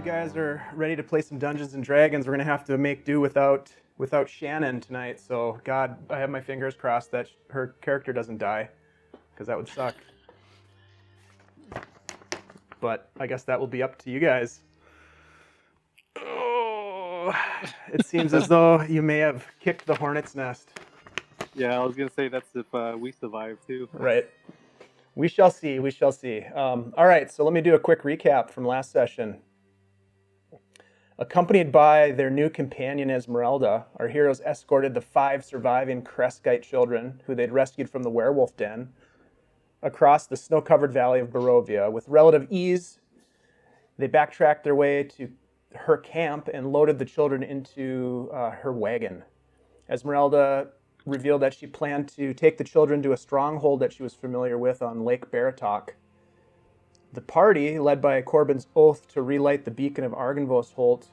you guys are ready to play some Dungeons and Dragons, we're gonna have to make do without Shannon tonight. So, God, I have my fingers crossed that her character doesn't die, because that would suck. But I guess that will be up to you guys. Oh, it seems as though you may have kicked the hornet's nest. Yeah, I was gonna say that's if we survive too. Right. We shall see. We shall see. All right, so let me do a quick recap from last session. Accompanied by their new companion Esmeralda, our heroes escorted the 5 surviving Creskite children, who they'd rescued from the werewolf den, across the snow-covered valley of Barovia. With relative ease, they backtracked their way to her camp and loaded the children into her wagon. Esmeralda revealed that she planned to take the children to a stronghold that she was familiar with on Lake Baratok. The party, led by Corben's oath to relight the beacon of Argynvostholt,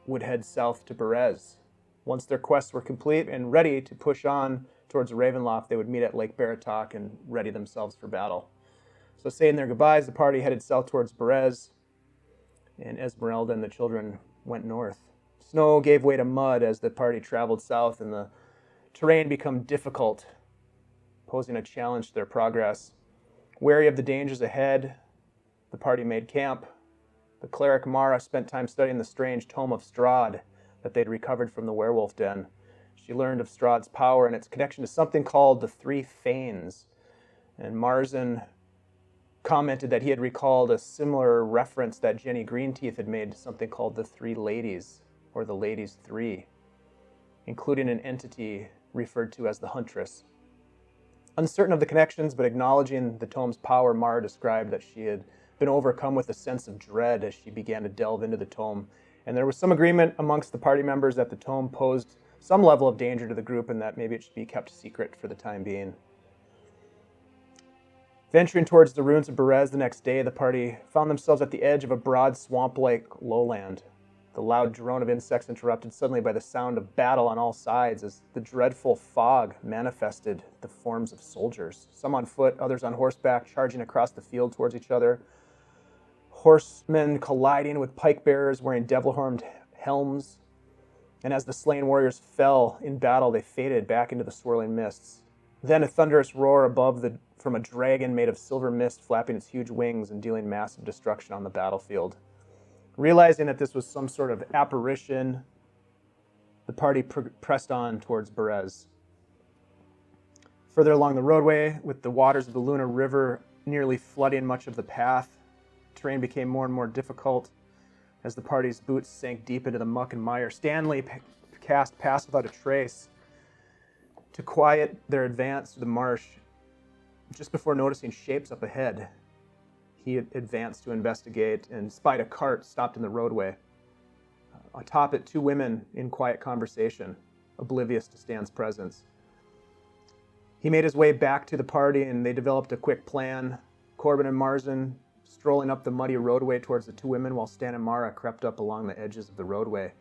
would head south to Berez. Once their quests were complete and ready to push on towards Ravenloft, they would meet at Lake Baratok and ready themselves for battle. So saying their goodbyes, the party headed south towards Berez, and Esmeralda and the children went north. Snow gave way to mud as the party traveled south, and the terrain became difficult, posing a challenge to their progress. Wary of the dangers ahead, the party made camp. The cleric Mara spent time studying the strange tome of Strahd that they'd recovered from the werewolf den. She learned of Strahd's power and its connection to something called the Three Fanes. And Marzen commented that he had recalled a similar reference that Jenny Greenteeth had made to something called the Three Ladies, or the Ladies Three, including an entity referred to as the Huntress. Uncertain of the connections, but acknowledging the tome's power, Mara described that she had been overcome with a sense of dread as she began to delve into the tome. And there was some agreement amongst the party members that the tome posed some level of danger to the group and that maybe it should be kept secret for the time being. Venturing towards the ruins of Berez the next day, the party found themselves at the edge of a broad swamp-like lowland. The loud drone of insects interrupted suddenly by the sound of battle on all sides as the dreadful fog manifested the forms of soldiers, some on foot, others on horseback, charging across the field towards each other. Horsemen colliding with pike bearers wearing devil-horned helms. And as the slain warriors fell in battle, they faded back into the swirling mists. Then a thunderous roar from a dragon made of silver mist, flapping its huge wings and dealing massive destruction on the battlefield. Realizing that this was some sort of apparition, the party pressed on towards Berez. Further along the roadway, with the waters of the Luna River nearly flooding much of the path, terrain became more and more difficult as the party's boots sank deep into the muck and mire. Stanley cast Pass Without a Trace to quiet their advance through the marsh. Just before noticing shapes up ahead, he advanced to investigate and spied a cart stopped in the roadway. Atop it, 2 women in quiet conversation, oblivious to Stan's presence. He made his way back to the party and they developed a quick plan. Corben and Marzen strolling up the muddy roadway towards the 2 women while Stan and Mara crept up along the edges of the roadway,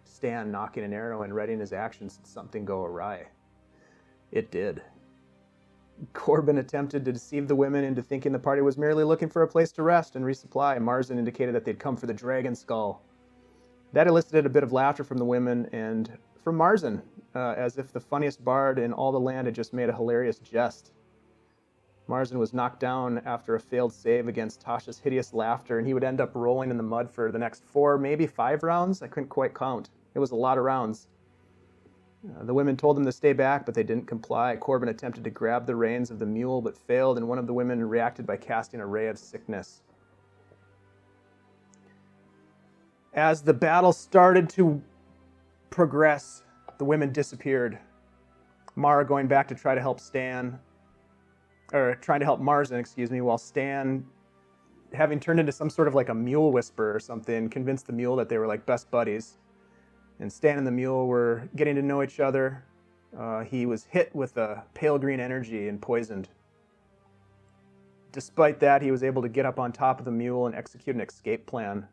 Stan knocking an arrow and readying his actions should something go awry. It did. Corben attempted to deceive the women into thinking the party was merely looking for a place to rest and resupply. Marzen indicated that they'd come for the dragon skull. That elicited a bit of laughter from the women and from Marzen, as if the funniest bard in all the land had just made a hilarious jest. Marzen was knocked down after a failed save against Tasha's hideous laughter, and he would end up rolling in the mud for the next 4, maybe 5 rounds. I couldn't quite count. It was a lot of rounds. The women told him to stay back, but they didn't comply. Corben attempted to grab the reins of the mule, but failed, and one of the women reacted by casting a ray of sickness. As the battle started to progress, the women disappeared. Mara going back to try to help trying to help Marzen, while Stan, having turned into some sort of like a mule whisperer or something, convinced the mule that they were like best buddies. And Stan and the mule were getting to know each other. He was hit with a pale green energy and poisoned. Despite that, he was able to get up on top of the mule and execute an escape plan,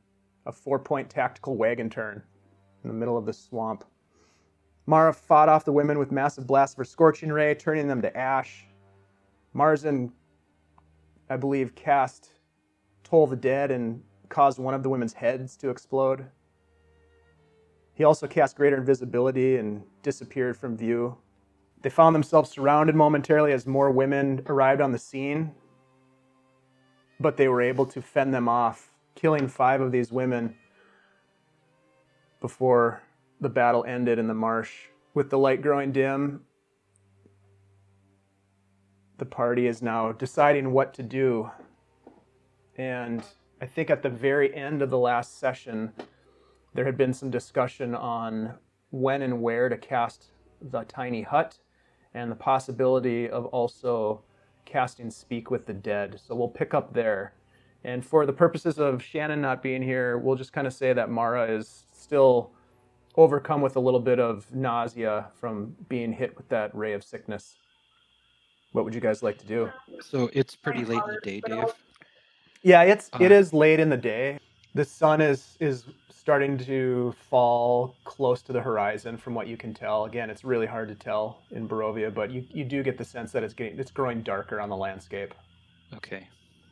a 4-point tactical wagon turn in the middle of the swamp. Mara fought off the women with massive blasts of her scorching ray, turning them to ash. Marzen, I believe, cast Toll the Dead and caused one of the women's heads to explode. He also cast greater invisibility and disappeared from view. They found themselves surrounded momentarily as more women arrived on the scene, but they were able to fend them off, killing 5 of these women before the battle ended in the marsh. With the light growing dim, the party is now deciding what to do. And I think at the very end of the last session, there had been some discussion on when and where to cast the tiny hut and the possibility of also casting Speak with the Dead. So we'll pick up there. And for the purposes of Shannon not being here, we'll just kind of say that Mara is still overcome with a little bit of nausea from being hit with that ray of sickness. What would you guys like to do? So it's pretty late in the day, Dave. Yeah, it is late in the day. The sun is starting to fall close to the horizon from what you can tell. Again, it's really hard to tell in Barovia, but you do get the sense that it's growing darker on the landscape. Okay.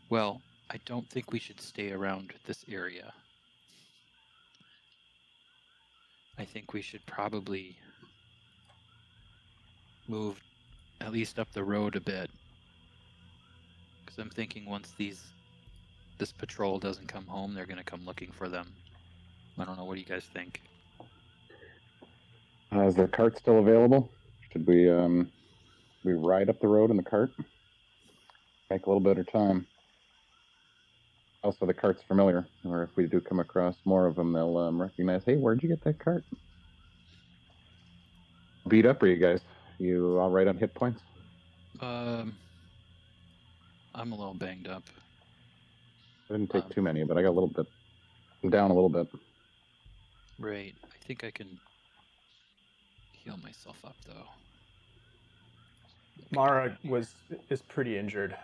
Well, I don't think we should stay around this area. I think we should probably move at least up the road a bit. Because I'm thinking once this patrol doesn't come home, they're going to come looking for them. I don't know. What do you guys think? Is the cart still available? Should we ride up the road in the cart? Make a little bit of time. Also, the cart's familiar, or if we do come across more of them, they'll recognize, hey, where'd you get that cart? Beat up, are you guys? You all right on hit points? I'm a little banged up. I didn't take too many, but I got a little bit. I'm down a little bit. Right. I think I can heal myself up, though. Mara is pretty injured.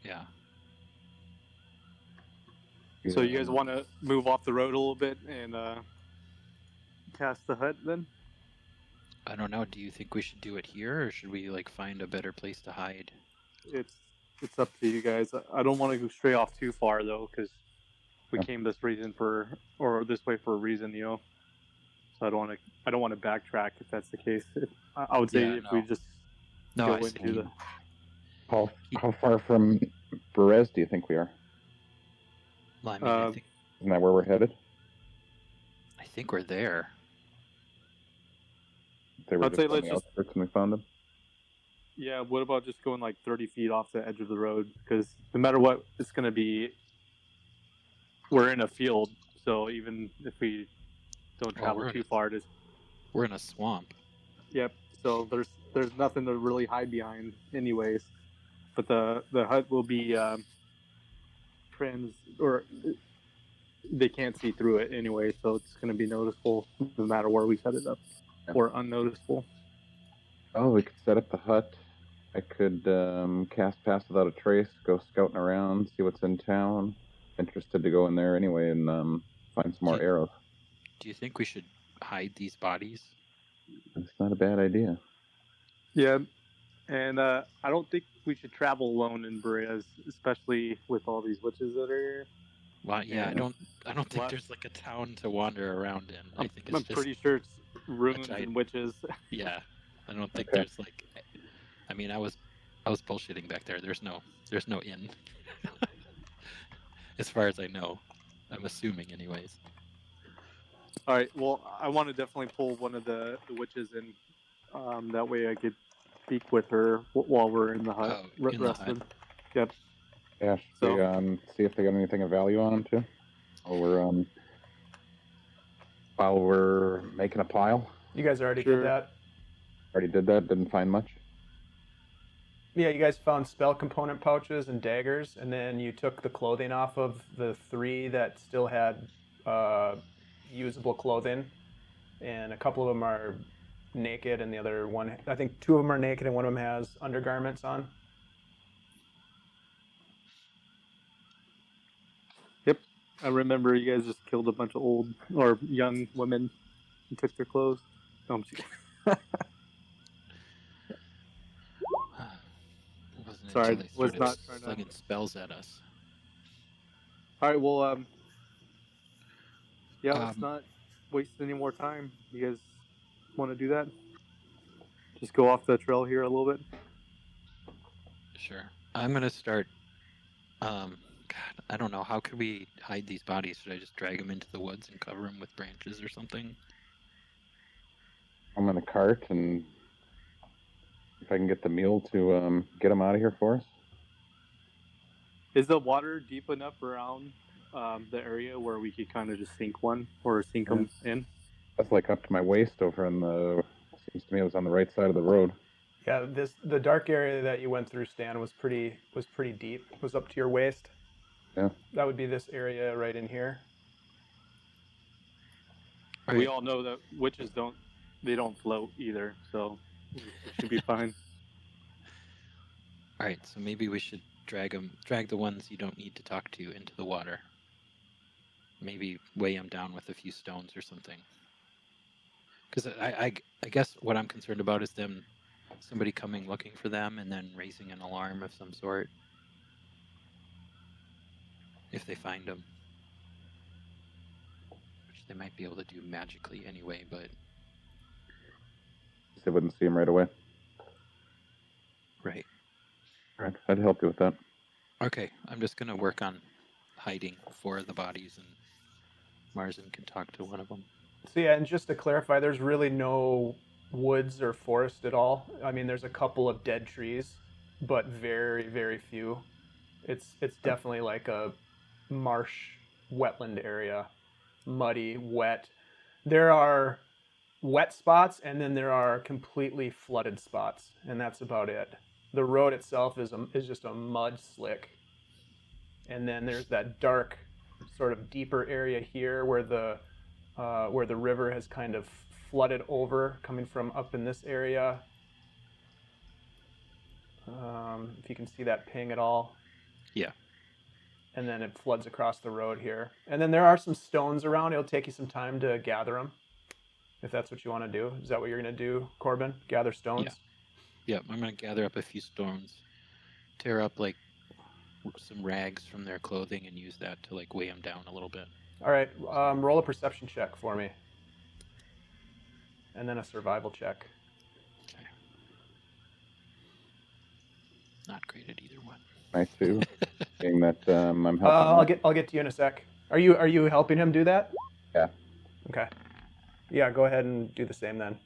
Yeah. So you guys want to move off the road a little bit and cast the hut then? I don't know. Do you think we should do it here, or should we find a better place to hide? It's up to you guys. I don't want to go stray off too far though, because we came this way for a reason, you know. So I don't want to backtrack if that's the case. I would say we just go into the. How far from Berez do you think we are? Well, I mean, I think Isn't that where we're headed? we're there. They were I'd say just on let's the just- outskirts when we found them. Yeah, what about just going 30 feet off the edge of the road? Because no matter what, it's going to be. We're in a field, so even if we don't travel too far, We're in a swamp. Yep. So there's nothing to really hide behind, anyways. But the hut will be or they can't see through it anyway, so it's going to be noticeable no matter where we set it up, or unnoticeable. Oh, we could set up the hut. I could cast Pass Without a Trace, go scouting around, see what's in town. Interested to go in there anyway and find some more arrows. Do you think we should hide these bodies? It's not a bad idea. Yeah, and I don't think we should travel alone in Berez, especially with all these witches that are here. Well, yeah, I don't think there's a town to wander around in. I think I'm pretty sure it's runes and witches. Yeah, I don't think there's I mean, I was bullshitting back there. There's no inn. As far as I know, I'm assuming, anyways. All right. Well, I want to definitely pull one of the witches in. That way, I could speak with her while we're in the hut. In the hut. Yep. Yeah, should we see if they got anything of value on them too? While we're making a pile. You guys already did that. Already did that. Didn't find much. Yeah, you guys found spell component pouches and daggers, and then you took the clothing off of the 3 that still had usable clothing, and a couple of them are naked, and the other one, I think 2 of them are naked, and one of them has undergarments on. Yep, I remember you guys just killed a bunch of old or young women and took their clothes. No, I'm just kidding. Sorry, was not trying to slinging spells at us. All right. Well, yeah. Let's Um, not waste any more time. You guys want to do that? Just go off the trail here a little bit. Sure. I'm gonna start. God, I don't know. How could we hide these bodies? Should I just drag them into the woods and cover them with branches or something? I'm in the cart, and if I can get the mule to get them out of here for us. Is the water deep enough around the area where we could kind of just sink one or sink them in? That's like up to my waist over in the. Seems to me it was on the right side of the road. Yeah, the dark area that you went through, Stan, was pretty deep. It was up to your waist. Yeah. That would be this area right in here. All We right. all know that witches don't float either, so it should be fine. All right. So maybe we should drag the ones you don't need to talk to into the water. Maybe weigh them down with a few stones or something. Because I guess what I'm concerned about is somebody coming looking for them and then raising an alarm of some sort if they find them, which they might be able to do magically anyway. But They wouldn't see him right away. right. All right, I'd help you with that. Okay, I'm just gonna work on hiding 4 of the bodies, and Marzen can talk to one of them. So yeah, and just to clarify, there's really no woods or forest at all. I mean, there's a couple of dead trees, but very, very few. It's definitely like a marsh wetland area, muddy, wet. There are wet spots, and then there are completely flooded spots, and that's about it. The road itself is just a mud slick, and then there's that dark, sort of deeper area here where the river has kind of flooded over, coming from up in this area. If you can see that ping at all. Yeah. And then it floods across the road here. And then there are some stones around. It'll take you some time to gather them, if that's what you want to do. Is that what you're going to do, Corben? Gather stones? Yeah, I'm gonna gather up a few stones, tear up like some rags from their clothing, and use that to like weigh them down a little bit. All right, roll a perception check for me. And then a survival check. Okay. Not great at either one. Nice too. Being that I'm helping. I'll get to you in a sec. Are you helping him do that? Yeah. Okay. Yeah, go ahead and do the same then.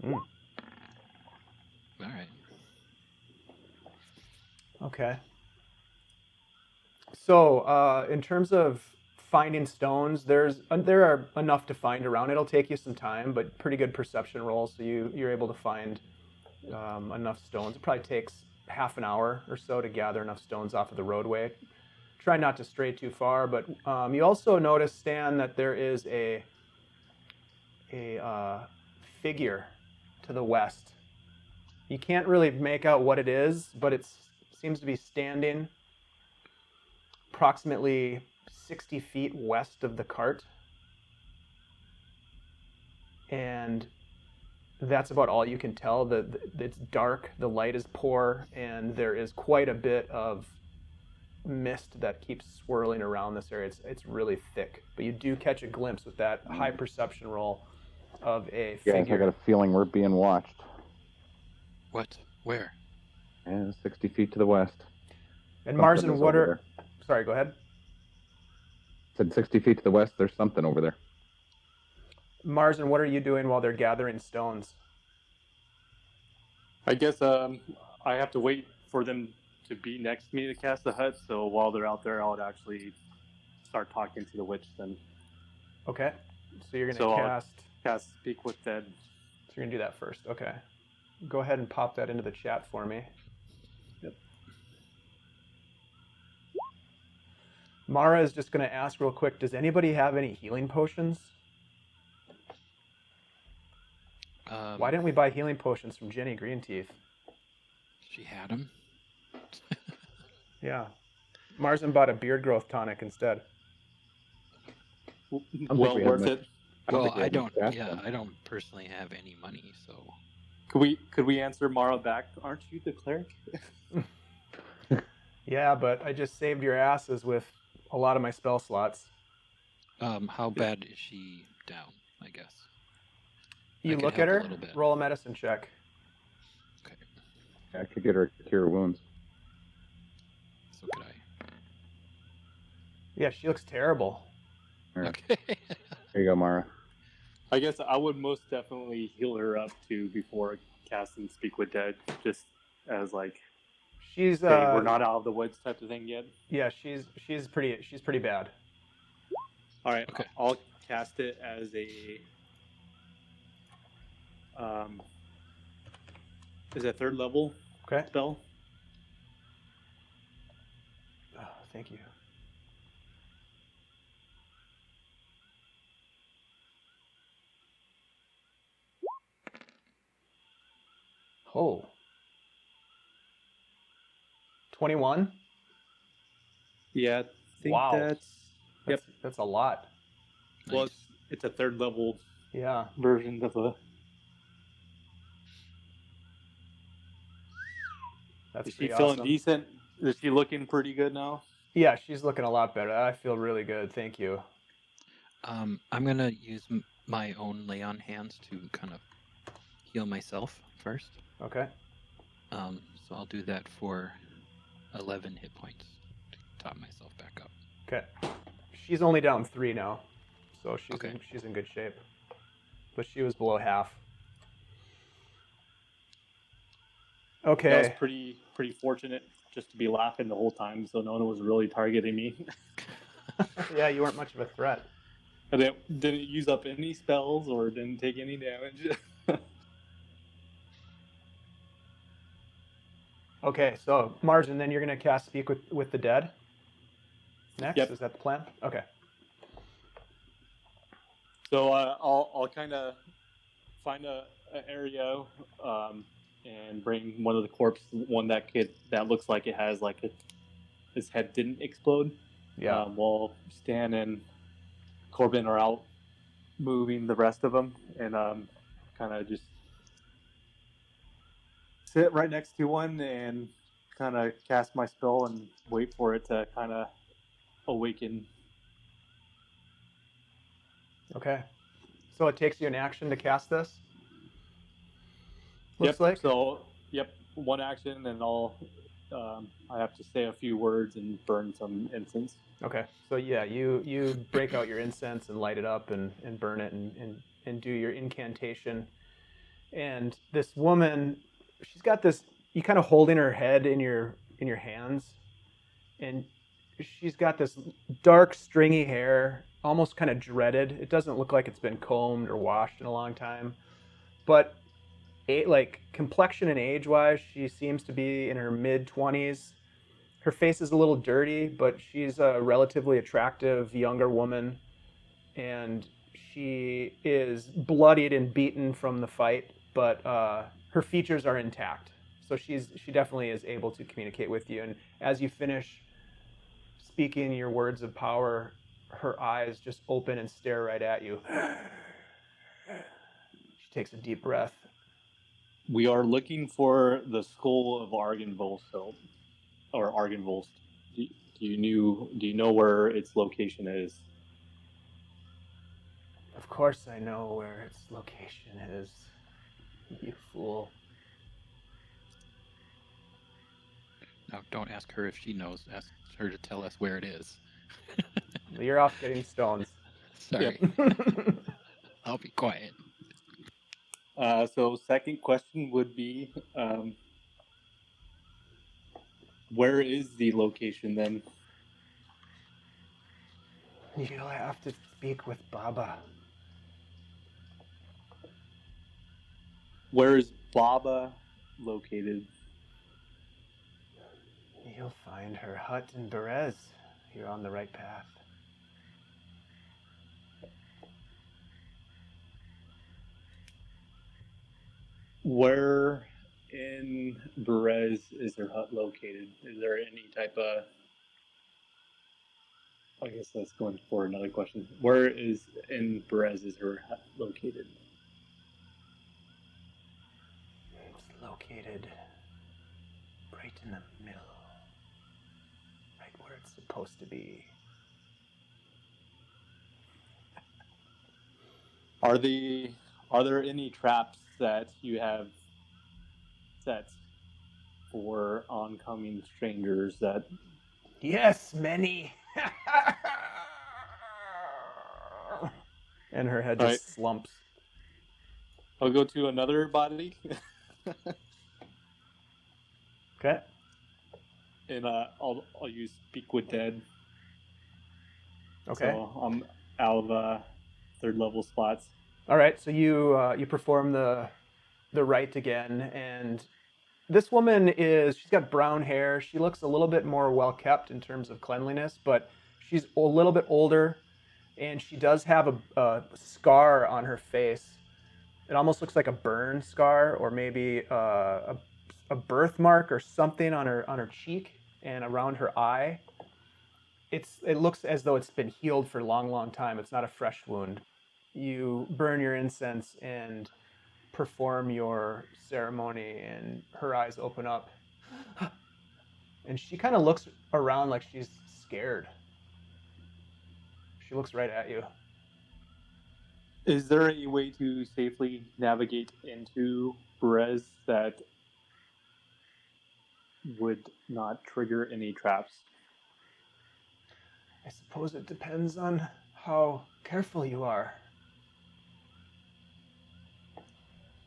All right. Okay. So, in terms of finding stones, there are enough to find around. It'll take you some time, but pretty good perception roll, so you're able to find enough stones. It probably takes half an hour or so to gather enough stones off of the roadway. Try not to stray too far, but you also notice, Stan, that there is a figure to the west. You can't really make out what it is, but it seems to be standing approximately 60 feet west of the cart. And that's about all you can tell. It's dark, the light is poor, and there is quite a bit of mist that keeps swirling around this area. It's really thick, but you do catch a glimpse with that high perception roll of a figure. Guys, I got a feeling we're being watched. What? Where? Yeah, 60 feet to the west. And Something Marzen, is what over are... there. Sorry, go ahead. Said 60 feet to the west, there's something over there. Marzen, what are you doing while they're gathering stones? I guess I have to wait for them to be next to me to cast the hut. So while they're out there, I would actually start talking to the witch then. Okay. So you're going to So I'll cast... Cast Speak with Dead. So you're going to do that first. Okay. Go ahead and pop that into the chat for me. Yep. Mara is just going to ask real quick, does anybody have any healing potions? Why didn't we buy healing potions from Jenny Greenteeth? She had them. Yeah. Marzen bought a beard growth tonic instead. Well worth it. Well, I don't. Yeah, I don't personally have any money, so. Could we answer Mara back? Aren't you the cleric? Yeah, but I just saved your asses with a lot of my spell slots. How bad is she down, I guess? You could look help at a her, little bit. roll a medicine check. Okay. I could get her cure wounds. So could I. Yeah, she looks terrible. Here, Okay. here you go, Mara. I guess I would most definitely heal her up too before casting Speak with Dead, just as like, She's hey, we're not out of the woods type of thing yet. Yeah, she's pretty bad. All right, Okay. I'll cast it as a third level Okay. spell. Oh, thank you. Oh. 21? Yeah, I think Wow. Yep. That's a lot. Well, Nice. it's a third level Yeah. version of a. That's Is she pretty feeling awesome. decent? Is she looking pretty good now? Yeah, she's looking a lot better. I feel really good. Thank you. I'm gonna use my own lay on hands to kind of heal myself first. Okay. So I'll do that for 11 hit points to top myself back up. Okay. She's only down 3 now, so Okay. she's in good shape. But she was below half. Okay. That was pretty fortunate just to be laughing the whole time, so no one was really targeting me. Yeah, you weren't much of a threat. I didn't use up any spells or didn't take any damage. Okay, so Marzen, then you're gonna cast Speak with the Dead. Next, Yep. Is that the plan? Okay. So I'll kind of find an area and bring one of the corpses, one that looks like it has like his head didn't explode. Yeah. While Stan and Corben are out moving the rest of them, and kind of just sit right next to one and kind of cast my spell and wait for it to kind of awaken. Okay. So it takes you an action to cast this? Looks Yep. like? So, one action, and I have to say a few words and burn some incense. Okay. So yeah, you break out your incense and light it up and burn it and do your incantation. And this woman, she's got this, you kind of holding her head in your hands, and she's got this dark stringy hair, almost kind of dreaded. It doesn't look like it's been combed or washed in a long time. But like complexion and age-wise, she seems to be in her mid-20s. Her face is a little dirty, but she's a relatively attractive younger woman, and she is bloodied and beaten from the fight, but her features are intact. So she definitely is able to communicate with you. And as you finish speaking your words of power, her eyes just open and stare right at you. She takes a deep breath. We are looking for the skull of Argenvolst, or Argenvolst. Do you know where its location is? Of course I know where its location is, you fool. Now, don't ask her if she knows. Ask her to tell us where it is. You're off getting stones. Sorry. Yep. I'll be quiet. So second question would be, where is the location then? You'll have to speak with Baba. Where is Baba located? You'll find her hut in Berez. You're on the right path. Where in Berez is her hut located? Is there any type of... I guess that's going for another question. Where in Berez is her hut located? It's located right in the middle. right where it's supposed to be. Are there any traps that you have set for oncoming strangers that Yes, many. And her head just Right. slumps. I'll go to another body Okay. and I'll use Speak with Dead. Okay. So I'm out of third level spots. All right. So you perform the rite again, and this woman she's got brown hair. She looks a little bit more well kept in terms of cleanliness, but she's a little bit older, and she does have a scar on her face. It almost looks like a burn scar, or maybe a birthmark or something on her cheek and around her eye. It looks as though it's been healed for a long, long time. It's not a fresh wound. You burn your incense and perform your ceremony, and her eyes open up. And she kind of looks around like she's scared. She looks right at you. Is there a way to safely navigate into Berez that would not trigger any traps? I suppose it depends on how careful you are.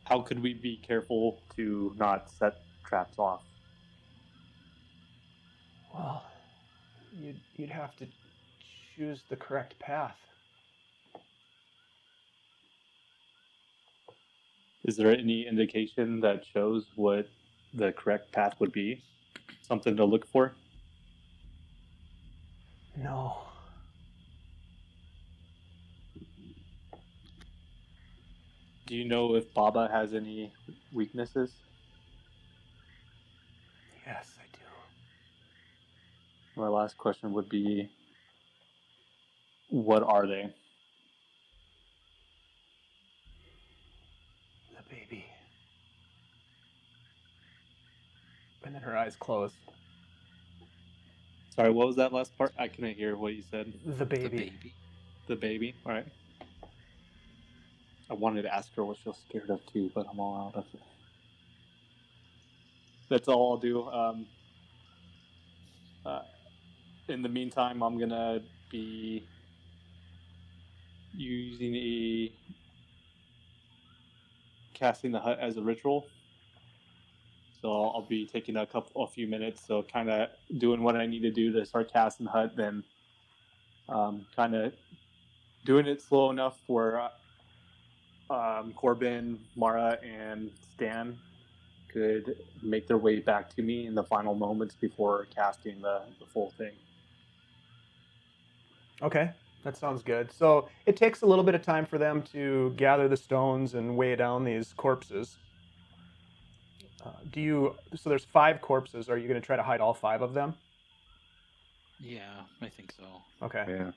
How could we be careful to not set traps off? Well, you'd have to choose the correct path. Is there any indication that shows what the correct path would be? Something to look for? No. Do you know if Baba has any weaknesses? Yes, I do. My last question would be, what are they? The baby. And then her eyes close. Sorry, what was that last part? I couldn't hear what you said. The baby. The baby. The baby? Alright. I wanted to ask her what she was scared of too, but I'm all out of it. That's all I'll do. In the meantime, I'm gonna be using casting the hut as a ritual. So I'll be taking a few minutes, so kind of doing what I need to do to start casting the hut, then kind of doing it slow enough where Corben, Mara, and Stan could make their way back to me in the final moments before casting the full thing. Okay, that sounds good. So it takes a little bit of time for them to gather the stones and weigh down these corpses. So there's 5 corpses. Are you going to try to hide all 5 of them? Yeah, I think so. Okay. Yeah.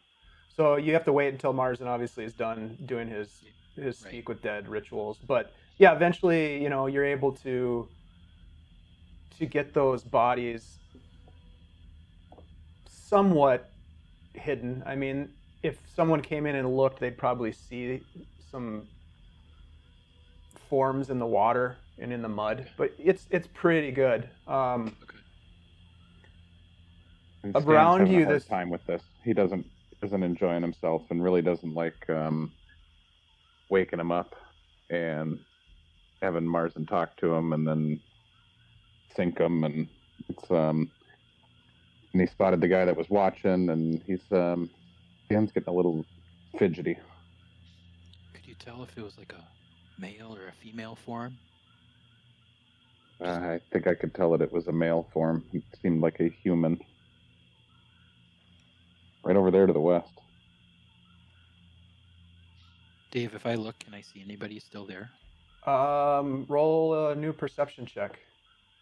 So you have to wait until Marzen obviously is done doing his Right. Speak with Dead rituals. But yeah, eventually, you're able to get those bodies somewhat hidden. I mean, if someone came in and looked, they'd probably see some forms in the water and in the mud, but it's pretty good. Okay. And Stan's Around having you, a hard this time with this. He isn't enjoying himself and really doesn't like waking him up and having Marzen talk to him and then sink him, and it's and he spotted the guy that was watching, and Stan's getting a little fidgety. Could you tell if it was like a male or a female form? I think I could tell that it was a male form. It seemed like a human. Right over there to the west. Dave, if I look, can I see anybody still there? roll a new perception check.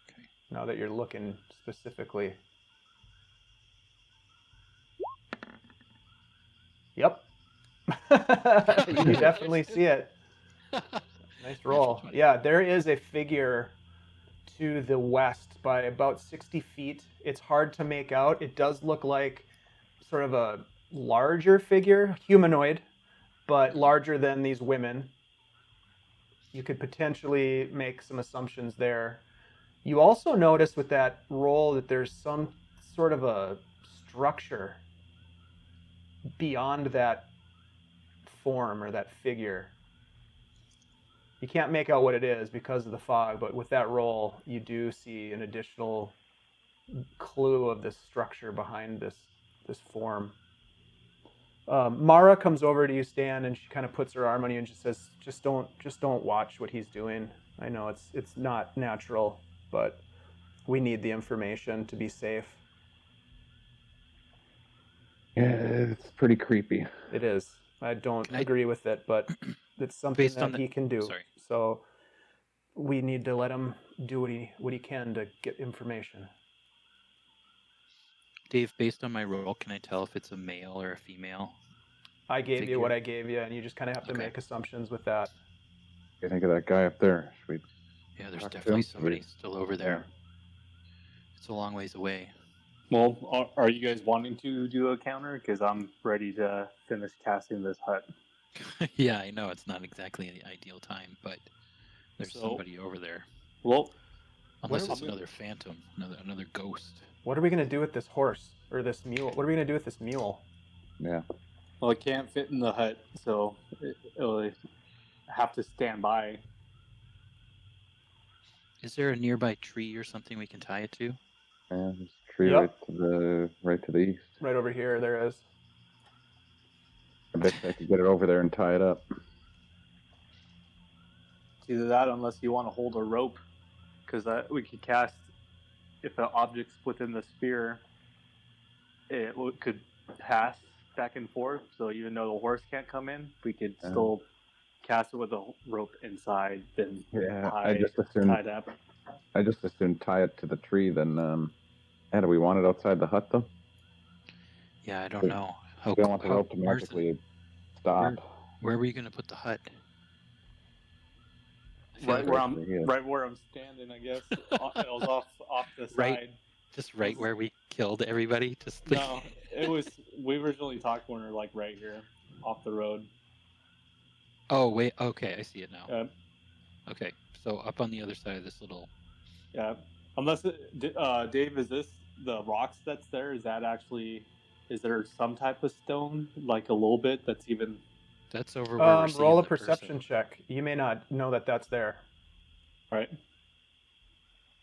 Okay. Now that you're looking specifically. Yep. You definitely see it. Nice roll. Yeah, there is a figure to the west by about 60 feet. It's hard to make out. It does look like sort of a larger figure, humanoid, but larger than these women. You could potentially make some assumptions there. You also notice with that roll that there's some sort of a structure beyond that form or that figure. You can't make out what it is because of the fog, but with that roll, you do see an additional clue of this structure behind this form. Mara comes over to you, Stan, and she kind of puts her arm on you and just says, "Just don't watch what he's doing. I know it's not natural, but we need the information to be safe." Yeah, it's pretty creepy. It is. I don't agree with it, but it's something Based on that the- he can do. Sorry. So we need to let him do what he can to get information. Dave, based on my roll, can I tell if it's a male or a female? I gave you Figure. what I gave you, and you just kind of have to Okay. make assumptions with that. What do you think of that guy up there? Should we Yeah, there's talk to definitely him? somebody still over there. It's a long ways away. Well, are you guys wanting to do a counter? Because I'm ready to finish casting this hut. Yeah, I know it's not exactly the ideal time, but there's So- somebody over there. Well, Unless What it's are we- another phantom, another ghost. What are we going to do with this horse or this mule? What are we going to do with this mule? Yeah. well, it can't fit in the hut, so it'll have to stand by. Is there a nearby tree or something we can tie it to? And there's a tree Yep. right to the east. Right over here, there is. I bet I could get it over there and tie it up. It's either that, unless you want to hold a rope, because we could cast if the object's within the sphere, it could pass back and forth. So even though the horse can't come in, we could still cast it with a rope inside. Then Yeah, tie I just assumed tie it to the tree. Then, do we want it outside the hut though? Yeah, I don't We- know. We don't want the rope to Marzen, magically stop. Where were you going to put the hut? I feel Right like where Yeah. right where I'm standing, I guess. It was off the side. Right. Just right where we killed everybody. Just No, it was. We originally talked when we were like right here, off the road. Oh wait. Okay, I see it now. Yeah, Okay, so up on the other side of this little. yeah. Unless Dave, is this the rocks that's there? Is that actually? Is there some type of stone, like a little bit, that's even? That's over where we're seeing Roll a the perception person. check. You may not know that that's there. Right.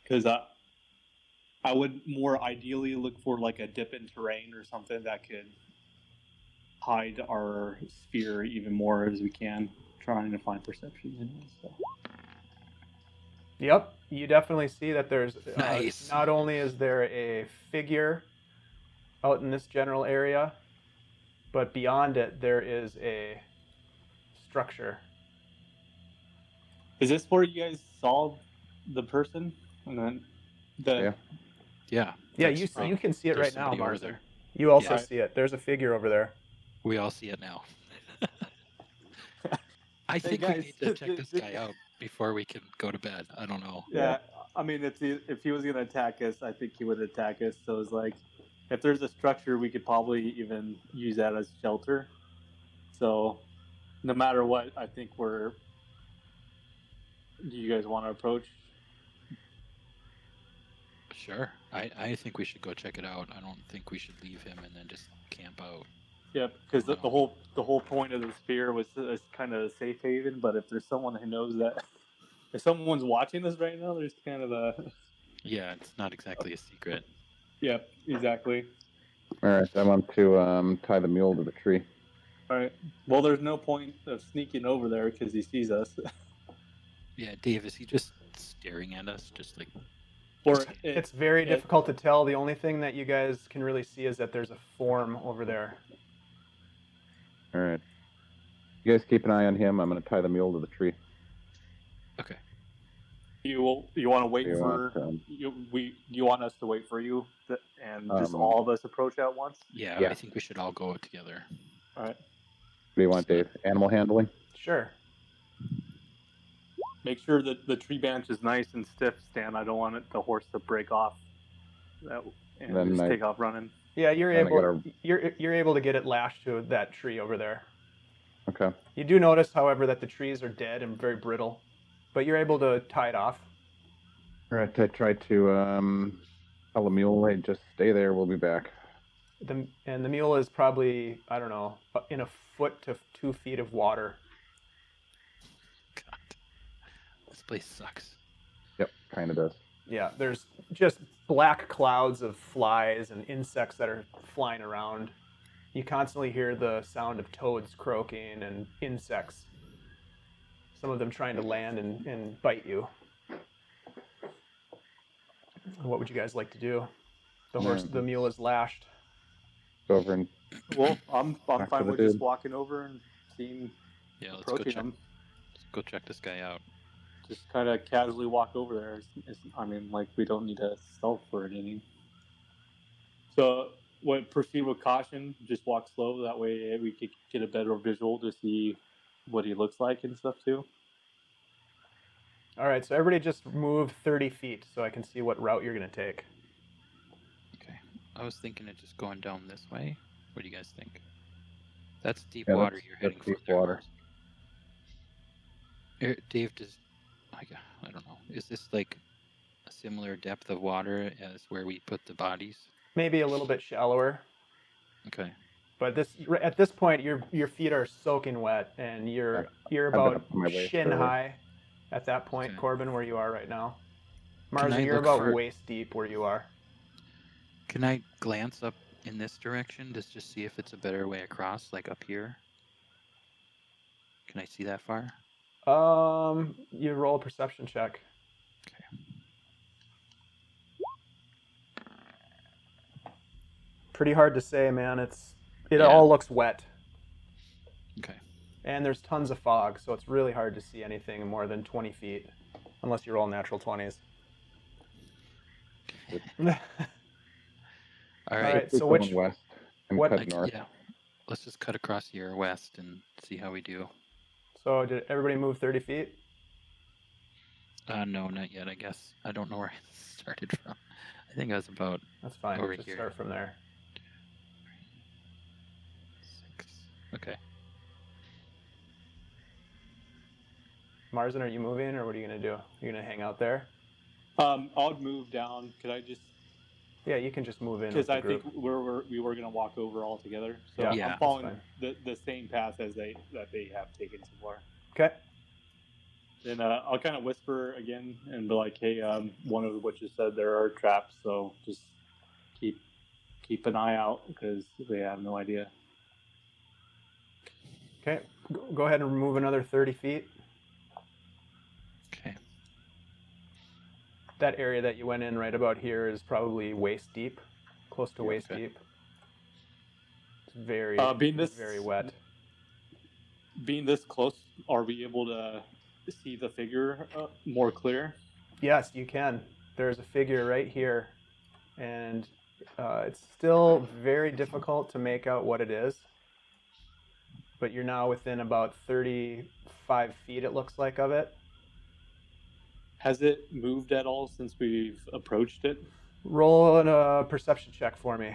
Because I would more ideally look for like a dip in terrain or something that could hide our sphere even more as we can, trying to find perception in it. So. Yep, you definitely see that there's Nice. not only is there a figure out in this general area, but beyond it there is a structure. Is this where you guys saw the person? And then Yeah. Yeah. Yeah, that's- you can see it there's right now, somebody over Marzen. there. You also Yeah. see it. There's a figure over there. We all see it now. I think we guys, need to check this guy out before we can go to bed. I don't know. yeah, I mean, if he was gonna attack us, I think he would attack us. So it's like, if there's a structure, we could probably even use that as shelter. So, no matter what, I think we're. Do you guys want to approach? Sure. I think we should go check it out. I don't think we should leave him and then just camp out. Yep, because the whole point of the sphere was kind of a safe haven. But if there's someone who knows that, if someone's watching this right now, there's kind of a. Yeah, it's not exactly a secret. Yep, exactly. All right, I want to tie the mule to the tree. All right. Well, there's no point of sneaking over there because he sees us. Yeah, Dave, is he just staring at us? Just like, Or It's very difficult to tell. The only thing that you guys can really see is that there's a form over there. All right. You guys keep an eye on him. I'm going to tie the mule to the tree. okay. you want to wait You for want, you want us to wait for you and just Um, all of us approach at once? Yeah, Yeah. I think we should all go together. All right. What do you want, Dave? Animal handling? Sure. Make sure that the tree branch is nice and stiff, Stan. I don't want the horse to break off and Then just I- take off running. Yeah, you're Then I able. gotta- You're able to get it lashed to that tree over there. Okay. You do notice, however, that the trees are dead and very brittle, but you're able to tie it off. All right. I try to tell the mule, hey, just stay there. We'll be back. And the mule is probably, I don't know, in a foot to 2 feet of water. God, this place sucks. Yep, kind of does. Yeah, there's just black clouds of flies and insects that are flying around. You constantly hear the sound of toads croaking and insects. Some of them trying to land and bite you. What would you guys like to do? The mule is lashed. Go over and Well, I'm Back to fine the with just dude. walking over and seeing, Yeah, let's go approaching check. him. Let's go check this guy out. Just kind of casually walk over there. I mean, like, we don't need to stealth for anything. So, proceed with caution. Just walk slow. That way we could get a better visual to see what he looks like and stuff, too. All right, so everybody just move 30 feet so I can see what route you're going to take. Okay. I was thinking of just going down this way. What do you guys think? That's deep Yeah, water that's- you're heading that's for deep there, water. Dave, I don't know. Is this like a similar depth of water as where we put the bodies? Maybe a little bit shallower, Okay. but at this point your feet are soaking wet and you're I've been about up to my waist shin earlier. high at that point, Okay. Corben, where you are right now. Can I Marzen, you're look about for- waist deep where you are. Can I glance up in this direction to just see if it's a better way across, like up here? Can I see that far? You roll a perception check. Okay. Pretty hard to say, man. It Yeah. all looks wet. Okay. And there's tons of fog, so it's really hard to see anything more than 20 feet, unless you roll natural 20s. All All right. right, so Keep which- going west and what- cut north. Yeah. Let's just cut across here west and see how we do. So did everybody move 30 feet? No, not yet, I guess. I don't know where I started from. I think I was about That's fine. Over Just here. start from there. 6. Okay. Marzen, are you moving, or what are you going to do? You're going to hang out there? I'll move down. Could I just... Yeah, you can just move in with Because the I group. think we were going to walk over all together. So Yeah, Yeah, I'm that's following the same path as they have taken so far. Okay. Then I'll kind of whisper again and be like, "Hey, one of what you said, there are traps, so just keep an eye out because they have no idea." Okay. Go ahead and move another 30 feet. Okay. That area that you went in right about here is probably waist deep, close to waist okay. deep. It's very, very wet. Being this close, are we able to see the figure more clear? Yes, you can. There's a figure right here, and it's still very difficult to make out what it is. But you're now within about 35 feet, it looks like, of it. Has it moved at all since we've approached it? Roll a perception check for me.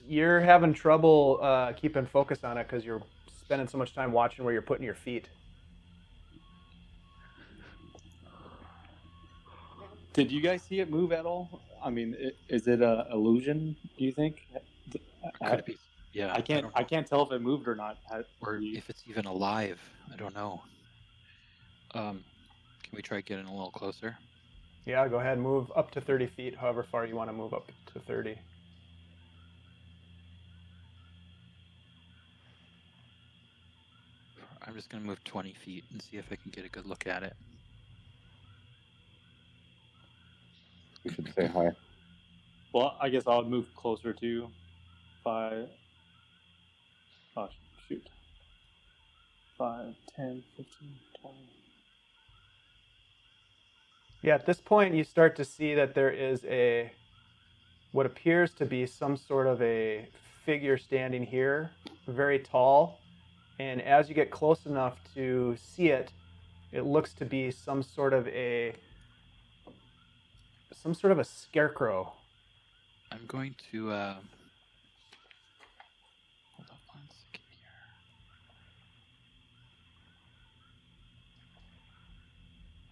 You're having trouble keeping focus on it because you're spending so much time watching where you're putting your feet. Did you guys see it move at all? I mean, is it an illusion? Do you think? Could it be? Yeah. I can't. don't I know. can't tell if it moved or not. Or if it's even alive. I don't know. Can we try getting a little closer? Yeah, go ahead and move up to 30 feet, however far you want to move up to 30. I'm just going to move 20 feet and see if I can get a good look at it. You should say hi. Well, I guess I'll move closer to 5. Oh, shoot. 5, 10, 15, 20. Yeah, at this point, you start to see that there is what appears to be some sort of a figure standing here, very tall, and as you get close enough to see it, it looks to be some sort of a scarecrow. I'm going to hold on one second here.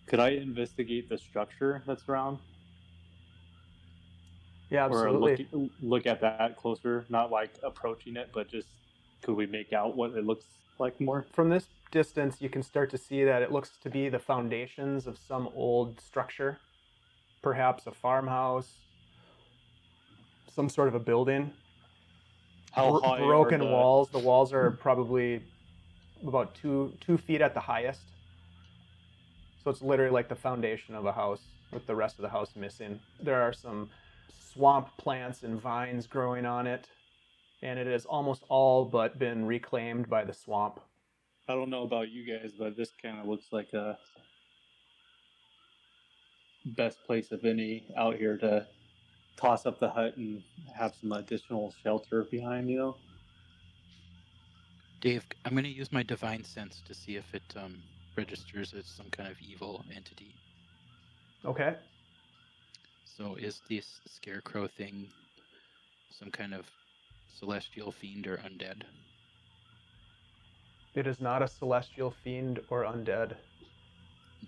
Could I investigate the structure that's around? Yeah, absolutely. Or look at that closer, not like approaching it, but just could we make out what it looks like more? From this distance, you can start to see that it looks to be the foundations of some old structure, perhaps a farmhouse, some sort of a building. How high broken are the walls. The walls are probably about 2 feet at the highest. So it's literally like the foundation of a house with the rest of the house missing. There are some swamp plants and vines growing on it, and it has almost all but been reclaimed by the swamp. I don't know about you guys, but this kind of looks like a best place of any out here to toss up the hut and have some additional shelter behind, you know? Dave, I'm going to use my divine sense to see if it registers as some kind of evil entity. Okay. So is this scarecrow thing some kind of celestial fiend or undead? It is not a celestial fiend or undead.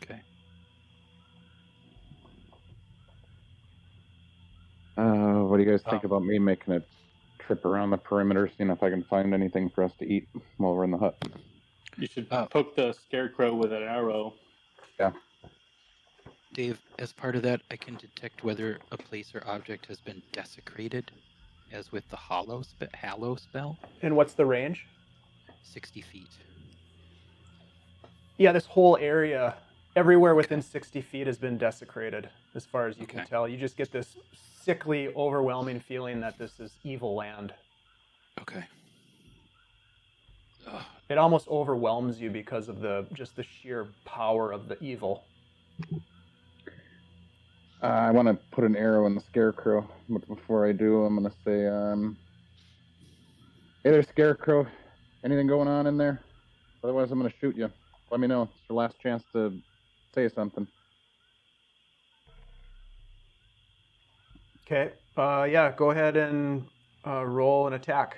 Okay. What do you guys think about me making a trip around the perimeter, seeing if I can find anything for us to eat while we're in the hut? You should poke the scarecrow with an arrow. Yeah. Dave, as part of that, I can detect whether a place or object has been desecrated, as with the hallow spell. And what's the range? 60 feet. Yeah, this whole area, everywhere within 60 feet has been desecrated, as far as you can tell. You just get this sickly, overwhelming feeling that this is evil land. Okay. It almost overwhelms you because of just the sheer power of the evil. I want to put an arrow in the scarecrow, but before I do, I'm going to say, hey there, scarecrow. Anything going on in there? Otherwise, I'm going to shoot you. Let me know. It's your last chance to say something. Okay. Yeah, go ahead and roll an attack.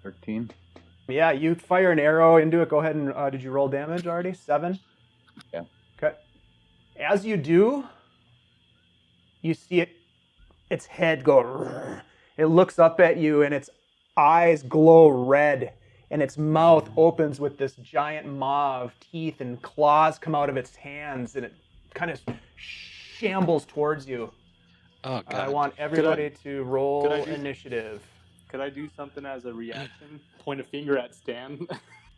$13. Yeah, you fire an arrow into it. Go ahead and did you roll damage already? 7? Yeah. Okay. As you do, you see its head go. It looks up at you, and its eyes glow red, and its mouth opens with this giant maw of teeth, and claws come out of its hands, and it kind of shambles towards you. Oh, God. I want everybody to roll initiative. Could I do something as a reaction? Point a finger at Stan?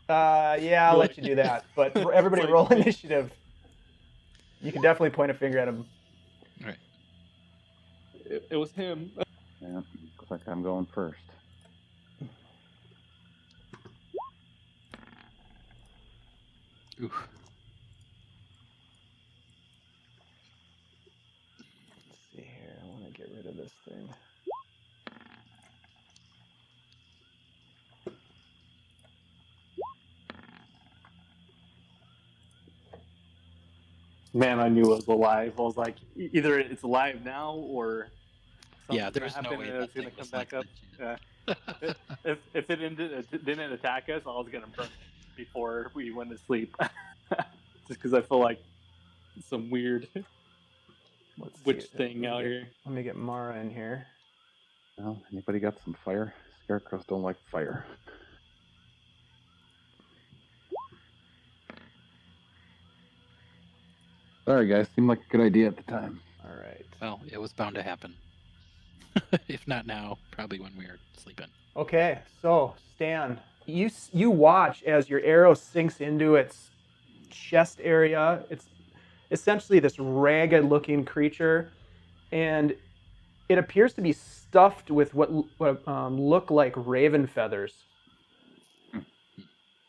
Yeah, I'll let you do that. But everybody roll initiative. You can definitely point a finger at him. All right. It was him. Yeah, looks like I'm going first. Oof. Let's see here. I want to get rid of this thing. Man, I knew it was alive. I was like, either it's alive now or yeah, there's no way it's going to come back up. If it didn't attack us, I was going to burn it before we went to sleep. Just because I feel like some weird witch thing out here. Let me get Mara in here. Well, anybody got some fire? Scarecrows don't like fire. Sorry, guys. Seemed like a good idea at the time. All right. Well, it was bound to happen. If not now, probably when we were sleeping. Okay, so Stan, you watch as your arrow sinks into its chest area. It's essentially this ragged-looking creature, and it appears to be stuffed with what look like raven feathers.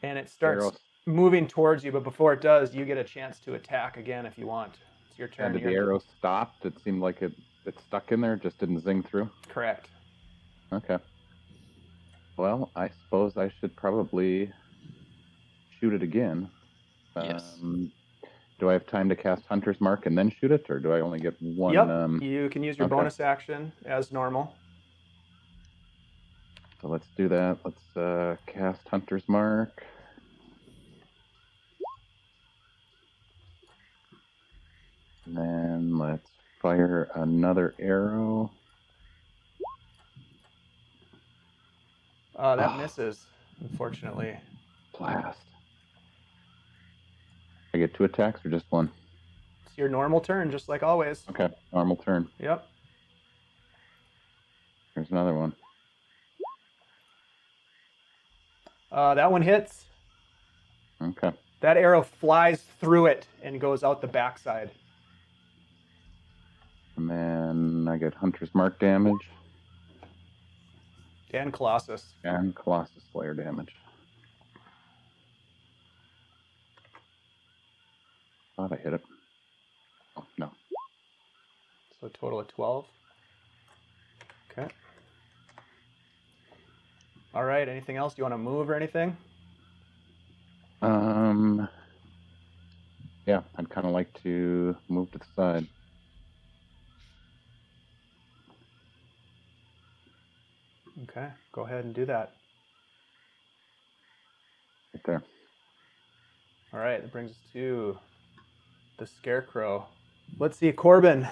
And it starts moving towards you, but before it does, you get a chance to attack again if you want. It's your turn. And the arrow stopped. It seemed like it stuck in there, just didn't zing through. Correct. Okay. Well, I suppose I should probably shoot it again. Yes. Do I have time to cast Hunter's Mark and then shoot it, or do I only get one? Yep. You can use your okay. bonus action as normal. So let's do that. Let's cast Hunter's Mark. And then let's fire another arrow. That misses, unfortunately. Blast. I get 2 attacks or just 1? It's your normal turn, just like always. Okay, normal turn. Yep. Here's another one. That one hits. Okay. That arrow flies through it and goes out the backside. And then I get Hunter's Mark damage. And Colossus. And Colossus Slayer damage. Thought I hit it. Oh, no. So a total of 12. Okay. All right, anything else? Do you want to move or anything? Yeah, I'd kind of like to move to the side. Okay, go ahead and do that. Right there. All right, that brings us to the Scarecrow. Let's see, Corben.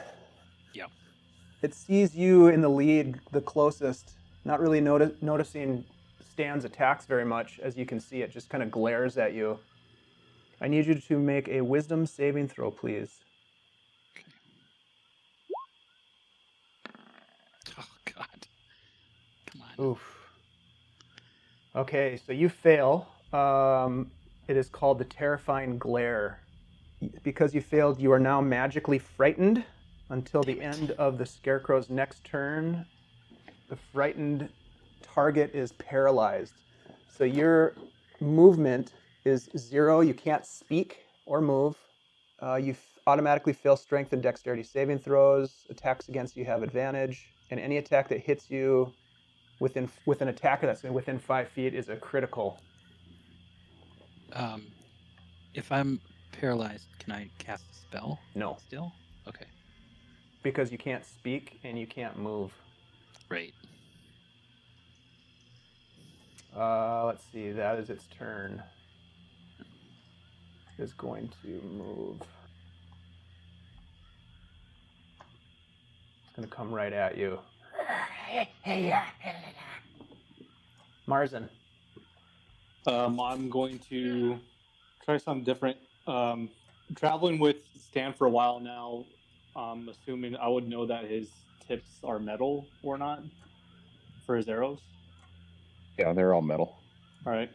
Yeah. It sees you in the lead, the closest, not really noticing Stan's attacks very much. As you can see, it just kind of glares at you. I need you to make a wisdom saving throw, please. Oh, God. Come on. Oof. Okay, so you fail. It is called the Terrifying Glare. Because you failed, you are now magically frightened until the end of the Scarecrow's next turn. The frightened target is paralyzed. So your movement is 0. You can't speak or move. You automatically fail strength and dexterity saving throws. Attacks against you have advantage. And any attack that hits you with an attacker that's within 5 feet is a critical. If I'm paralyzed, can I cast a spell? No. Still? Okay. Because you can't speak and you can't move. Right. Let's see, that is its turn. It is going to move. It's going to come right at you. Marzen. I'm going to try something different. Traveling with Stan for a while now, I'm assuming I would know that his tips are metal or not for his arrows. Yeah, they're all metal. All right.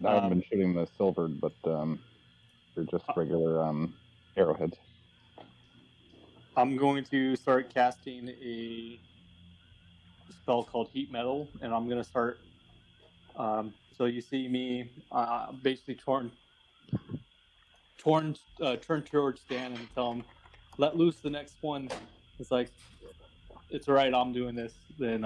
I haven't been shooting the silvered, but they're just regular arrowheads. I'm going to start casting a spell called Heat Metal, and I'm going to start. So you see me basically turn towards Stan and tell him, "Let loose the next one." It's like, it's all right. I'm doing this. Then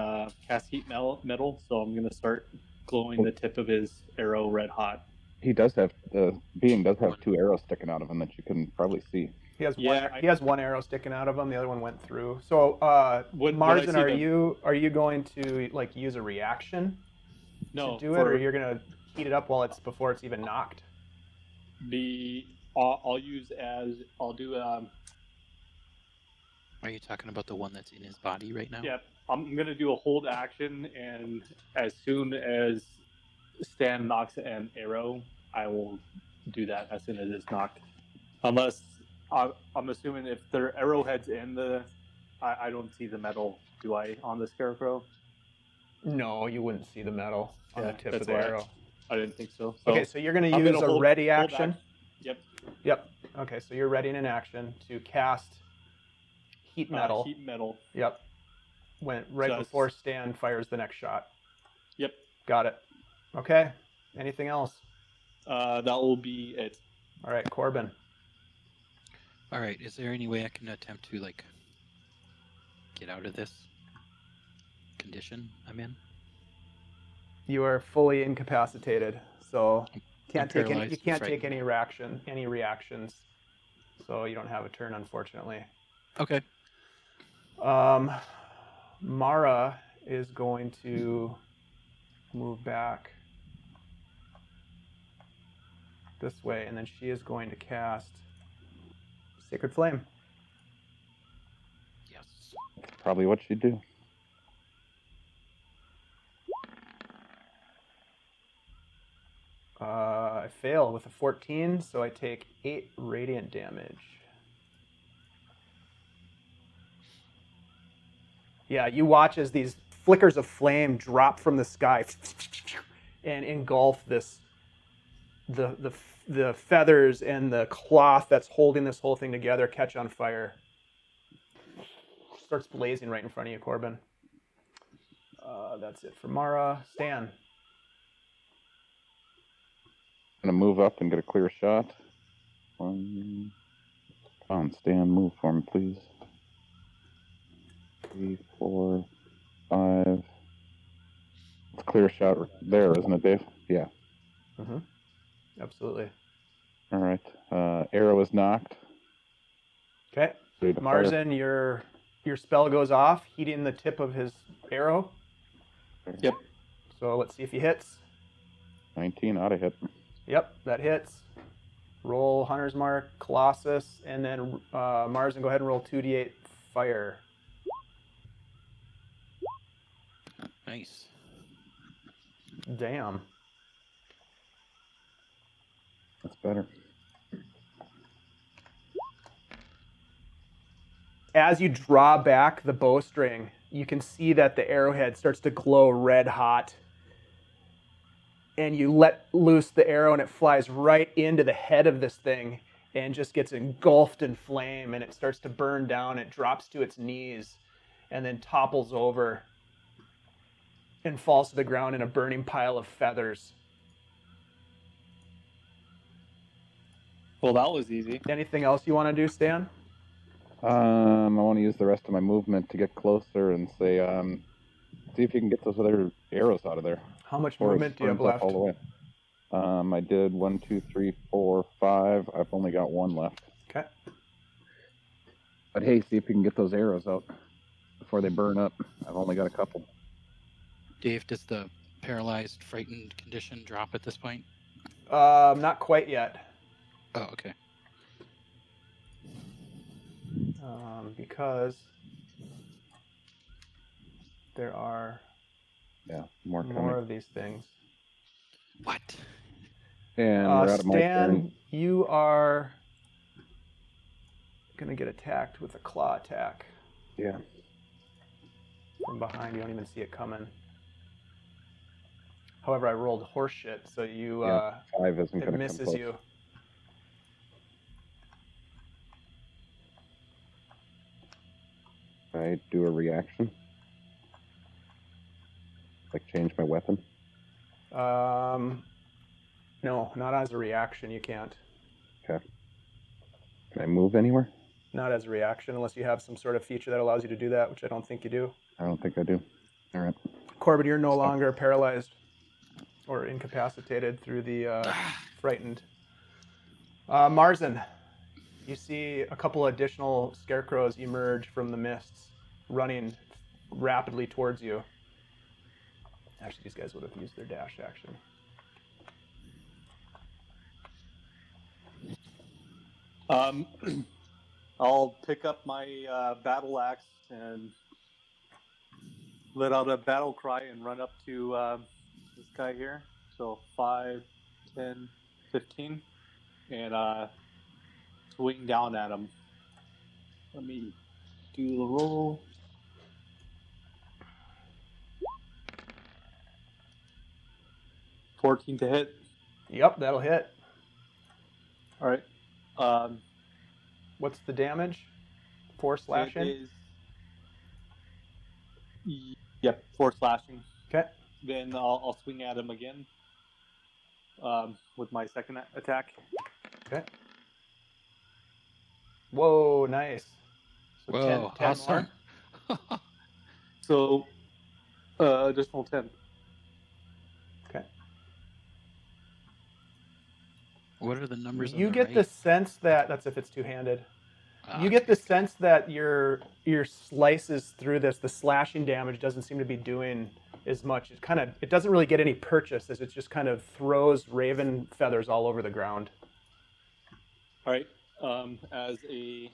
cast Heat Metal. So I'm going to start glowing the tip of his arrow red hot. He does have the being does have 2 arrows sticking out of him that you can probably see. He has he has one arrow sticking out of him. The other one went through. So, Marzen, are you going to like use a reaction to do it, or you're going to heat it up before it's even knocked? I'll do. Are you talking about the one that's in his body right now? Yeah, I'm going to do a hold action, and as soon as Stan knocks an arrow, I will do that as soon as it's knocked. Unless, I'm assuming if there are arrowheads in I don't see the metal, do I, on the Scarecrow? No, you wouldn't see the metal on the tip of the arrow. I didn't think so. Okay, so you're going to use a ready action? Yep. Okay, so you're ready in an action to cast Heat Metal. Heat Metal. Yep. Before Stan fires the next shot. Yep. Got it. Okay. Anything else? That will be it. All right, Corben. All right. Is there any way I can attempt to like get out of this condition I'm in? You are fully incapacitated, so I'm you can't take frightened. any reactions. So you don't have a turn, unfortunately. Okay. Mara is going to move back this way, and then she is going to cast Sacred Flame. Yes. That's probably what she'd do. I fail with a 14, so I take 8 radiant damage. Yeah, you watch as these flickers of flame drop from the sky and engulf the feathers and the cloth that's holding this whole thing together catch on fire. Starts blazing right in front of you, Corben. That's it for Mara. Stan. Gonna move up and get a clear shot. Come on, Stan, move for me, please. 3, 4, 5. It's a clear shot there, isn't it, Dave? Yeah. Mm-hmm. Absolutely. All right. Arrow is knocked. Okay. Ready to fire. Marzen, your spell goes off, heating the tip of his arrow. Yep. So let's see if he hits. 19 ought to hit. Yep, that hits. Roll Hunter's Mark, Colossus, and then Marzen, go ahead and roll 2d8 fire. Nice. Damn. That's better. As you draw back the bowstring, you can see that the arrowhead starts to glow red hot. And you let loose the arrow and it flies right into the head of this thing and just gets engulfed in flame, and it starts to burn down. It drops to its knees and then topples over and falls to the ground in a burning pile of feathers. Well, that was easy. Anything else you want to do, Stan? I want to use the rest of my movement to get closer and say, see if you can get those other arrows out of there. How much Or it movement do you have burns up left? all the way. I did 1, 2, 3, 4, 5. I've only got 1 left. Okay. But hey, see if you can get those arrows out before they burn up. I've only got a couple. Dave, does the paralyzed, frightened condition drop at this point? Not quite yet. Oh, okay. Because there are More more coming. of these things. What? And we're out of my Stan, turn. you are going to get attacked with a claw attack. Yeah. From behind, you don't even see it coming. However, I rolled horseshit, so you 5 isn't it going to come misses close. you. I do a reaction. Like change my weapon. No, not as a reaction. You can't. Okay. Can I move anywhere? Not as a reaction, unless you have some sort of feature that allows you to do that, which I don't think you do. I don't think I do. All right. Corben, you're no longer paralyzed or incapacitated through the frightened. Marzen, you see a couple additional scarecrows emerge from the mists, running rapidly towards you. Actually, these guys would have used their dash action. I'll pick up my battle axe and let out a battle cry and run up to this guy here. So 5, 10, 15, and swing down at him. Let me do the roll. $14 to hit. Yep, that'll hit. All right. What's the damage? 4 slashing? It is... Yep, 4 slashing. Okay. Then I'll swing at him again with my second attack. Okay. Whoa, nice. So Whoa, 10 awesome. more. So, additional 10. Okay. What are the numbers on You the get right? the sense that that's if it's two-handed. You Okay, get the okay. sense that your slices through this, the slashing damage doesn't seem to be doing as much. It doesn't really get any purchase as it just kind of throws raven feathers all over the ground. All right. As a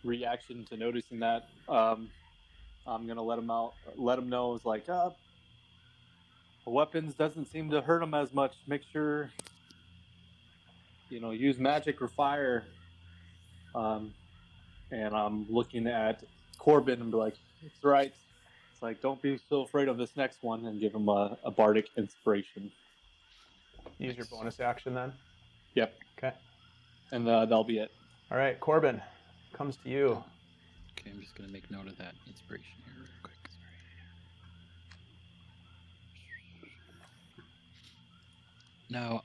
reaction to noticing that, I'm gonna let him out. Let him know it's like, weapons doesn't seem to hurt him as much. Make sure, use magic or fire. And I'm looking at Corben and be like, it's right. It's like, don't be so afraid of this next one, and give him a bardic inspiration. Use your bonus action then. Yep. Okay. And that'll be it. All right, Corben, comes to you. Okay, I'm just going to make note of that inspiration here real quick. Sorry. Now,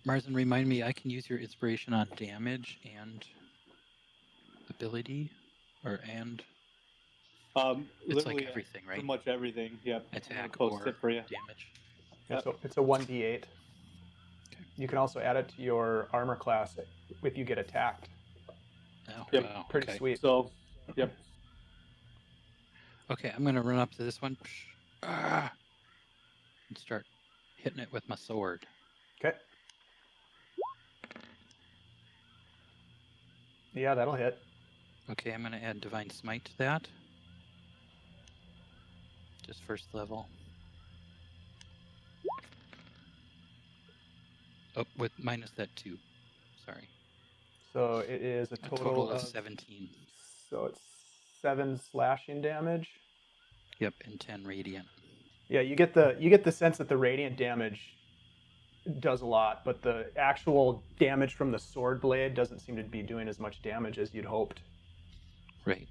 Marzen, remind me, I can use your inspiration on damage and ability, and it's like everything, right? Pretty much everything. Yep. Attack Post or it for you. damage. Yeah, so it's a 1d8. Okay. You can also add it to your armor class if you get attacked. Oh, Yep. wow. Pretty Okay. sweet. So, yep. Okay, I'm going to run up to this one and start hitting it with my sword. Okay. Yeah, that'll hit. Okay, I'm going to add Divine Smite to that. Just first level. Oh, with minus that 2. Sorry. So it is a total of of 17. So it's 7 slashing damage. Yep, and 10 radiant. Yeah, you get the sense that the radiant damage does a lot, but the actual damage from the sword blade doesn't seem to be doing as much damage as you'd hoped. Right.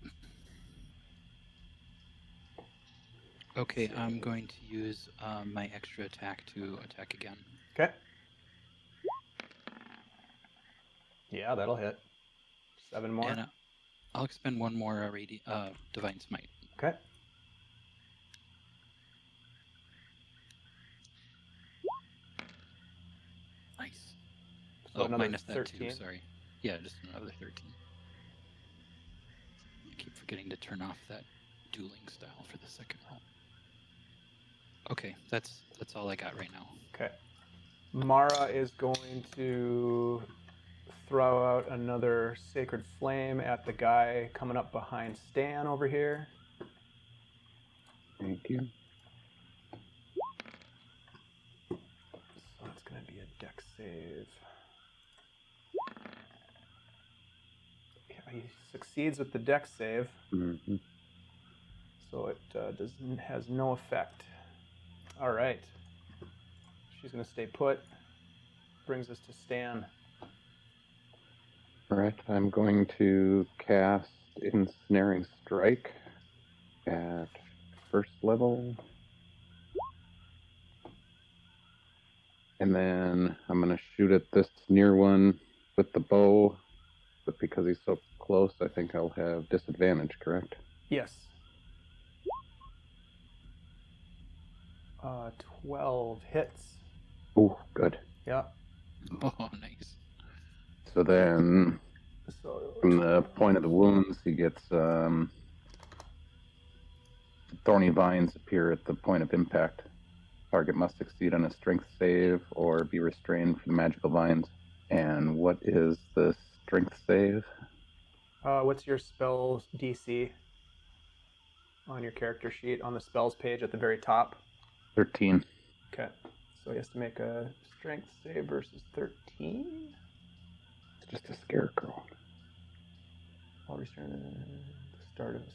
Okay, I'm going to use my extra attack to attack again. Okay. Yeah, that'll hit. 7 more. And I'll expend one more Divine Smite. Okay. Nice. So another minus that 13. 2, sorry. Yeah, just another 13. I keep forgetting to turn off that dueling style for the second roll. Okay, that's all I got right now. Okay. Mara is going to throw out another Sacred Flame at the guy coming up behind Stan over here. Thank you. So it's going to be a dex save. Yeah, he succeeds with the dex save. Mm-hmm. So it has no effect. All right. She's going to stay put. Brings us to Stan. All right, I'm going to cast Ensnaring Strike at first level. And then I'm going to shoot at this near one with the bow. But because he's so close, I think I'll have disadvantage, correct? Yes. 12 hits. Oh, good. Yeah. Oh, nice. So then, So from the point of the wounds, he gets thorny vines appear at the point of impact. Target must succeed on a strength save or be restrained from magical vines. And what is the strength save? what's your spells DC on your character sheet on the spells page at the very top? 13. Okay. So he has to make a strength save versus 13. It's just a scarecrow. While restrained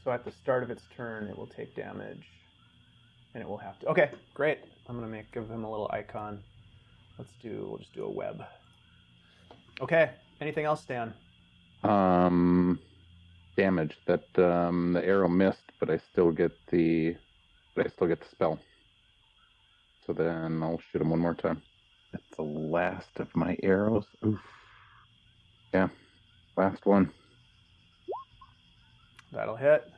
so at the start of its turn, it will take damage, and it will have to. Okay, great. I'm gonna give him a little icon. We'll just do a web. Okay. Anything else, Stan? Damage that the arrow missed, but I still get the spell. So then I'll shoot him one more time. That's the last of my arrows. Oof. Yeah. Last one. That'll hit.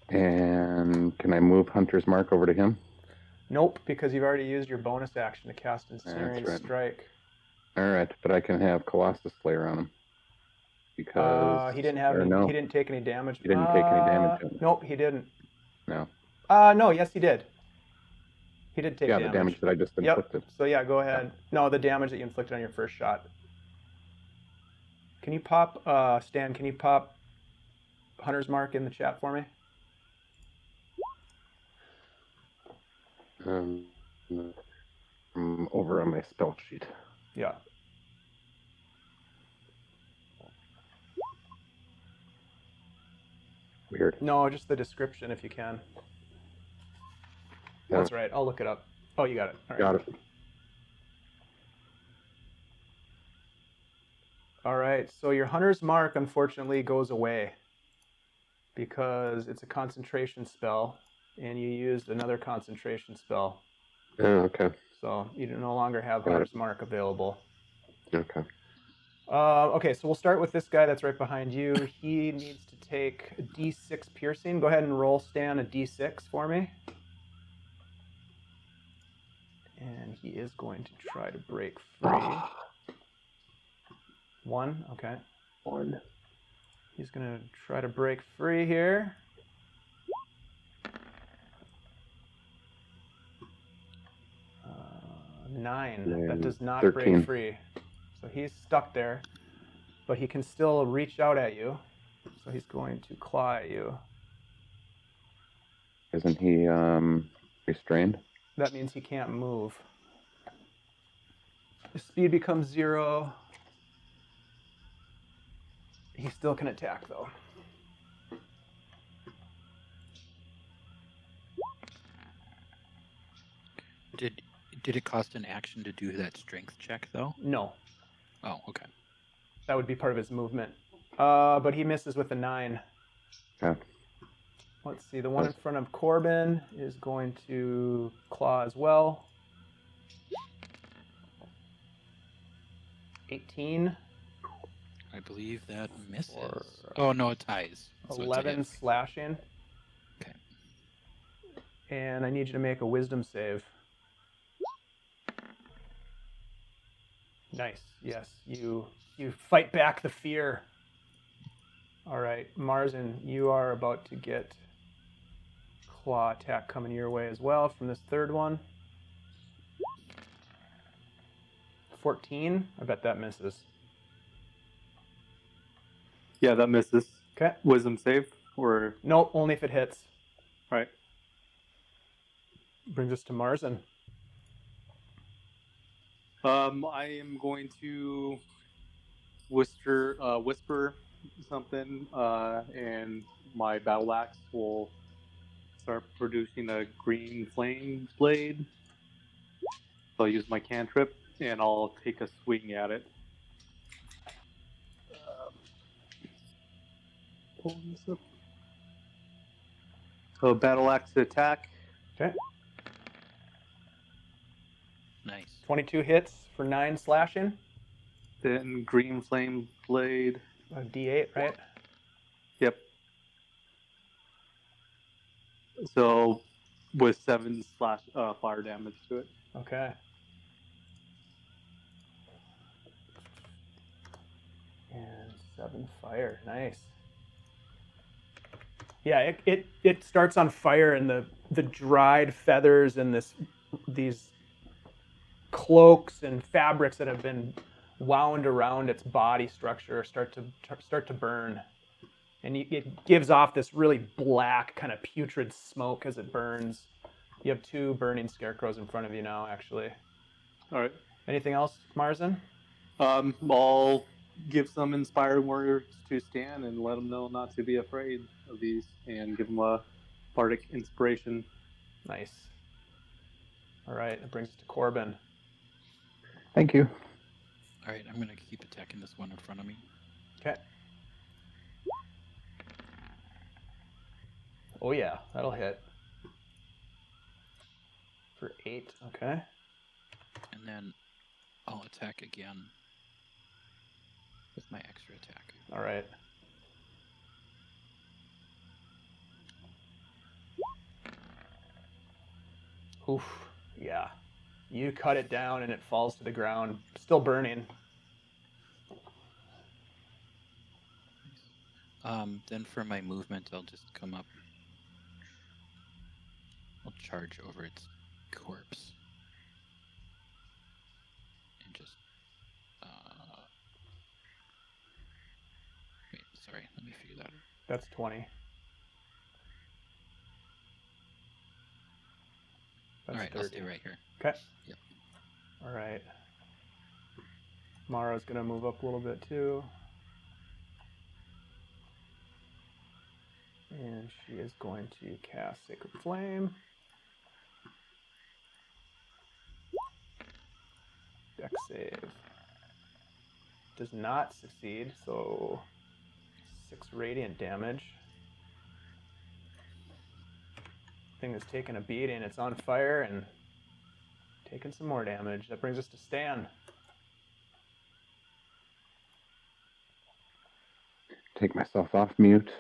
And can I move Hunter's Mark over to him? Nope, because you've already used your bonus action to cast Incinerating right. Strike. All right, but I can have Colossus Slayer on him. Because he didn't have any, no, he didn't take any damage. he didn't take any damage. Nope, he didn't. No. No, yes, he did. He did take damage. Yeah, the damage that I just inflicted. So yeah, go ahead. Yeah. No, the damage that you inflicted on your first shot. Can you pop, Stan, can you pop Hunter's Mark in the chat for me? Over on my spell sheet. Yeah. Weird. No, just the description if you can. Yeah. That's right. I'll look it up. Oh, you got it. All right. Got it. All right. So your Hunter's Mark, unfortunately, goes away because it's a concentration spell, and you used another concentration spell. Oh, okay. So you no longer have Hunter's Mark available. Okay. Okay, so we'll start with this guy that's right behind you. He needs to take a D6 piercing. Go ahead and roll, Stan, a D6 for me. And he is going to try to break free. 1, okay. 1. He's going to try to break free here. Nine. That does not 13. break free. So he's stuck there, but he can still reach out at you. So he's going to claw at you. Isn't he restrained? That means he can't move. His speed becomes 0. He still can attack, though. Did it cost an action to do that strength check, though? No. Oh, okay. That would be part of his movement. But he misses with a 9. Okay. Let's see. The one in front of Corben is going to claw as well. 18. I believe that misses. Oh, no, it ties. So 11 slashing. Okay. And I need you to make a wisdom save. Nice. Yes, you fight back the fear. All right, Marzen, you are about to get claw attack coming your way as well from this third one. 14. I bet that misses. Yeah, that misses. Okay. Wisdom save or Nope, only if it hits. right. Brings us to Marzen. I am going to whisper something, and my battle axe will start producing a green flame blade. So I'll use my cantrip, and I'll take a swing at it. Pull this up. So battle axe attack. Okay. Nice. 22 hits for 9 slashing. Then green flame blade. A D8, right? Yep. So with 7 fire damage to it. Okay. And 7 fire. Nice. Yeah, it starts on fire, and the dried feathers and these cloaks and fabrics that have been wound around its body structure start to burn, and it gives off this really black kind of putrid smoke as it burns. You have 2 burning scarecrows in front of you now, actually. All right. Anything else, Marzen? I'll give some inspired words to Stan and let him know not to be afraid of these, and give him a bardic inspiration. Nice. All right, that brings us to Corben. Thank you. All right, I'm going to keep attacking this one in front of me. Okay. Oh yeah, that'll hit. For 8, okay. And then I'll attack again. with my extra attack. All right. Oof. Yeah. You cut it down and it falls to the ground, still burning. Then for my movement, I'll just come up. I'll charge over its corpse. And just... wait, sorry, let me figure that out. That's 20. That's Alright, 30. I'll stay right here. Okay. Yep. All right. Mara's going to move up a little bit too. And she is going to cast Sacred Flame. Dex save. Does not succeed, so 6 radiant damage. Thing is taking a beating. It's on fire and taking some more damage. That brings us to Stan. Take myself off mute.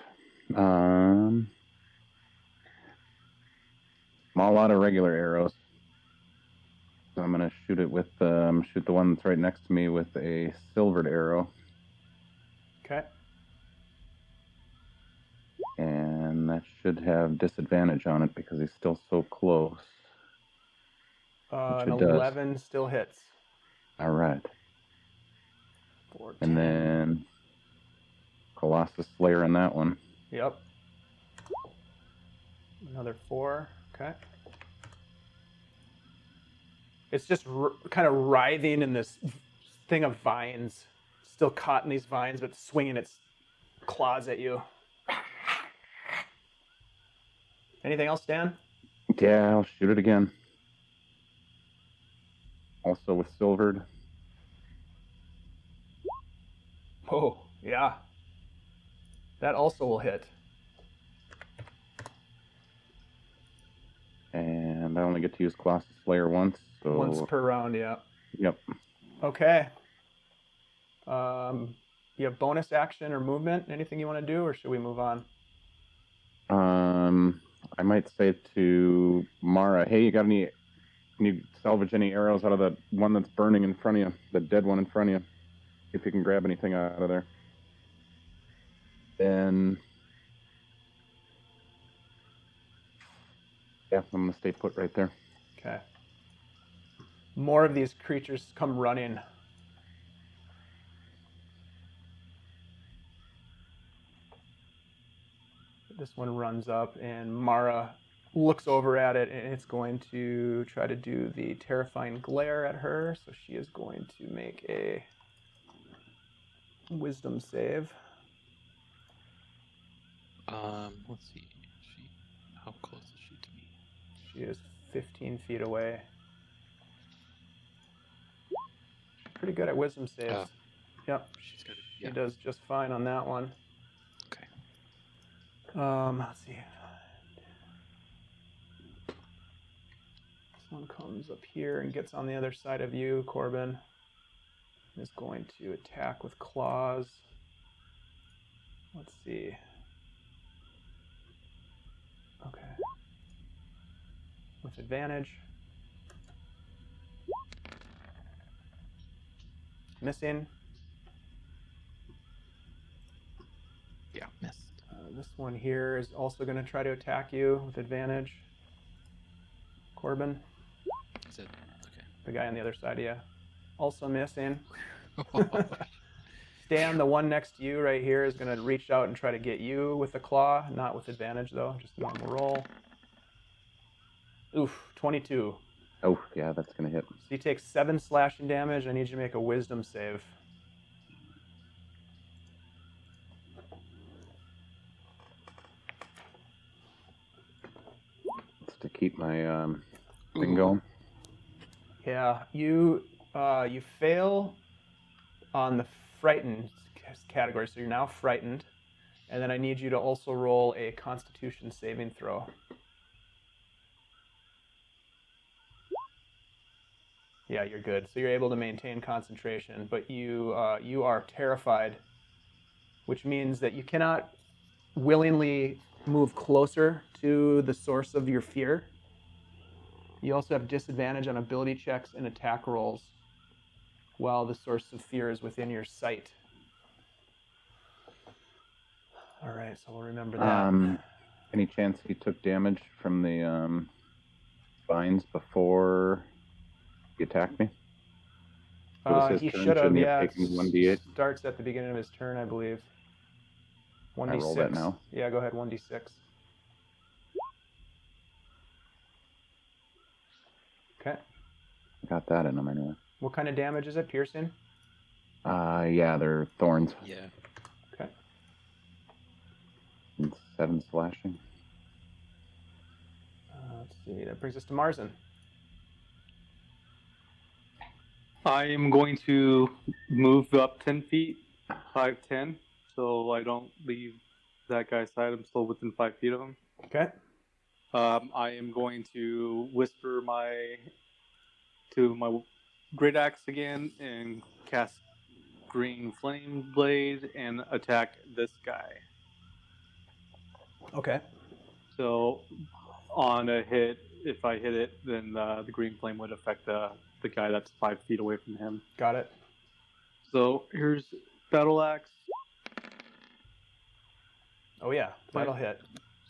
I'm all out of regular arrows. So I'm gonna shoot it with shoot the one that's right next to me with a silvered arrow. Okay. And that should have disadvantage on it because he's still so close. An it does. 11 still hits. All right. For And 10. then Colossus Slayer on that one. Yep. Another 4. Okay. It's just kind of writhing in this thing of vines. Still caught in these vines, but swinging its claws at you. Anything else, Dan? Yeah, I'll shoot it again. Also with silvered. Oh, yeah. That also will hit. And I only get to use Colossus Slayer once. So... Once per round, yeah. Yep. Okay. You have bonus action or movement? Anything you want to do, or should we move on? I might say to Mara, hey, you got any... Can you salvage any arrows out of the one that's burning in front of you? The dead one in front of you? If you can grab anything out of there. Then... yeah, I'm going to stay put right there. Okay. More of these creatures come running. This one runs up, and Mara looks over at it, and it's going to try to do the terrifying glare at her. So she is going to make a wisdom save. Let's see. How close is she to me? She is 15 feet away. Pretty good at wisdom saves. Yep. She's got it. She does just fine on that one. Okay. Let's see. This one comes up here and gets on the other side of you, Corben. Is going to attack with claws. Let's see. Okay. With advantage. Missing. Yeah, missed. This one here is also going to try to attack you with advantage. Corben, Is it? Okay. the guy on the other side of you, also missing. Stan, the one next to you right here, is going to reach out and try to get you with the claw. Not with advantage, though. Just normal roll. Oof, 22. Oh, yeah, that's going to hit. So he takes 7 slashing damage. I need you to make a wisdom save. It's to keep my thing going. Yeah, you fail on the frightened category, so you're now frightened. And then I need you to also roll a Constitution saving throw. Yeah, you're good. So you're able to maintain concentration, but you are terrified, which means that you cannot willingly move closer to the source of your fear. You also have disadvantage on ability checks and attack rolls while the source of fear is within your sight. All right, so we'll remember that. Any chance he took damage from the vines before he attacked me? It was his He turn. should have, Shouldn't he yeah. taken 1d8? Starts at the beginning of his turn, I believe. 1d6. I roll that now. Yeah, go ahead, 1d6. Okay. Got that in him anyway. What kind of damage is it? Piercing? Yeah, they're thorns. Yeah. Okay. And 7 slashing. Let's see. That brings us to Marzen. I am going to move up 10 feet, 5'10", so I don't leave that guy's side. I'm still within 5 feet of him. Okay. I am going to whisper to my great axe again and cast green flame blade and attack this guy. Okay. So on a hit, if I hit it, then the green flame would affect the guy that's 5 feet away from him. Got it. So here's battle axe. Oh yeah, that'll hit.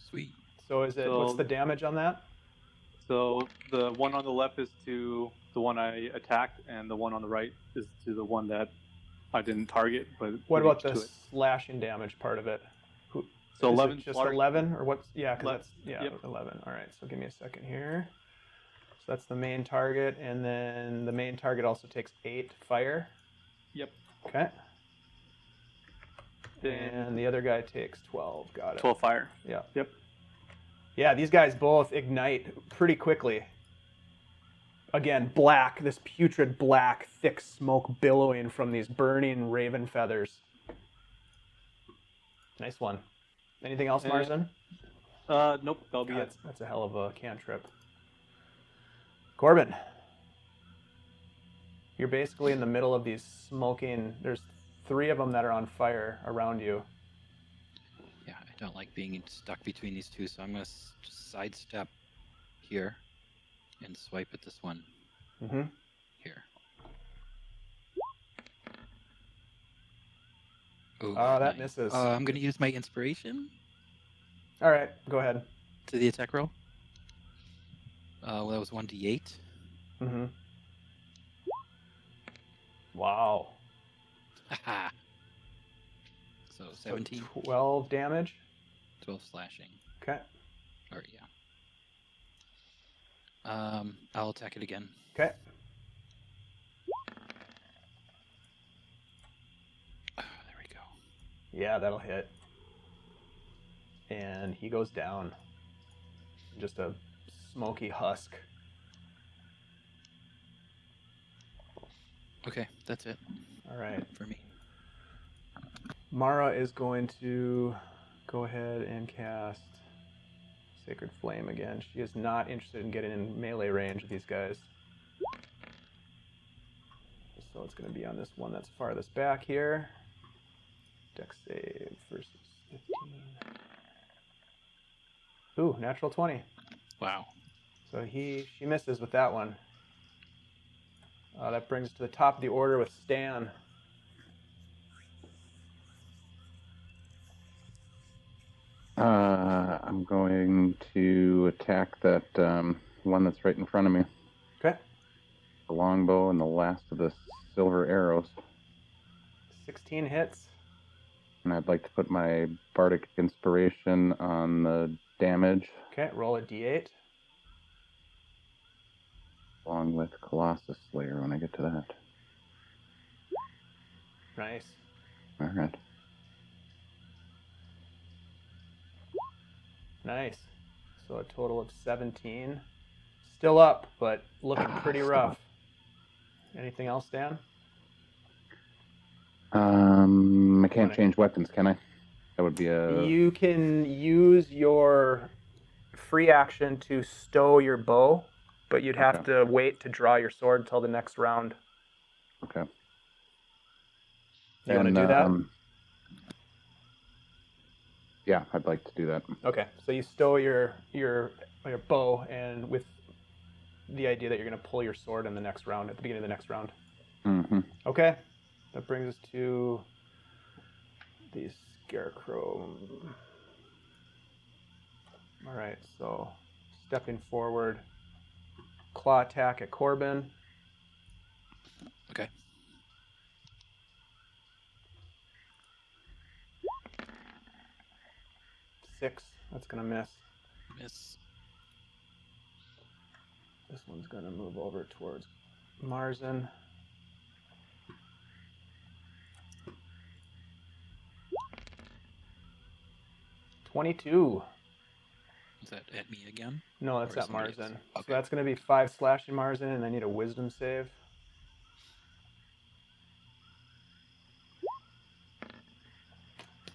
Sweet. So is it? What's the damage on that? So the one on the left is to the one I attacked, and the one on the right is to the one that I didn't target. But What about the slashing damage part of it? So is 11. It just 11 or what's? Yeah, because that's 11. 11. All right. So give me a second here. So that's the main target, and then the main target also takes 8 fire. Yep. Okay. Then And the other guy takes 12. Got it. 12 fire. Yeah. Yep. Yeah, these guys both ignite pretty quickly. Again, black, this putrid black, thick smoke billowing from these burning raven feathers. Nice one. Anything else, Marzen? Nope, that'll be God, it. that's a hell of a cantrip. Corben, you're basically in the middle of these smoking. There's 3 of them that are on fire around you. Yeah, I don't like being stuck between these two, so I'm going to just sidestep here and swipe at this one Mm-hmm. here. Ooh, That nice. misses. I'm going to use my inspiration All right, go ahead. to the attack roll. Well, that was 1d8. Mm-hmm. Wow. Haha. So 17, So 12 damage. 12 slashing. Okay. Or, yeah. I'll attack it again. Okay. Oh, there we go. Yeah, that'll hit. And he goes down. Just a smoky husk. Okay, that's it All right. for me. Mara is going to go ahead and cast Sacred Flame again. She is not interested in getting in melee range of these guys. So it's going to be on this one that's farthest back here. Dex save versus 15. Ooh, natural 20. Wow. So she misses with that one. That brings us to the top of the order with Stan. I'm going to attack that one that's right in front of me. Okay. The longbow and the last of the silver arrows. 16 hits. And I'd like to put my bardic inspiration on the damage, Okay, roll a d8. along with Colossus Slayer when I get to that. Nice. All right. Nice. So a total of 17. Still up, but looking pretty rough. Anything else, Dan? I can't change weapons, can I? That would be a... You can use your free action to stow your bow but you'd have to wait to draw your sword until the next round. Okay. You want to do that? Yeah, I'd like to do that. Okay, so you stow your bow, and with the idea that you're going to pull your sword in the next round, at the beginning of the next round. Mm-hmm. Okay, that brings us to the scarecrow. All right, so stepping forward, claw attack at Corben. Okay. Six. That's gonna miss. Miss. This one's gonna move over towards Marzen. $22. Is that at me again? No, that's Or at somebody else? Marzen. So Okay. that's gonna be 5 slashing Marzen, and I need a wisdom save.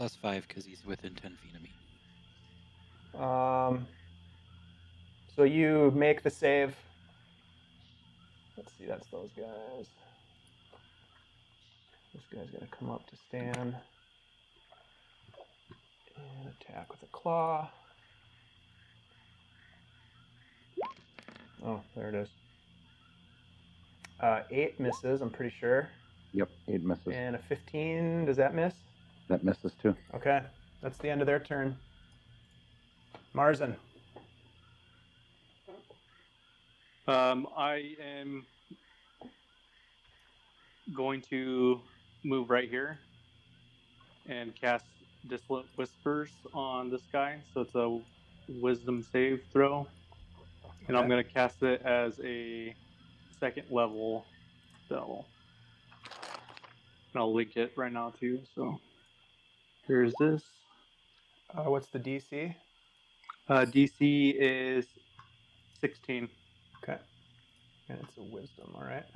+5 because he's within 10 feet of me. So you make the save. Let's see, that's those guys. This guy's gonna come up to Stan and attack with a claw. Oh, there it is. 8 misses, I'm pretty sure. Yep, 8 misses. And a 15, does that miss? That misses too. Okay, that's the end of their turn. Marzen. I am going to move right here and cast Dissolute Whispers on this guy. So it's a wisdom save throw. And I'm going to cast it as a 2nd level spell. And I'll link it right now too. So here's this. What's the DC? DC is 16. Okay. And it's a wisdom, all right.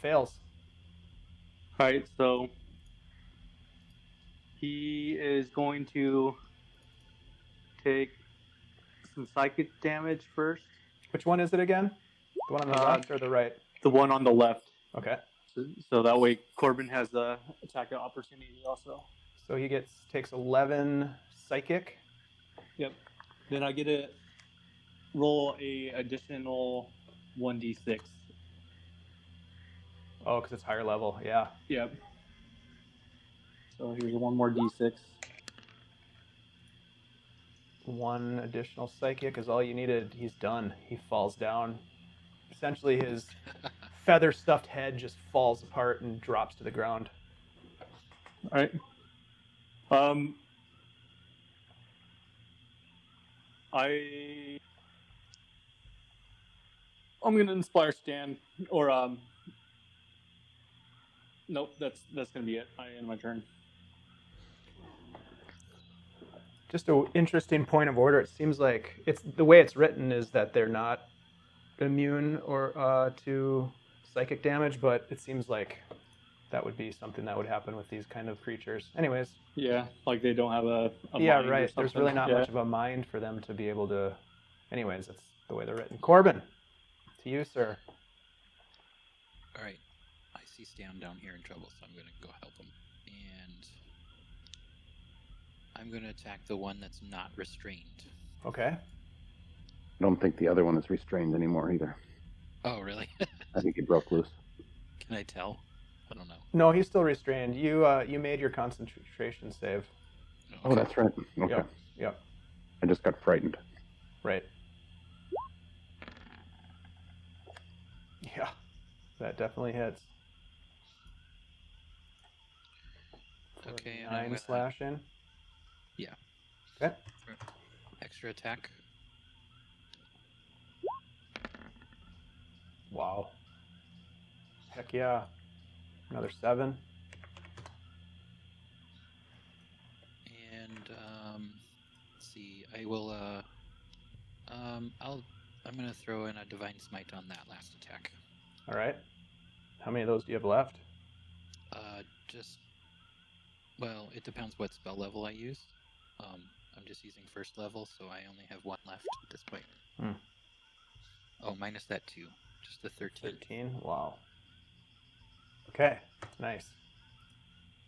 Fails. All right, so he is going to take some psychic damage first. Which one is it again? The one on the left or the right? The one on the left. Okay. So that way Corben has the attack of opportunity also. So he takes 11 psychic. Yep. Then I get to roll a additional 1d6. Oh, because it's higher level. Yeah. Yep. So here's one more d6. 1 additional psychic is all you needed. He's done. He falls down. Essentially, his feather-stuffed head just falls apart and drops to the ground. All right. I'm gonna inspire Stan, or nope, that's gonna be it. I end my turn. Just an interesting point of order. It seems like it's the way it's written is that they're not immune or to psychic damage, but it seems like that would be something that would happen with these kind of creatures. Anyways. Yeah, like they don't have a yeah, mind or right. There's really not yeah. much of a mind for them to be able to. Anyways, that's the way they're written. Corben, to you, sir. All right. I see Stan down here in trouble, so I'm going to go help him. And I'm going to attack the one that's not restrained. Okay. I don't think the other one is restrained anymore either. Oh, really? I think he broke loose. Can I tell? I don't know. No, he's still restrained. You made your concentration save. Okay. Oh, that's right. Okay. Yep. I just got frightened. Right. Yeah, that definitely hits. Okay, and 9 slashing. Yeah. Okay. Extra attack. Wow. Heck yeah. Another 7. And let's see. I will. I'm gonna throw in a divine smite on that last attack. All right. How many of those do you have left? Just. Well, it depends what spell level I use. I'm just using first level, so I only have 1 left at this point. Hmm. Oh, minus that 2. Just a 13. 13. Wow. Okay. Nice.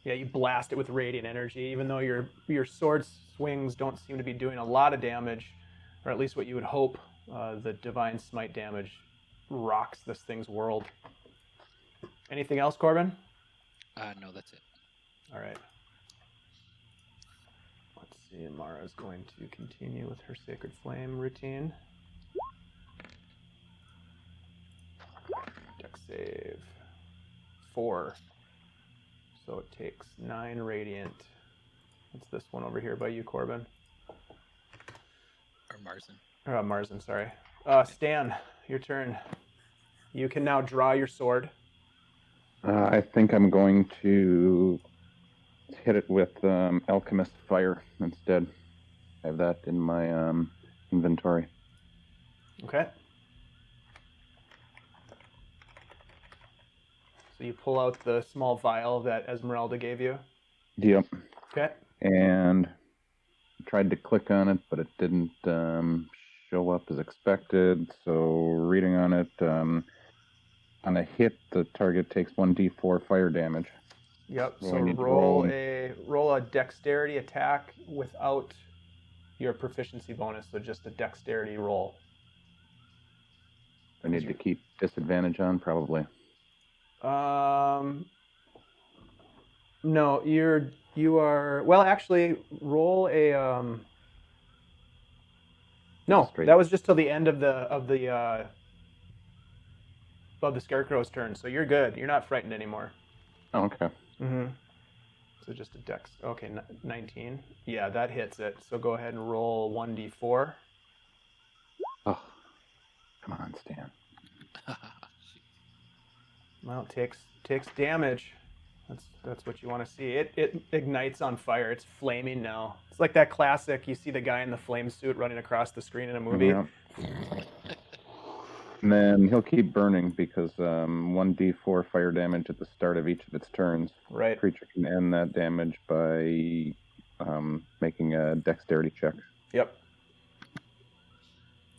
Yeah, you blast it with radiant energy, even though your sword swings don't seem to be doing a lot of damage, or at least what you would hope. The divine smite damage rocks this thing's world. Anything else, Corben? No, that's it. All right. Let's see. Mara's going to continue with her Sacred Flame routine. Dex save. 4. So it takes 9 radiant. It's this one over here by you, Corben. Or Marzen. Marzen, sorry. Stan, your turn. You can now draw your sword. I think I'm going to hit it with Alchemist Fire instead. I have that in my inventory. Okay. So you pull out the small vial that Esmeralda gave you. Yep. Okay. And tried to click on it, but it didn't show up as expected. So reading on it, on a hit, the target takes 1d4 fire damage. Yep. So So I need to roll a dexterity attack without your proficiency bonus, so just a dexterity roll. I need to keep disadvantage on, probably. No, you are well. Actually, roll a No, that was just till the end of the Scarecrow's turn. So you're good. You're not frightened anymore. Oh, okay. Mm-hmm. So just a dex. Okay, 19. Yeah, that hits it. So go ahead and roll 1d4. Oh, come on, Stan. Well, it takes damage. That's what you want to see. It ignites on fire. It's flaming now. It's like that classic. You see the guy in the flame suit running across the screen in a movie. Yeah. And then he'll keep burning because 1d4 fire damage at the start of each of its turns. Right. Creature can end that damage by making a dexterity check. Yep.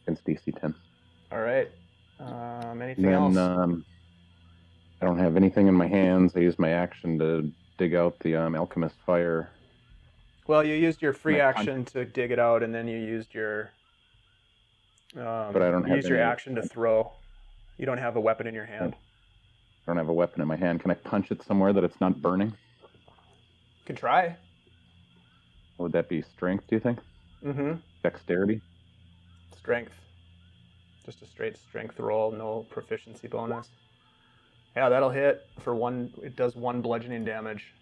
Against DC 10. All right. Anything else? I don't have anything in my hands. I use my action to dig out the Alchemist Fire. Well, you used your free action to dig it out, and then you used your but I don't have your action to throw. You don't have a weapon in your hand. I don't have a weapon in my hand. Can I punch it somewhere that it's not burning? You can try. Would that be strength, do you think? Mm-hmm. Dexterity? Strength. Just a straight strength roll, no proficiency bonus. Yeah, that'll hit for 1. It does 1 bludgeoning damage.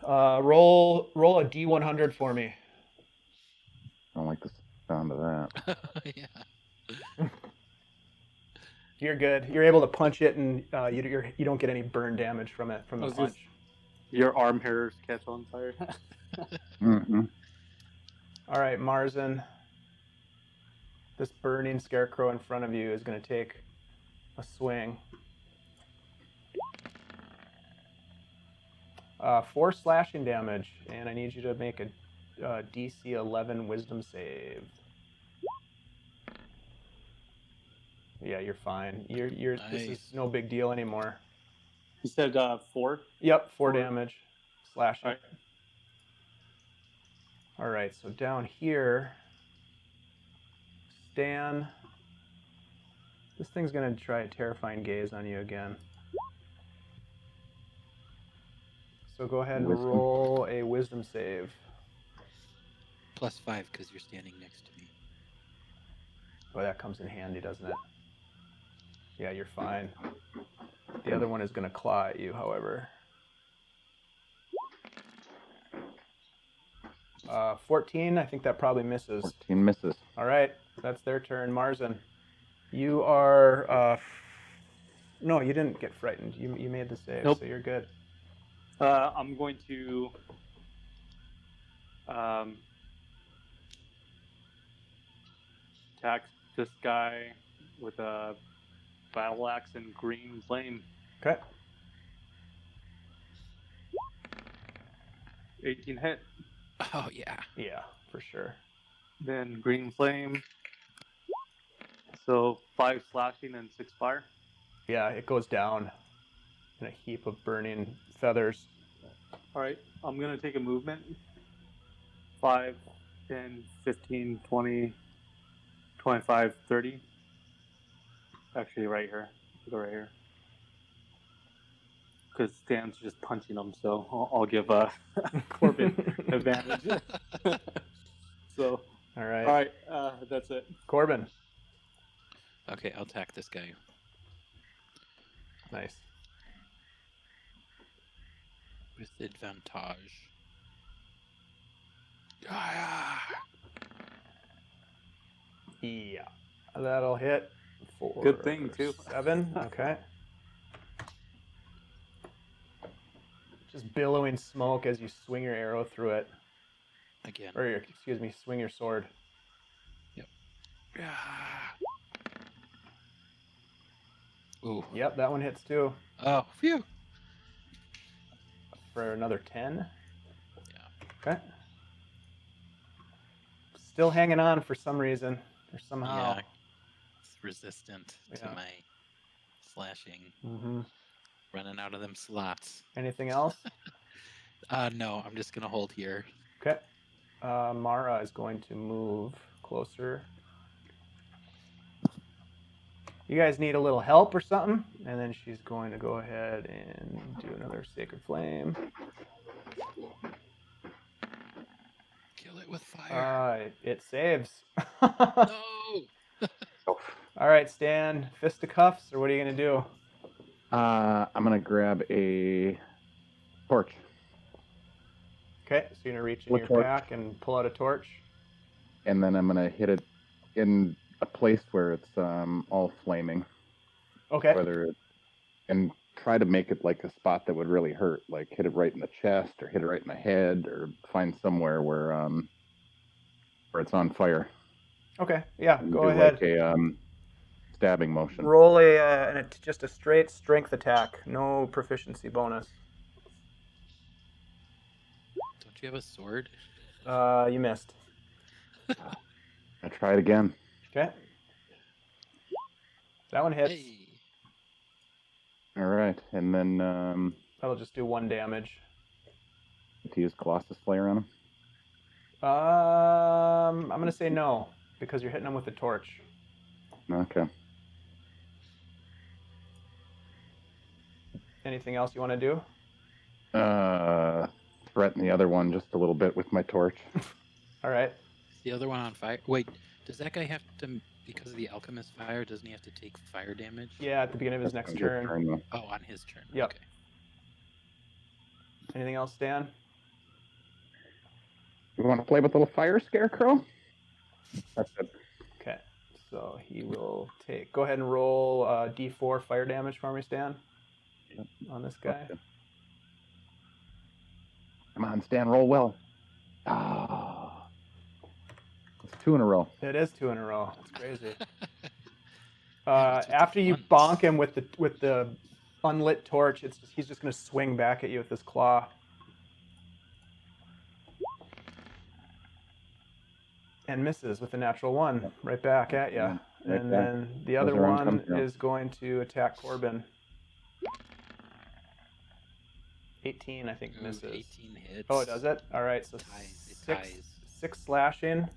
Roll a D100 for me. I don't like the sound of that. Yeah. You're good. You're able to punch it, and you don't get any burn damage from it from the punch. Your arm hairs catch on fire. Mm-hmm. All right, Marzen. This burning scarecrow in front of you is going to take a swing. 4 slashing damage, and I need you to make a DC 11 Wisdom save. Yeah, you're fine. You're Nice. This is no big deal anymore. You said 4? Yep, 4 damage. Slashing. All right. All right, so down here, Stan. This thing's going to try a terrifying gaze on you again. So go ahead and roll a wisdom save. +5 because you're standing next to me. Boy, that comes in handy, doesn't it? Yeah, you're fine. The other one is going to claw at you, however. 14, I think that probably misses. 14 misses. All right, that's their turn. Marzen, you are... No, you didn't get frightened. You made the save, Nope. So you're good. I'm going to attack this guy with a battle axe and green flame. Okay. 18 hit. Oh yeah. Yeah, for sure. Then green flame. So 5 slashing and 6 fire. Yeah, it goes down in a heap of burning feathers. All right, I'm going to take a movement. 5, 10, 15, 20, 25, 30. Actually, right here. Go right here. Because Stan's just punching him, so I'll give Corben advantage. So, All right. all right, that's it. Corben. Okay, I'll attack this guy. Nice. With advantage. Yeah. That'll hit. 4, Good thing, too. 7. Okay. Just billowing smoke as you swing your arrow through it. Again. Or, excuse me, swing your sword. Yep. Ooh. Yep, that one hits too. Oh, phew. For another 10. Yeah. Okay. Still hanging on for some reason. Or somehow. Yeah. It's resistant to Yeah. my slashing. Mm-hmm. Running out of them slots. Anything else? No, I'm just gonna hold here. Okay. Mara is going to move closer. You guys need a little help or something? And then she's going to go ahead and do another Sacred Flame. Kill it with fire. It saves. No! All right, Stan, fisticuffs, or what are you going to do? I'm going to grab a torch. Okay, so you're going to reach in What your torch? pack and pull out a torch. And then I'm going to hit it in a place where it's all flaming. Okay. And try to make it like a spot that would really hurt. Like hit it right in the chest or hit it right in the head or find somewhere where it's on fire. Okay, yeah, And go do ahead. like a stabbing motion. Roll just a straight strength attack. No proficiency bonus. Don't you have a sword? You missed. I try it again. Okay. That one hits. Hey! All right, and then That'll just do 1 damage. to use Colossus Slayer on him. I'm gonna say no because you're hitting them with the torch. Okay. Anything else you want to do? Threaten the other one just a little bit with my torch. All right. Is the other one on fire? Wait, does that guy have to, because of the alchemist fire, doesn't he have to take fire damage? Yeah, at the beginning of his next On your turn. though. Oh, on his turn. Yep. Okay. Anything else, Stan? You want to play with a little fire scarecrow? That's it. Okay. So he will take. Go ahead and roll D4 fire damage for me, Stan. Yep. On this guy. Okay. Come on, Stan, roll well. Ah, it's 2 in a row. It is 2 in a row. It's crazy. Yeah, it's with the After you ones. bonk him with the unlit torch, he's just gonna swing back at you with his claw. And misses with a natural 1, right back at you. Yeah, right And back. then the other Those are one uncomfortable. is going to attack Corben. 18, I think, Ooh, misses. 18 hits. Oh, does it? All right, so Ties. It six, ties. 6 slashing.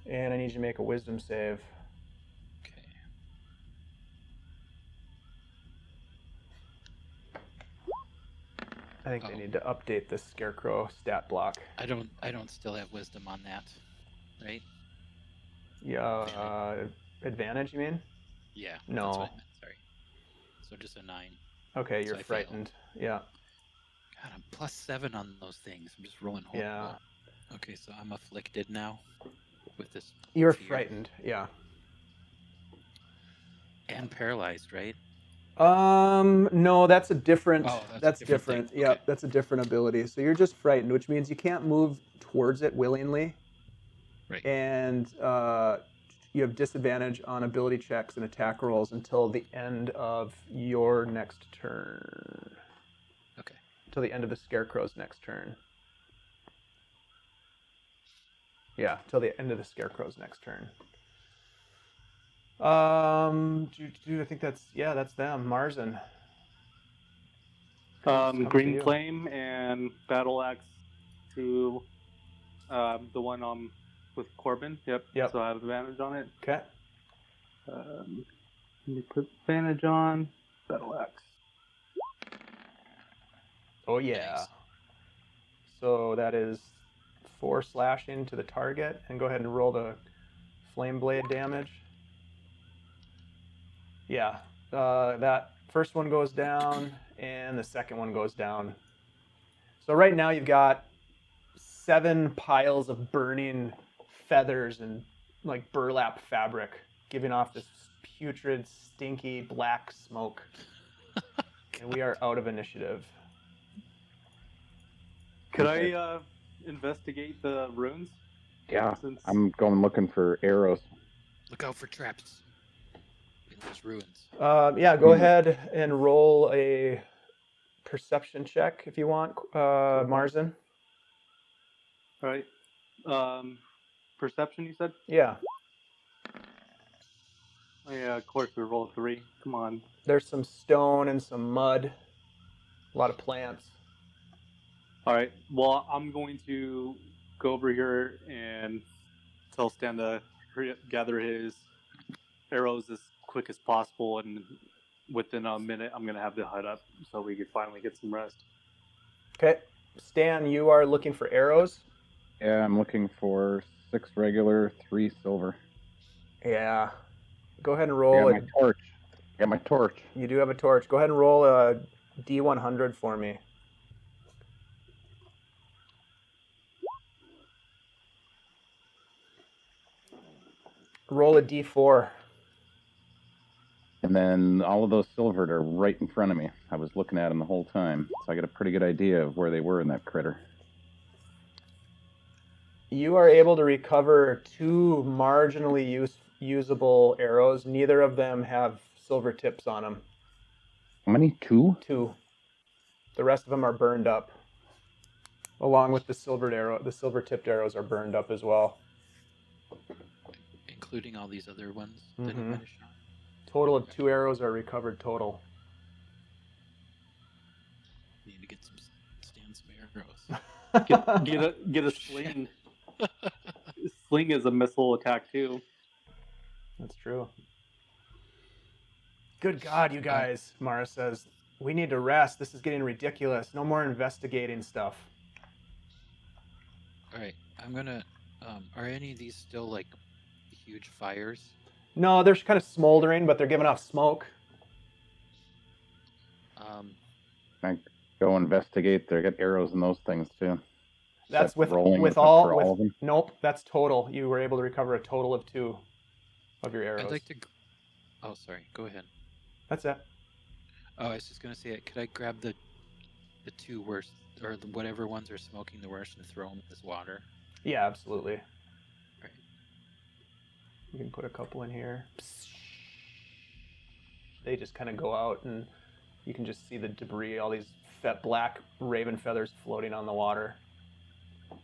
And I need you to make a wisdom save. Okay. I think Oh. they need to update this scarecrow stat block. I don't still have wisdom on that, right? Yeah, advantage, you mean? Yeah. No. That's what I meant. Sorry. So just a 9. Okay, So you're I failed. frightened. Yeah. God, I'm +7 on those things. I'm just rolling horrible. Yeah. Okay, so I'm afflicted now with this. You're fear. frightened, yeah. And paralyzed, right? No, that's a different. Oh, that's a that's different different. thing. Yep, Okay. that's a different ability. So you're just frightened, which means you can't move towards it willingly, Right. and you have disadvantage on ability checks and attack rolls until the end of your next turn. Okay. Until till the end of the Scarecrow's next turn. Yeah, till the end of the Scarecrow's next turn. I think that's them. Marzen. Come to Green you. Flame and Battle Axe to the one with Corben. Yep. So I have advantage on it. Okay. Let me put advantage on Battle Axe. Oh yeah. Nice. So that is 4 slashing to the target, and go ahead and roll the flame blade damage. Yeah. That first one goes down, and the second one goes down. So right now you've got 7 piles of burning feathers and like burlap fabric giving off this putrid, stinky black smoke. And we are out of initiative. Could I investigate the runes? Yeah, Since... I'm going looking for arrows. Look out for traps in those ruins. Yeah, go ahead and roll a perception check if you want, Marzen. All right. Perception, you said? Yeah. Oh, yeah, of course we roll a 3. Come on. There's some stone and some mud. A lot of plants. All right. Well, I'm going to go over here and tell Stan to gather his arrows as quick as possible, and within a minute, I'm going to have the hut up so we can finally get some rest. Okay. Stan, you are looking for arrows? Yeah, I'm looking for 6 regular, 3 silver. Yeah. Go ahead and roll. My torch. I got my torch. You do have a torch. Go ahead and roll a D100 for me. Roll a D4. And then all of those silvered are right in front of me. I was looking at them the whole time, so I got a pretty good idea of where they were in that critter. You are able to recover 2 marginally usable arrows. Neither of them have silver tips on them. How many? 2? 2. The rest of them are burned up. Along with the silver tipped arrows are burned up as well. Including all these other ones that you finished on. Total of 2 arrows are recovered total. Need to get some arrows. Get a sling. Sling is a missile attack too. That's true. Good God, you guys, Mara says. We need to rest. This is getting ridiculous. No more investigating stuff. Alright, I'm gonna... are any of these still, like, huge fires? No, they're kind of smoldering, but they're giving off smoke. I go investigate. They got arrows in those things too. That's with all of them? Nope, that's total. You were able to recover a total of 2 of your arrows. I'd like to... Oh, sorry. Go ahead. That's it. Oh, I was just going to say, could I grab the 2 worst, or whatever ones are smoking the worst, and throw them in this water? Yeah, absolutely. Right. You can put a couple in here. They just kind of go out, and you can just see the debris, all these black raven feathers floating on the water. Is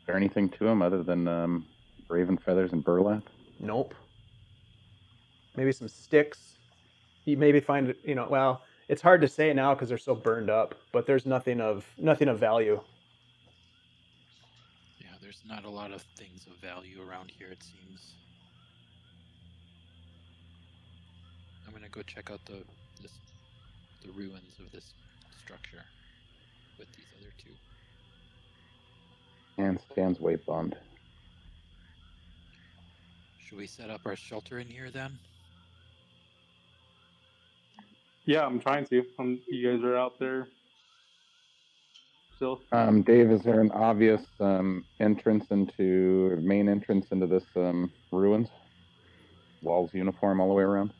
there anything to them other than raven feathers and burlap? Nope. Maybe some sticks. You maybe find, well, it's hard to say now because they're so burned up, but there's nothing of value. Yeah, there's not a lot of things of value around here, it seems. I'm gonna go check out the ruins of this structure with these other 2. And Stan's weight bond. Should we set up our shelter in here then? Yeah, I'm trying to. You guys are out there still? Dave, is there an obvious main entrance into this ruins? Walls uniform all the way around?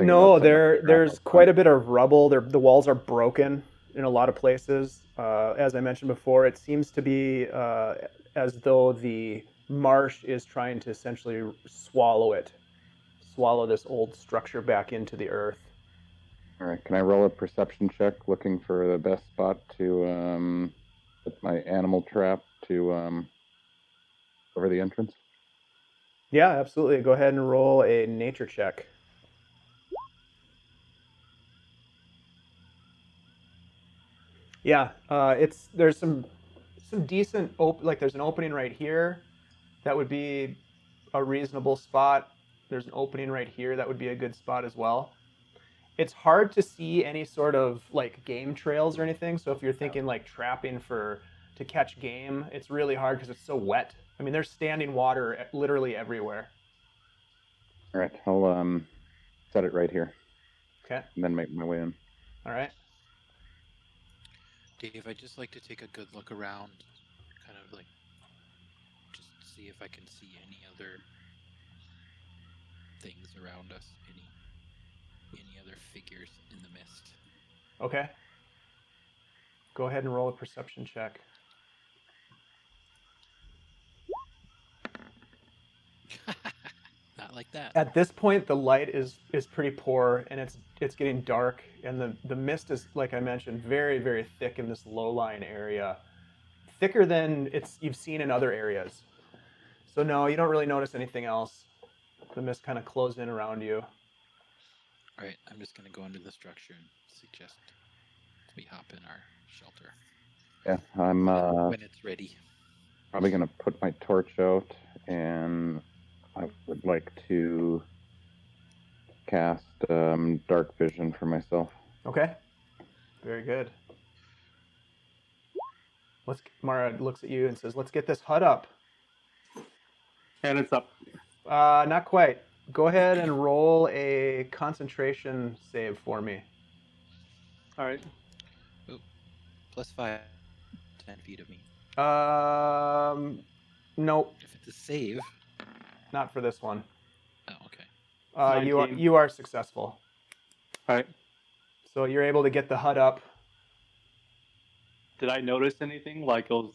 No, there's quite a bit of rubble. The walls are broken in a lot of places. As I mentioned before, it seems to be as though the marsh is trying to essentially swallow this old structure back into the earth. All right, can I roll a perception check looking for the best spot to put my animal trap to over the entrance? Yeah, absolutely. Go ahead and roll a nature check. Yeah, there's some decent there's an opening right here. That would be a reasonable spot. There's an opening right here. That would be a good spot as well. It's hard to see any sort of like game trails or anything. So if you're thinking like trapping to catch game, it's really hard because it's so wet. I mean, there's standing water literally everywhere. All right, I'll set it right here. Okay. And then make my way in. All right. Dave, I'd just like to take a good look around, kind of like just see if I can see any other things around us, any other figures in the mist. Okay. Go ahead and roll a perception check. Not like that. At this point, the light is pretty poor, and it's getting dark, and the mist is, like I mentioned, very, very thick in this low-lying area, thicker than you've seen in other areas. So no, you don't really notice anything else. The mist kind of closed in around you. All right, I'm just going to go into the structure and suggest we hop in our shelter. Yeah, I'm when it's ready. probably going to put my torch out, and I would like to cast dark vision for myself. Okay. Very good. Mara looks at you and says, "Let's get this hut up." And it's up. Not quite. Go ahead and roll a concentration save for me. All right. +5, 10 feet of me. Nope, If it's a save. not for this one. Oh, okay. You are successful. All right. So you're able to get the hut up. Did I notice anything? Like it was.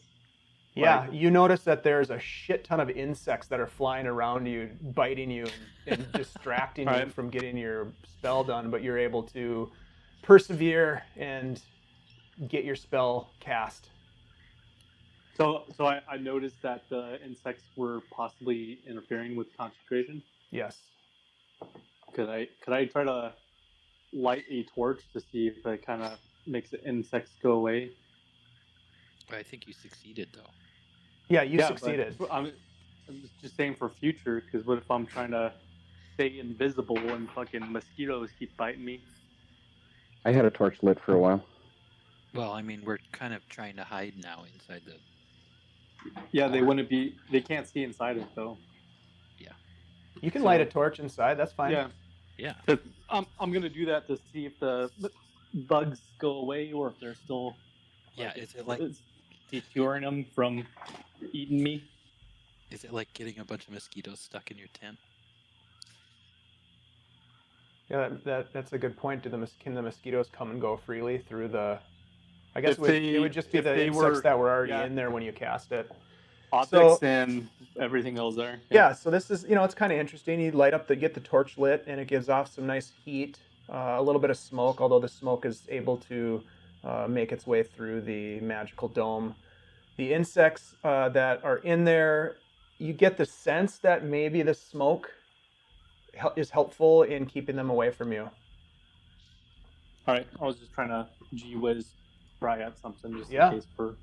Yeah, you notice that there's a shit ton of insects that are flying around you, biting you, and distracting you Right. from getting your spell done, but you're able to persevere and get your spell cast. So I noticed that the insects were possibly interfering with concentration. Yes. Could I try to light a torch to see if it kind of makes the insects go away? I think you succeeded, though. Yeah, you Yeah, succeeded. but I'm just saying for future, because what if I'm trying to stay invisible and fucking mosquitoes keep biting me? I had a torch lit for a while. Well, I mean, we're kind of trying to hide now inside the... Yeah, they can't see inside it though. You can light a torch inside, that's fine. Yeah. Yeah. 'Cause I'm gonna do that to see if the bugs go away or if they're still. Yeah, is it like deterring them from eating me? Is it like getting a bunch of mosquitoes stuck in your tent? Yeah, that's a good point. Can the mosquitoes come and go freely through the... I guess If it would just be if the they insects were- that were already yeah. in there when you cast it. Optics and everything else there. Yeah, so this is, it's kind of interesting. You get the torch lit, and it gives off some nice heat, a little bit of smoke, although the smoke is able to make its way through the magical dome. The insects that are in there, you get the sense that maybe the smoke is helpful in keeping them away from you. All right, I was just trying to gee-whiz try out something just Yeah. in case for.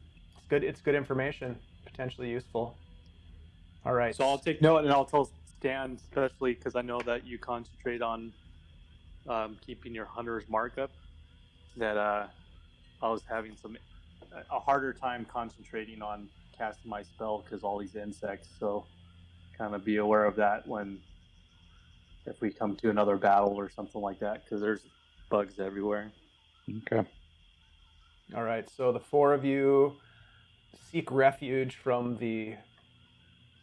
It's good information, potentially useful. All right. So I'll take note and I'll tell Stan, especially because I know that you concentrate on keeping your hunter's markup, that I was having a harder time concentrating on casting my spell because all these insects. So kind of be aware of that if we come to another battle or something like that, because there's bugs everywhere. Okay. All right, so the four of you seek refuge from the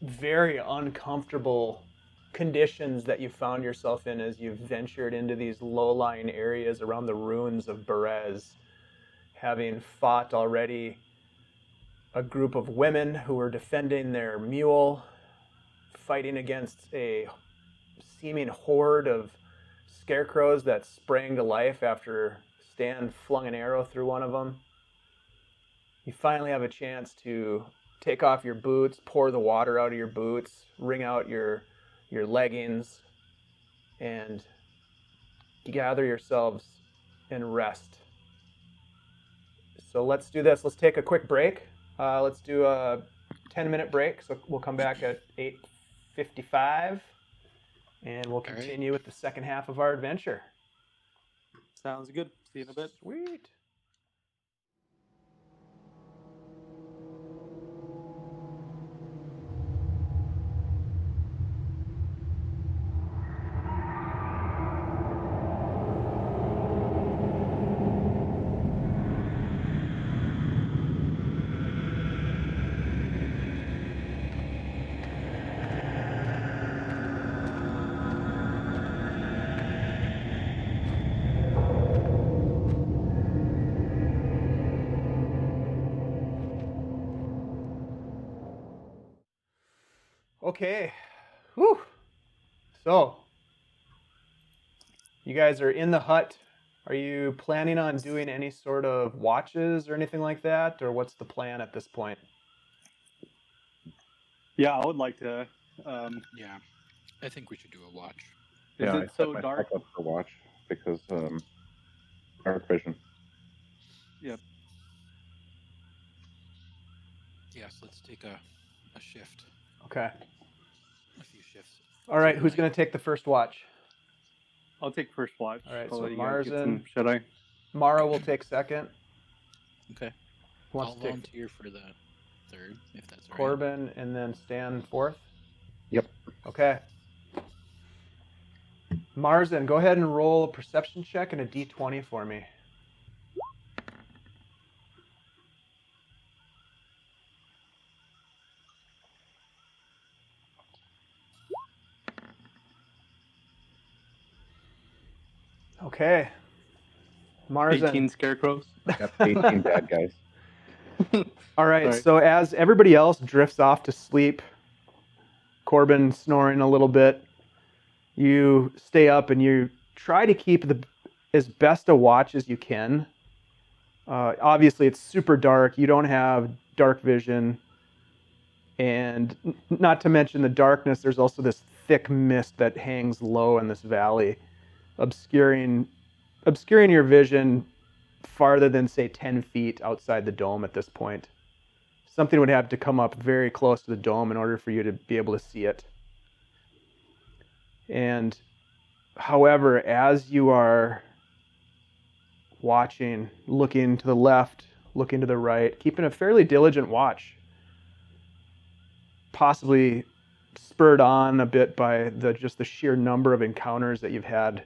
very uncomfortable conditions that you found yourself in as you've ventured into these low-lying areas around the ruins of Berez, having fought already a group of women who were defending their mule, fighting against a seeming horde of scarecrows that sprang to life after Stan flung an arrow through one of them. You finally have a chance to take off your boots, pour the water out of your boots, wring out your leggings, and gather yourselves and rest. So let's do this. Let's take a quick break. Let's do a 10-minute break. So we'll come back at 8:55, and we'll continue with the second half of our adventure. Sounds good. See you in a bit. Sweet. Okay. Whew. So, you guys are in the hut. Are you planning on doing any sort of watches or anything like that? Or what's the plan at this point? Yeah, I would like to. Yeah, I think we should do a watch. Is I it set so myself dark? up for watch because dark vision. Yep. Yes, let's take a shift. Okay. A few shifts. All right, who's going to take the first watch? I'll take first watch. All right, I'll so let you guys get Marzen- some shut-eye. Mara will take second. Okay. Who wants I'll to take volunteer for the third, if that's all right. Corben and then Stan fourth? Yep. Okay. Marzen, go ahead and roll a perception check and a d20 for me. Okay. Marzen. 18 scarecrows. Got 18 bad guys. All right, Sorry. so as everybody else drifts off to sleep, Corben snoring a little bit, you stay up and you try to keep as best a watch as you can. Obviously, it's super dark. You don't have dark vision. And not to mention the darkness, there's also this thick mist that hangs low in this valley, obscuring your vision farther than, say, 10 feet outside the dome at this point. Something would have to come up very close to the dome in order for you to be able to see it. And however, as you are watching, looking to the left, looking to the right, keeping a fairly diligent watch, possibly spurred on a bit by just the sheer number of encounters that you've had,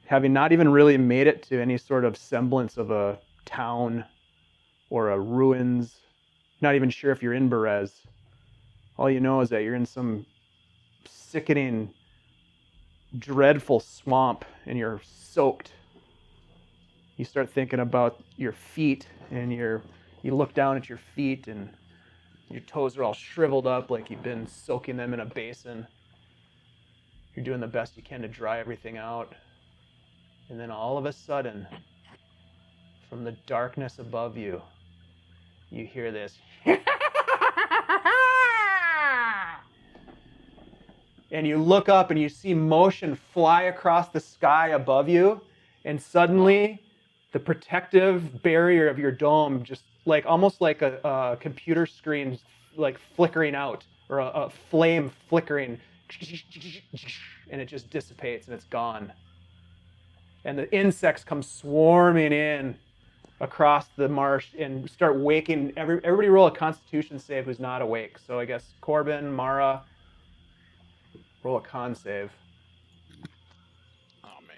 having not even really made it to any sort of semblance of a town or a ruins, not even sure if you're in Berez. All you know is that you're in some sickening, dreadful swamp and you're soaked. You start thinking about your feet and you look down at your feet and your toes are all shriveled up like you've been soaking them in a basin. You're doing the best you can to dry everything out. And then all of a sudden, from the darkness above you, you hear this. And you look up and you see motion fly across the sky above you. And suddenly, the protective barrier of your dome just almost like a computer screen flickering out, or a flame flickering, and it just dissipates and it's gone. And the insects come swarming in across the marsh and start waking. Everybody roll a Constitution save who's not awake. So I guess Corben, Mara, roll a con save. Oh, man.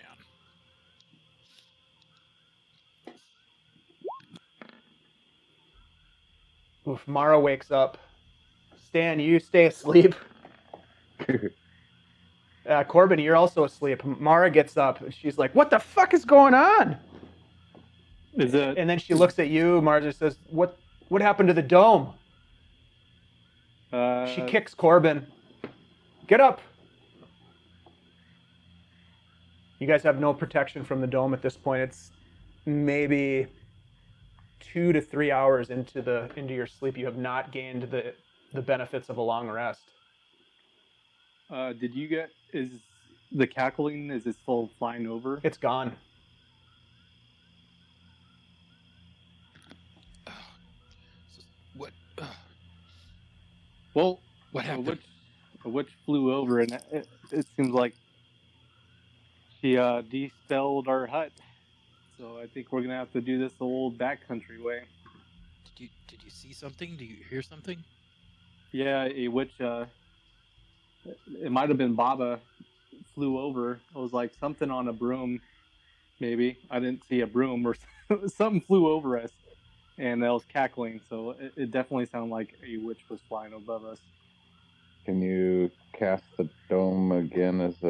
Oof, Mara wakes up. Stan, you stay asleep. Corben, you're also asleep. Mara gets up. She's like, "What the fuck is going on?" Is it? And then she looks at you. Marzen says, "What happened to the dome?" She kicks Corben. "Get up." You guys have no protection from the dome at this point. It's maybe 2 to 3 hours into your sleep. You have not gained the benefits of a long rest. Did you get, is the cackling, is it still flying over? It's gone. What? Well, What happened? A witch flew over, and it seems like she de-spelled our hut. So I think we're gonna have to do this the old backcountry way. Did you see something? Do you hear something? Yeah, a witch. It might have been Baba. Flew over. It was like something on a broom. Maybe I didn't see a broom or something flew over us, and I was cackling. So it definitely sounded like a witch was flying above us. Can you cast the dome again as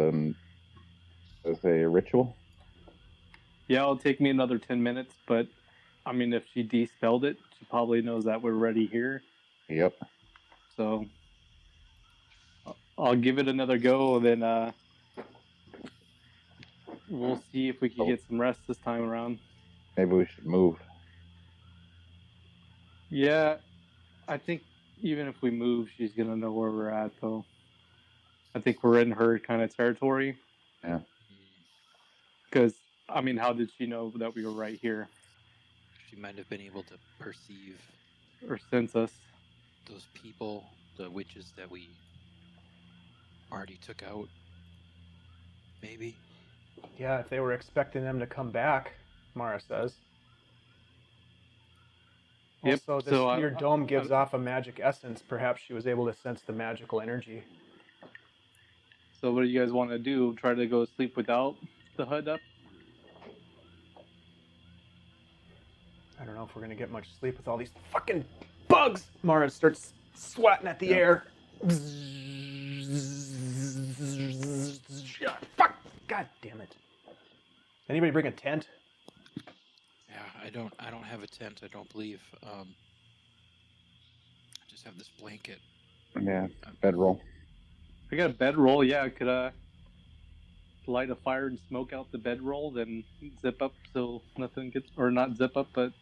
a ritual? Yeah, it'll take me another 10 minutes, but I mean, if she de-spelled it, she probably knows that we're ready here. Yep. So I'll give it another go, and then we'll see if we can get some rest this time around. Maybe we should move. Yeah, I think even if we move, she's gonna know where we're at, though. I think we're in her kind of territory. Yeah. Because, I mean, how did she know that we were right here? She might have been able to perceive Or sense us? those people, the witches that we already took out. Maybe. Yeah, if they were expecting them to come back, Mara says. Yep. Also, your dome gives off a magic essence. Perhaps she was able to sense the magical energy. So what do you guys want to do? Try to go sleep without the HUD up? I don't know if we're going to get much sleep with all these fucking bugs. Mara starts swatting at the air. Fuck! God damn it. Anybody bring a tent? Yeah, I don't have a tent, I don't believe. I just have this blanket. Yeah, bedroll. I got a bedroll, yeah. I could light a fire and smoke out the bedroll, then zip up so nothing gets, or not zip up, but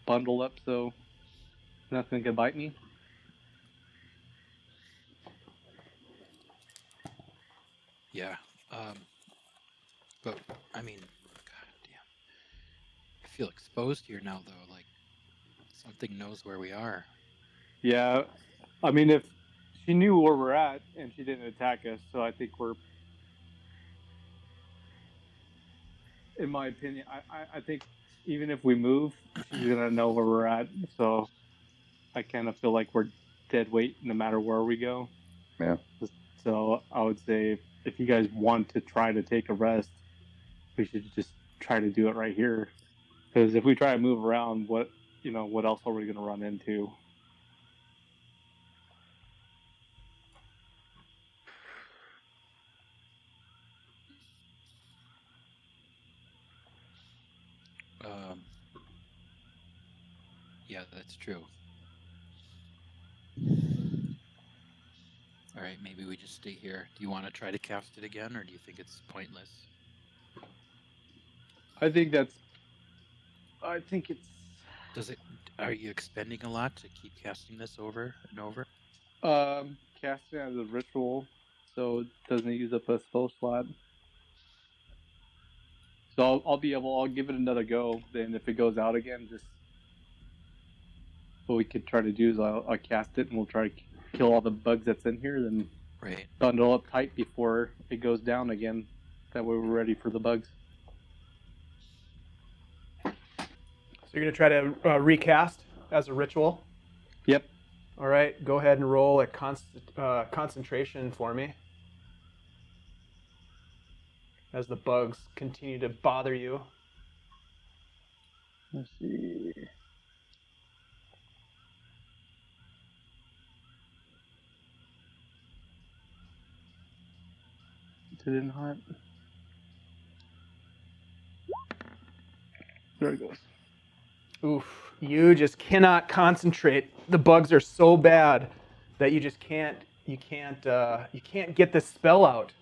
bundle up so nothing can bite me. Yeah. But I mean, god damn. I feel exposed here now though, like something knows where we are. Yeah, I mean, if she knew where we're at and she didn't attack us, so I think we're, in my opinion, I think even if we move, she's gonna know where we're at. So I kind of feel like we're dead weight no matter where we go. Yeah. So I would say if you guys want to try to take a rest, we should just try to do it right here. Because if we try to move around, what else are we gonna run into? Yeah, that's true. All right, maybe we just stay here. Do you want to try to cast it again, or do you think it's pointless? I think it's. Are you expending a lot to keep casting this over and over? Casting as a ritual, so it doesn't use up a spell slot. So I'll give it another go. Then if it goes out again, just what we could try to do is I'll cast it and we'll try to kill all the bugs that's in here. Then Right. bundle up tight before it goes down again. That way we're ready for the bugs. So you're going to try to recast as a ritual? Yep. All right, go ahead and roll a concentration for me. As the bugs continue to bother you. Let's see. Did it not? There it goes. Oof, you just cannot concentrate. The bugs are so bad that you just can't get this spell out.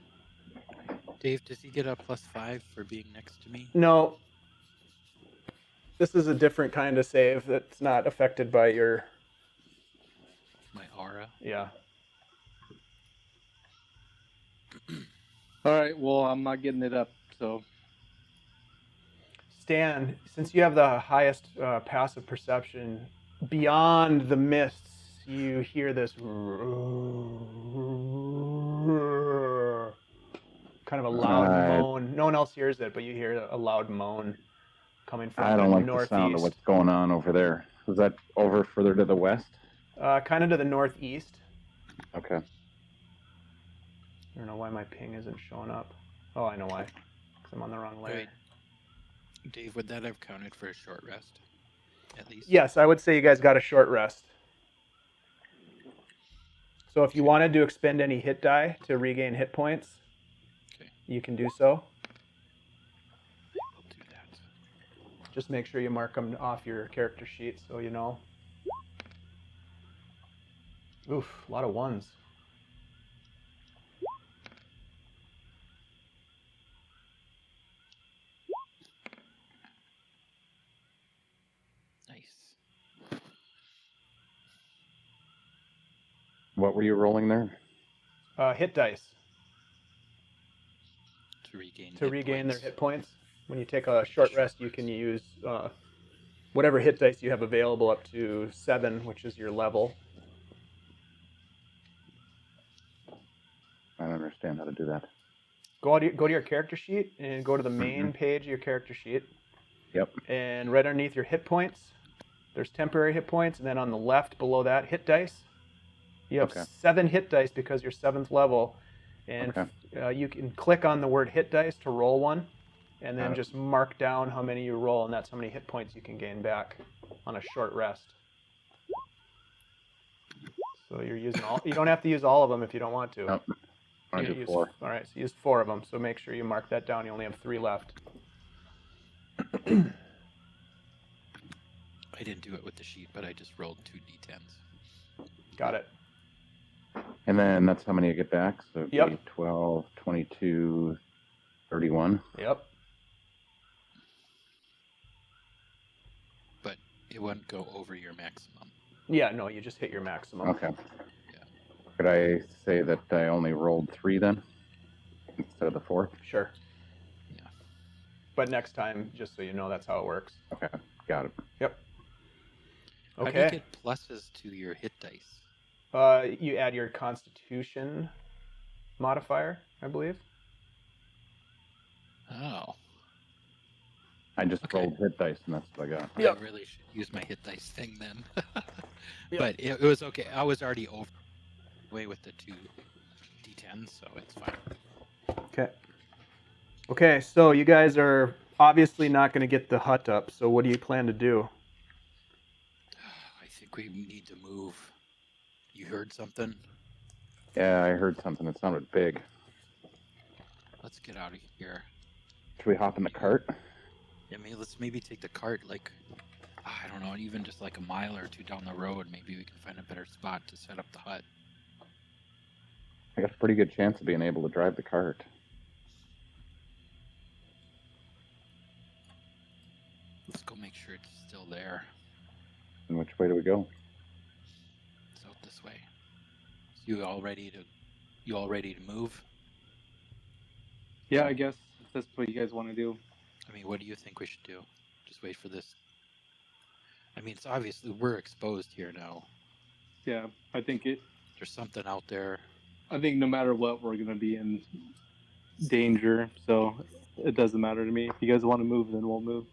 Dave, does he get a +5 for being next to me? No. This is a different kind of save that's not affected by your... My aura? Yeah. All right. Well, I'm not getting it up, so Stan, since you have the highest passive perception, beyond the mists, you hear this kind of a loud moan. No one else hears it, but you hear a loud moan coming from I don't the like northeast. the sound of what's going on over there. Is that over further to the west? Kind of to the northeast. Okay. I don't know why my ping isn't showing up. Oh, I know why. Because I'm on the wrong layer. Wait. Dave, would that have counted for a short rest? At least? Yes, I would say you guys got a short rest. So if you wanted to expend any hit die to regain hit points, you can do so. I'll do that. Just make sure you mark them off your character sheet so you know. Oof, a lot of ones. Nice. What were you rolling there? Hit dice To regain to regain their hit points. When you take a short rest, you can use whatever hit dice you have available up to 7, which is your level. I don't understand how to do that. Go to your character sheet and go to the main page of your character sheet. Yep. And right underneath your hit points, there's temporary hit points, and then on the left below that, hit dice. You have 7 hit dice because you're 7th level, and you can click on the word hit dice to roll one, and then just mark down how many you roll, and that's how many hit points you can gain back on a short rest. So you're using all. You don't have to use all of them if you don't want to. Nope. I do 4. All right, so you used 4 of them. So make sure you mark that down. You only have 3 left. I didn't do it with the sheet, but I just rolled 2 d10s. Got it. And then that's how many you get back. So it'd Yep. be 12, 22, 31. Yep. But it wouldn't go over your maximum. Yeah, no, you just hit your maximum. Okay. Yeah. Could I say that I only rolled 3 then? Instead of the 4th? Sure. Yeah. But next time, just so you know, that's how it works. Okay. Got it. Yep. How do Okay. you get pluses to your hit dice? You add your Constitution modifier, I believe. Oh. I just rolled hit dice and that's what I got. Yep. I really should use my hit dice thing then. Yep. But it was okay. I was already away with the 2 d10s, so it's fine. Okay. Okay, so you guys are obviously not going to get the hut up, so what do you plan to do? I think we need to move. You heard something? Yeah, I heard something. It sounded big. Let's get out of here. Should we hop in the cart? Yeah, let's maybe take the cart, like, I don't know, even just like a mile or 2 down the road. Maybe we can find a better spot to set up the hut. I got a pretty good chance of being able to drive the cart. Let's go make sure it's still there. And which way do we go? It's out this way. So you all ready to move? yeah, I guess if that's what you guys want to do. I mean, what do you think we should do? Just wait for this. I mean, it's obviously we're exposed here now. Yeah, I think There's something out there. I think no matter what, we're gonna be in danger. So it doesn't matter to me. If you guys want to move, then we'll move.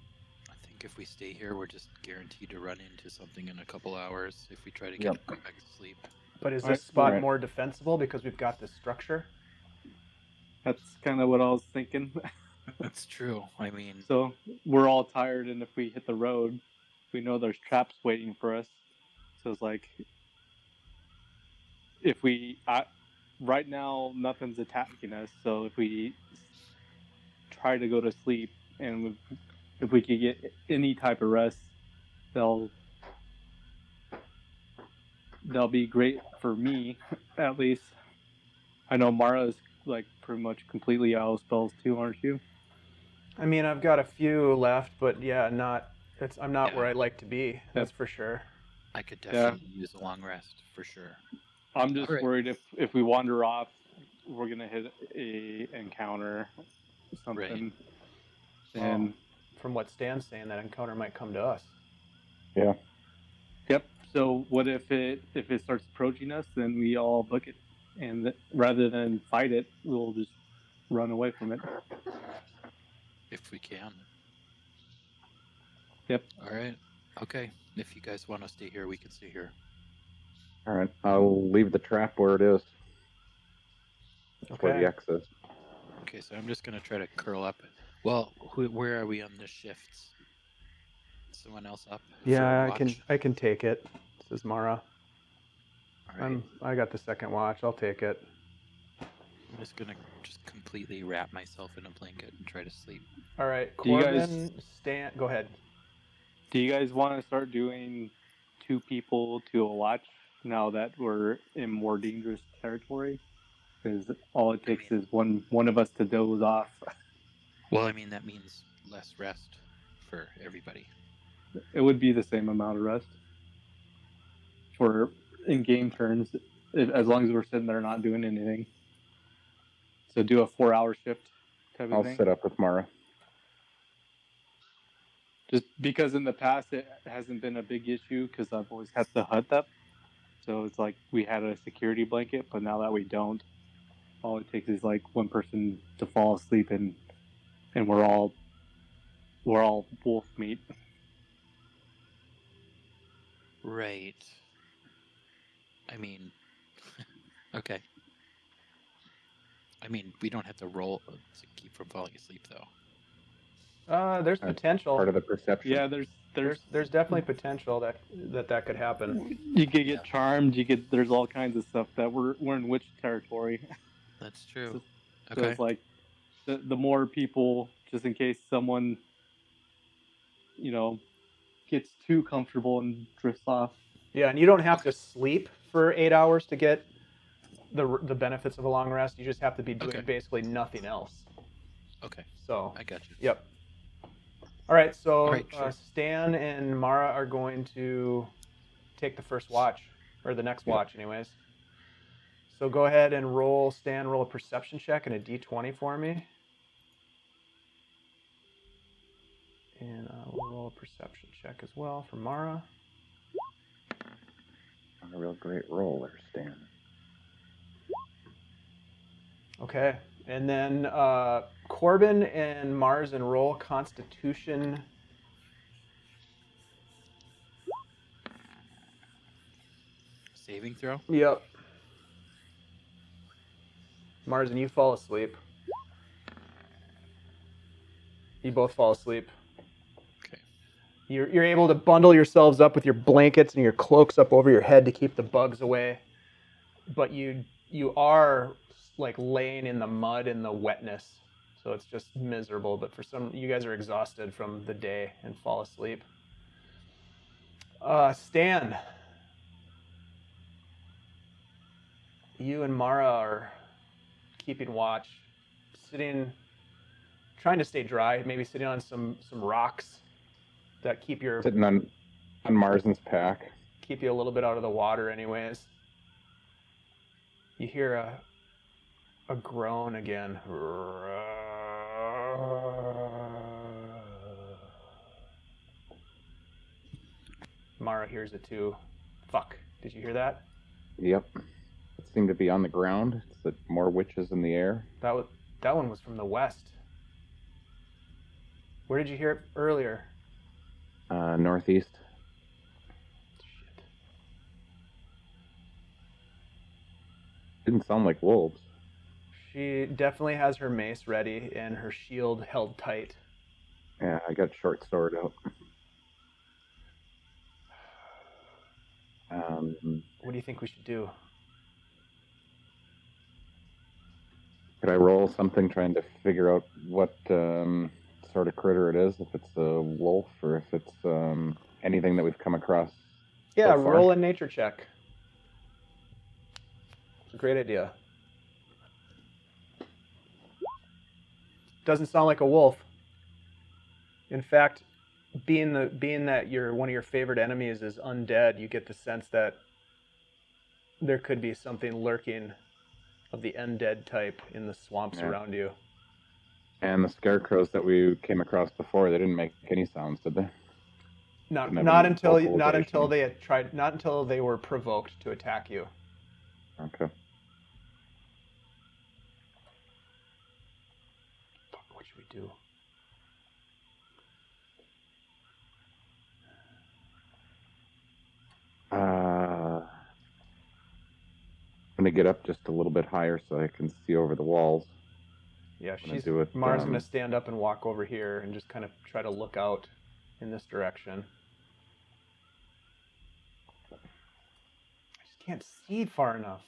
I think if we stay here, we're just guaranteed to run into something in a couple hours if we try to go back to sleep. But is All right, this spot right. more defensible because we've got this structure? That's kind of what I was thinking. That's true. I mean, So we're all tired, and if we hit the road, we know there's traps waiting for us. So it's like, if we right now nothing's attacking us. So if we try to go to sleep, and if we could get any type of rest, they'll be great for me, at least. I know Mara's like pretty much completely out of spells too, aren't you? I mean, I've got a few left, but yeah, I'm not Yeah. where I'd like to be. That's for sure. I could definitely use a long rest for sure. I'm just All right. worried if we wander off, we're gonna hit a encounter, something. And from what Stan's saying, that encounter might come to us. Yeah. Yep. So what if it starts approaching us? Then we all book it, and rather than fight it, we'll just run away from it. If we can. Yep. All right. Okay. If you guys want to stay here, we can stay here. All right. I'll leave the trap where it is. That's where the Okay. X is. Okay, so I'm just gonna try to curl up. Well, where are we on the shifts? Someone else up? Yeah, for watch? I can take it. This is Mara. All right. I got the second watch. I'll take it. I'm just gonna completely wrap myself in a blanket and try to sleep. All right, Do you Corben, Stan, go ahead. Do you guys want to start doing 2 people to a watch now that we're in more dangerous territory? Because all it takes is one of us to doze off. Well, I mean that means less rest for everybody. It would be the same amount of rest for in-game turns, as long as we're sitting there not doing anything. So do a 4-hour shift type of I'll thing. sit up with Mara. Just because in the past it hasn't been a big issue because I've always had the hut up. So it's like we had a security blanket, but now that we don't, all it takes is like one person to fall asleep and we're all wolf meat. Right. I mean, okay. I mean, we don't have to roll to keep from falling asleep, though. There's potential. Part of the perception. Yeah, There's definitely potential that could happen. You could get charmed. There's all kinds of stuff that we're in witch territory. That's true. So Okay. it's like the more people, just in case someone, gets too comfortable and drifts off. Yeah, and you don't have to sleep for 8 hours to get the benefits of a long rest. You just have to be doing basically nothing else. Okay. So I got you. Yep. All right, so All right, sure. Stan and Mara are going to take the first watch, or the next watch anyways. So go ahead and roll a perception check and a d20 for me. And we'll roll a perception check as well for Mara. A real great roll there, Stan. Okay, and then Corben and Marzen roll Constitution. Saving throw? Yep. Marzen, you fall asleep. You both fall asleep. Okay. You're able to bundle yourselves up with your blankets and your cloaks up over your head to keep the bugs away, but you are like laying in the mud and the wetness, so it's just miserable. But you guys are exhausted from the day and fall asleep. Stan, you and Mara are keeping watch, trying to stay dry, maybe sitting on some rocks that keep Sitting on Marzen's pack. keep you a little bit out of the water anyways. You hear a groan again. Mara hears it too. Fuck, did you hear that? Yep. It seemed to be on the ground. It's the more witches in the air. That one was from the west. Where did you hear it earlier? Northeast. Shit. Didn't sound like wolves. She definitely has her mace ready and her shield held tight. Yeah, I got short sword out. What do you think we should do? Could I roll something trying to figure out what sort of critter it is? If it's a wolf or if it's anything that we've come across. Yeah, so far? roll a nature check. It's a great idea. Doesn't sound like a wolf. In fact, being that one of your favorite enemies is undead, you get the sense that there could be something lurking of the undead type in the swamps around you. And the scarecrows that we came across before, they didn't make any sounds, did they? Not until they were provoked to attack you. Okay. What should we do? I'm gonna get up just a little bit higher so I can see over the walls. Yeah, Mars gonna stand up and walk over here and just kind of try to look out in this direction. I just can't see far enough.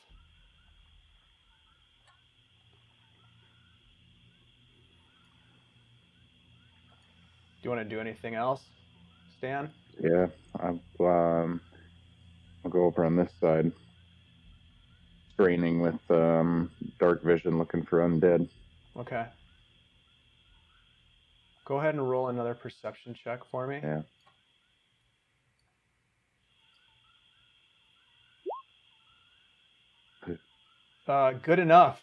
Do you want to do anything else, Stan? Yeah, I'll go over on this side. Straining with dark vision, looking for undead. Okay. Go ahead and roll another perception check for me. Yeah. Good enough.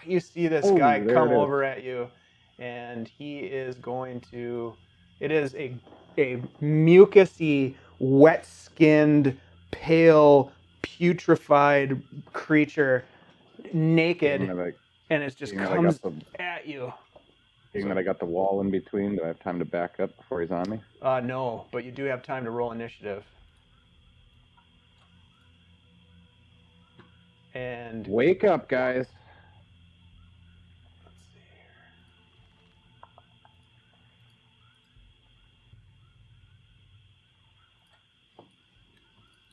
You see this guy come over at you, and he is going to... It is a mucusy, wet-skinned, pale, putrefied creature, naked, and it just comes at you. Being that I got the wall in between, do I have time to back up before he's on me? No, but you do have time to roll initiative. And wake up, guys. Let's see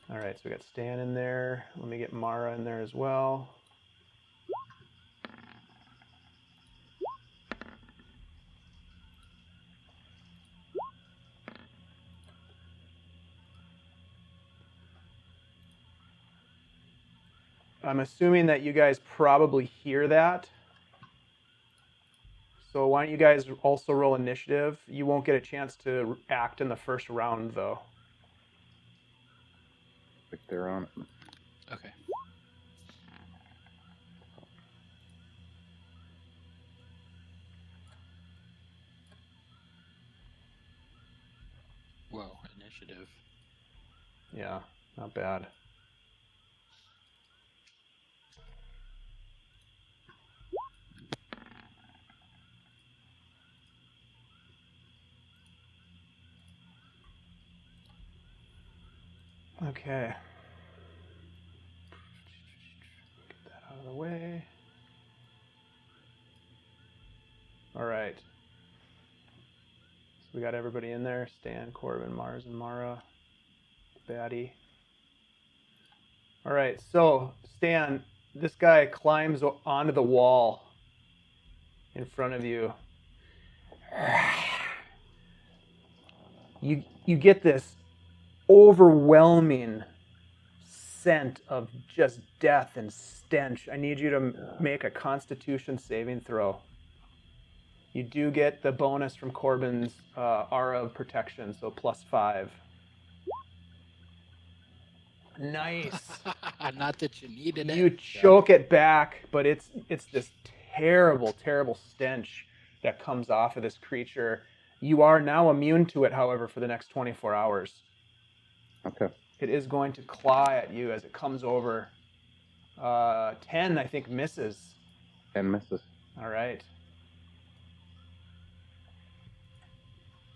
here. All right, so we got Stan in there. Let me get Mara in there as well. I'm assuming that you guys probably hear that. So why don't you guys also roll initiative? You won't get a chance to act in the first round, though. Like they're on it. Okay. Whoa, initiative. Yeah, not bad. Okay. Get that out of the way. All right. So we got everybody in there. Stan, Corben, Marzen, Mara, Batty. All right, so Stan, this guy climbs onto the wall in front of you. You get this overwhelming scent of just death and stench. I need you to make a Constitution saving throw. You do get the bonus from Corben's aura of protection, so +5. Nice. Not that you needed it. You choke it back, but it's this terrible, terrible stench that comes off of this creature. You are now immune to it, however, for the next 24 hours. Okay. It is going to claw at you as it comes over. 10, I think, misses. 10 misses. All right.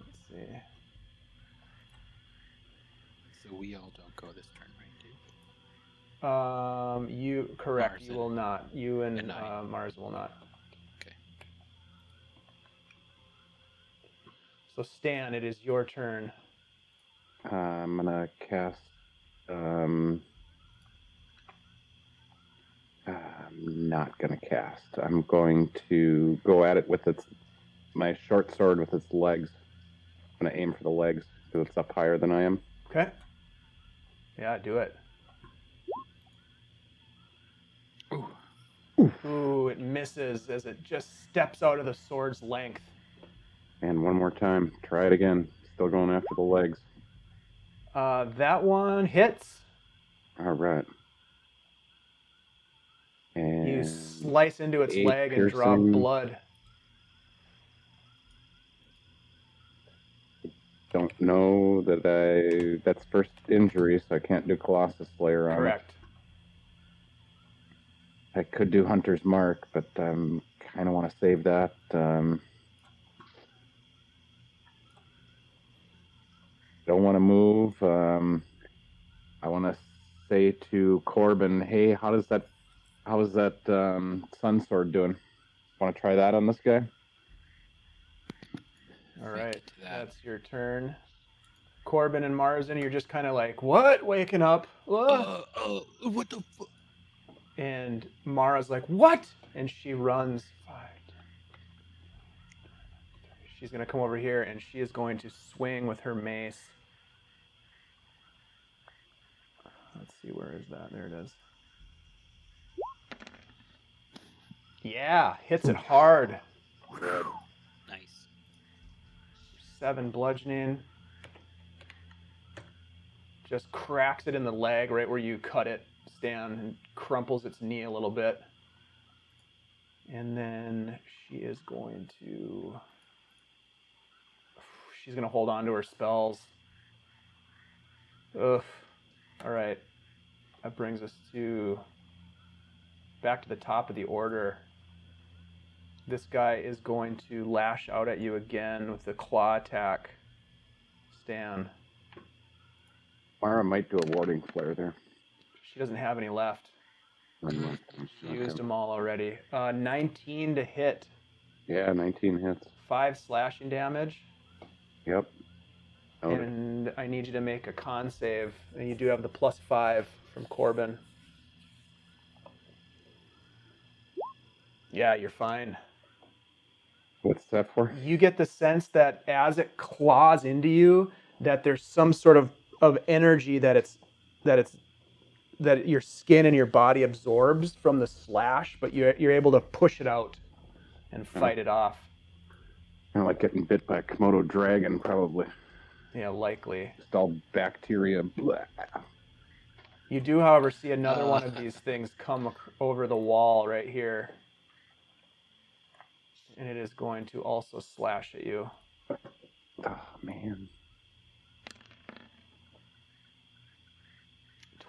Let's see. So we all don't go this turn, right, dude? You correct. Marzen. You will not. You and I. Mars will not. Okay. So Stan, it is your turn. I'm gonna cast. I'm not gonna cast. I'm going to go at it with my short sword with its legs. I'm gonna aim for the legs because it's up higher than I am. Okay. Yeah, do it. Ooh. Ooh, it misses as it just steps out of the sword's length. And one more time. Try it again. Still going after the legs. That one hits. All right. And You slice into its 8 leg and draw piercing. blood. Don't know that that's first injury, so I can't do Colossus Slayer on it. Correct. I could do Hunter's Mark, but kind of want to save that. Don't want to move. I want to say to Corben, hey, how is that Sun Sword doing? Want to try that on this guy? All right, that's your turn. Corben and Marzen, you're just kind of like, what? Waking up. What the fuck? And Mara's like, what? And she runs 5, 10. She's going to come over here and she is going to swing with her mace. Let's see, where is that? There it is. Yeah, hits it hard. Nice. 7 bludgeoning. Just cracks it in the leg right where you cut it, Stan, and crumples its knee a little bit. And then she is going to... She's going to hold on to her spells. Ugh. All right. That brings us back to the top of the order. This guy is going to lash out at you again with the claw attack. Stan. Mara might do a warding flare there. She doesn't have any left. She used them all already. 19 to hit. Yeah, 19 hits. 5 slashing damage. Yep. And I need you to make a con save. And you do have the +5 from Corben. Yeah, you're fine. What's that for? You get the sense that as it claws into you, that there's some sort of energy that your skin and your body absorbs from the slash, but you're able to push it out and fight it off. Kind of like getting bit by a Komodo dragon, probably. Yeah, likely. Just all bacteria. Blah. You do, however, see another one of these things come over the wall right here. And it is going to also slash at you. Oh, man.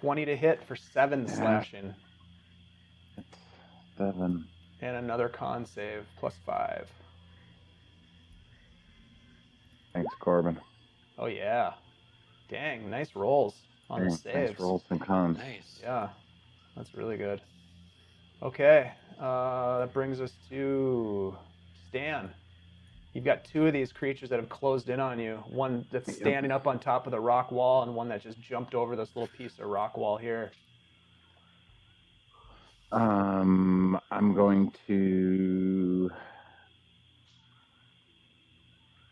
20 to hit for 7 slashing. That's 7. And another con save, +5. Thanks, Corben. Oh, yeah. Dang, nice rolls on the saves. Nice rolls and cons. Nice. Yeah, that's really good. Okay, that brings us to Stan. You've got 2 of these creatures that have closed in on you. One that's standing up on top of the rock wall, and one that just jumped over this little piece of rock wall here. I'm going to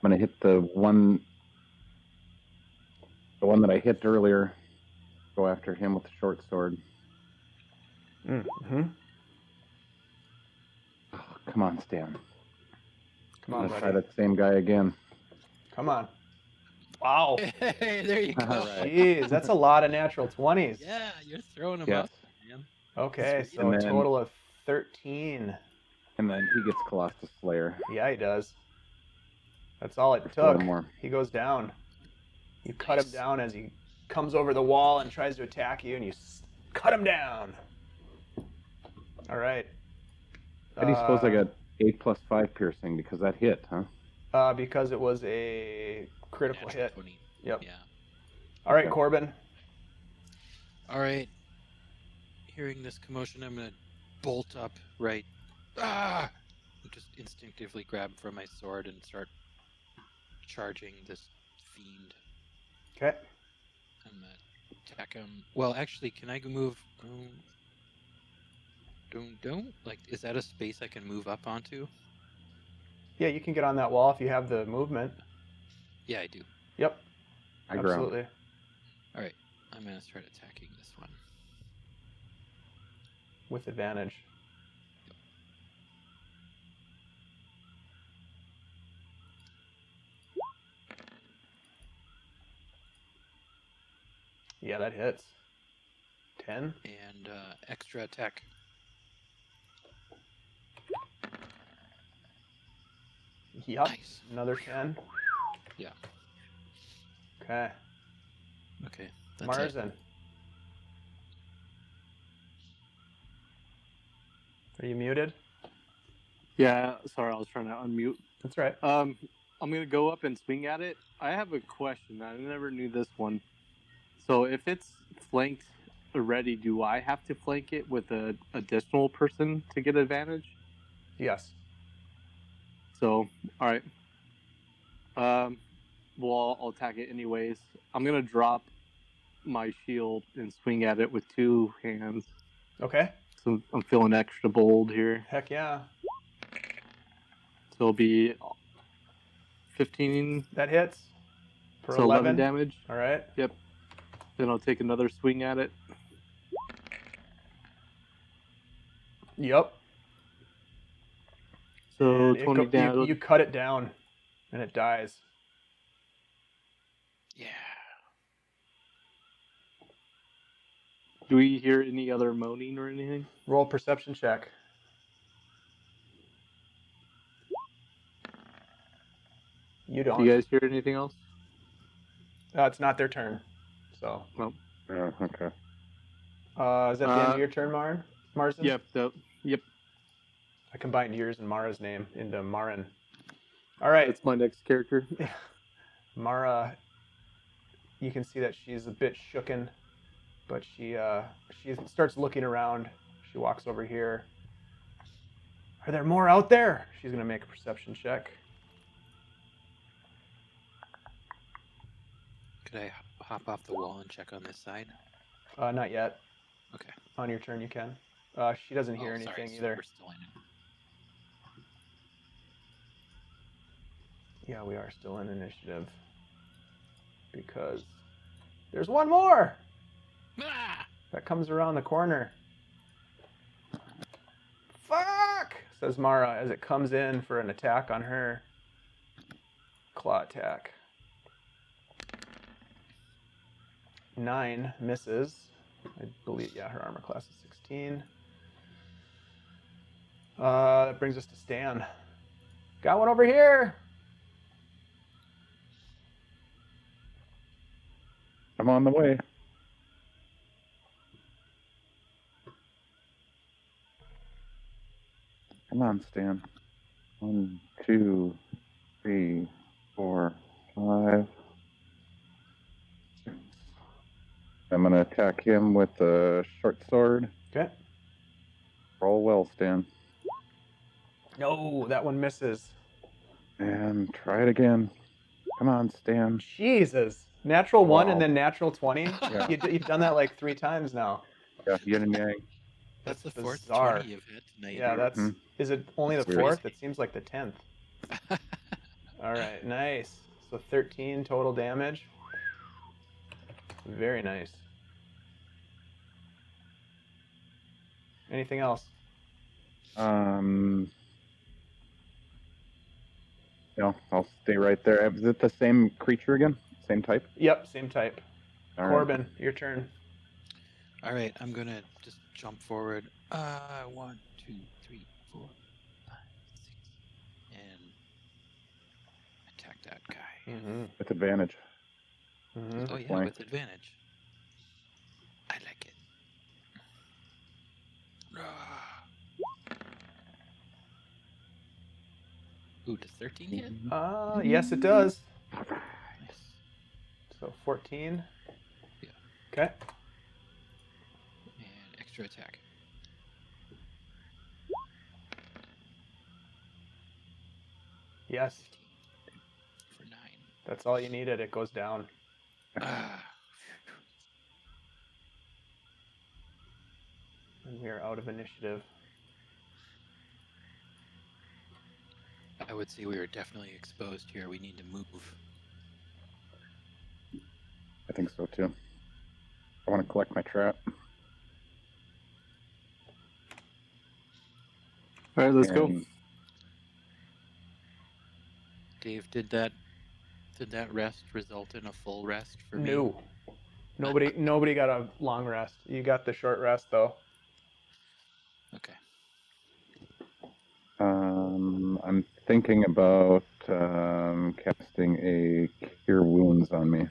hit the one that I hit earlier. Go after him with the short sword. Mm-hmm. Oh, come on, Stan. Come on, Let's try buddy. that same guy again. Come on. Wow. Hey, there you go. All right. Jeez, that's a lot of natural 20s. Yeah, you're throwing them Yes. up, man. Okay, Sweet. so And a then- total of 13. And then he gets Colossus Slayer. Yeah, he does. That's all it Just took. one more. He goes down. You cut him Nice. down as he comes over the wall and tries to attack you, and you cut him down. All right. How do you suppose I got 8 + 5 piercing because that hit, huh? Because it was a critical Natural hit. 20. Yep. Yeah. All right, Okay. Corben. All right. Hearing this commotion, I'm gonna bolt up. Right. Ah! Just instinctively grab for my sword and start charging this fiend. Okay. I'm gonna attack him. Well, actually, can I move? Don't. Like, is that a space I can move up onto? Yeah, you can get on that wall if you have the movement. Yeah, I do. Yep. I ground. Absolutely. All right. I'm gonna start attacking this one. With advantage. Yeah, that hits. 10. And extra attack. Yup. Nice. Another 10. Yeah. Okay. Okay. That's it. Marzen. Are you muted? Yeah, sorry, I was trying to unmute. That's right. I'm gonna go up and swing at it. I have a question. I never knew this one. So if it's flanked already, do I have to flank it with an additional person to get advantage? Yes. So, all right. Well, I'll attack it anyways. I'm gonna drop my shield and swing at it with 2 hands. Okay. So I'm feeling extra bold here. Heck yeah. So it'll be 15. That hits. For So 11 11 damage. All right. Yep. Then I'll take another swing at it. Yep. So And 20 damage. you cut it down, and it dies. Yeah. Do we hear any other moaning or anything? Roll perception check. You don't. Do you guys hear anything else? It's not their turn. So. No. Oh, okay. Is that the end of your turn, Marzen? Yep. Yep. I combined yours and Mara's name into Marin. All right. That's my next character. Mara, you can see that she's a bit shooken, but she starts looking around. She walks over here. Are there more out there? She's going to make a perception check. Could I hop off the wall and check on this side? Not yet. Okay. On your turn, you can. She doesn't hear anything sorry, so either. we're still in it. Yeah, we are still in initiative. Because there's one more! Ah! That comes around the corner. Fuck! Says Mara as it comes in for an attack on her. Claw attack. 9 misses. I believe, yeah, her armor class is 16. That brings us to Stan. Got one over here! I'm on the way. Come on, Stan. 1, 2, 3, 4, 5. I'm gonna attack him with a short sword. Okay. Roll well, Stan. No, that one misses. And try it again. Come on, Stan. Jesus. Natural 1 Wow. and then natural 20? Yeah. You've done that like 3 times now. Yeah, yin and yang. That's the fourth bizarre. 20 you've hit tonight. Yeah, that's... Mhm. Is it only the That's weird. 4th? It seems like the 10th. All right, nice. So 13 total damage. Very nice. Anything else? No, I'll stay right there. Is it the same creature again? Same type? Yep, same type. All right. Corben, your turn. All right, I'm gonna just jump forward. 1, 2, 3, 4, 5, 6, and attack that guy. Mm-hmm. With advantage. Mm-hmm. Oh yeah, Flank. with advantage. I like it. Ah. Ooh, does 13 hit? Yes, it does. Nice. So 14. Yeah. Okay. And extra attack. Yes, 15 for 9. that's all you needed. It goes down. Ah. And we are out of initiative. I would say we were definitely exposed here. We need to move. I think so too. I want to collect my trap. All right, let's go. And Dave, did that rest result in a full rest for me? No. Nobody got a long rest. You got the short rest though. Okay. I'm thinking about casting a Cure Wounds on me.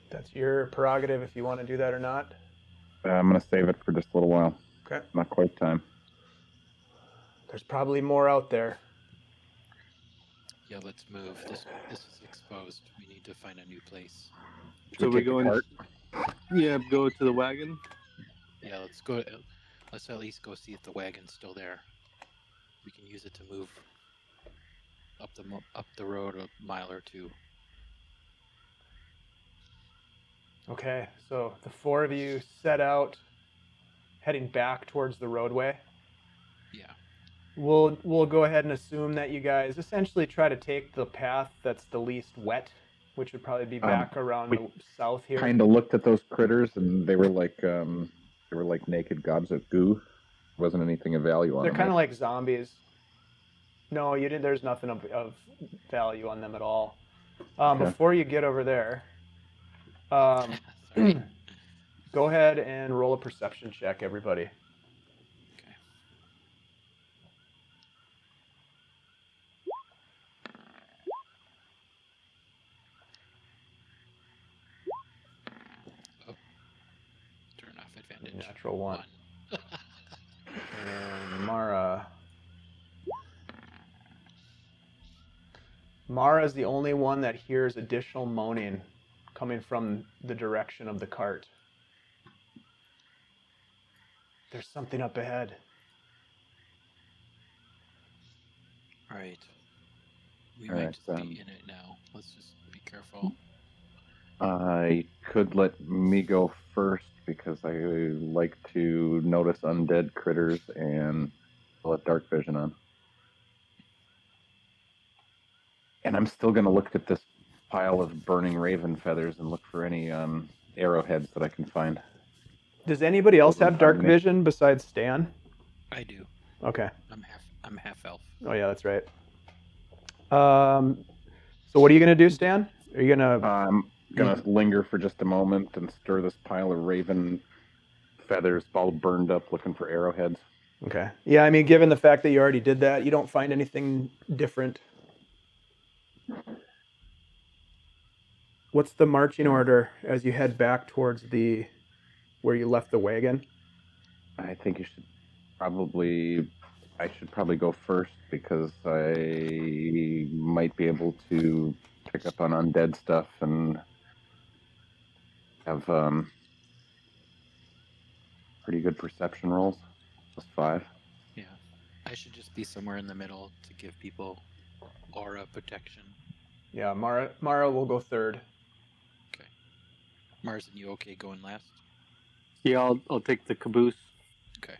That's your prerogative if you want to do that or not. I'm going to save it for just a little while. Okay. Not quite time. There's probably more out there. Yeah, let's move. This is exposed. We need to find a new place. So we take the go in. cart? Yeah, go to the wagon. Yeah, let's go. Let's at least go see if the wagon's still there. We can use it to move up the road a mile or two. Okay, so the four of you set out, heading back towards the roadway. Yeah. We'll go ahead and assume that you guys essentially try to take the path that's the least wet, which would probably be back around the south here. Kind of looked at those critters, and they were like naked gobs of goo. Wasn't anything of value on They're them. kind of like zombies. No, you didn't. There's nothing of value on them at all. Okay. Before you get over there, Sorry. go ahead and roll a perception check, everybody. Okay. Oh. Turn off advantage. Natural one. And Mara's the only one that hears additional moaning coming from the direction of the cart. There's something up ahead. All right. We All might right, just be in it now. Let's just be careful. I could let me go first because I like to notice undead critters and let dark vision on. And I'm still going to look at this pile of burning raven feathers and look for any arrowheads that I can find. Does anybody else have dark Me. vision besides Stan? I do. Okay. I'm half elf. Oh yeah, that's right. So what are you gonna do, Stan? Are you gonna? I'm going to linger for just a moment and stir this pile of raven feathers all burned up looking for arrowheads. Okay. Yeah, I mean, given the fact that you already did that, you don't find anything different. What's the marching order as you head back towards where you left the wagon? I think I should probably go first because I might be able to pick up on undead stuff and have pretty good perception rolls. Plus 5. Yeah. I should just be somewhere in the middle to give people aura protection. Yeah, Mara will go third. Okay. Marzen, you okay going last? Yeah, I'll take the caboose. Okay.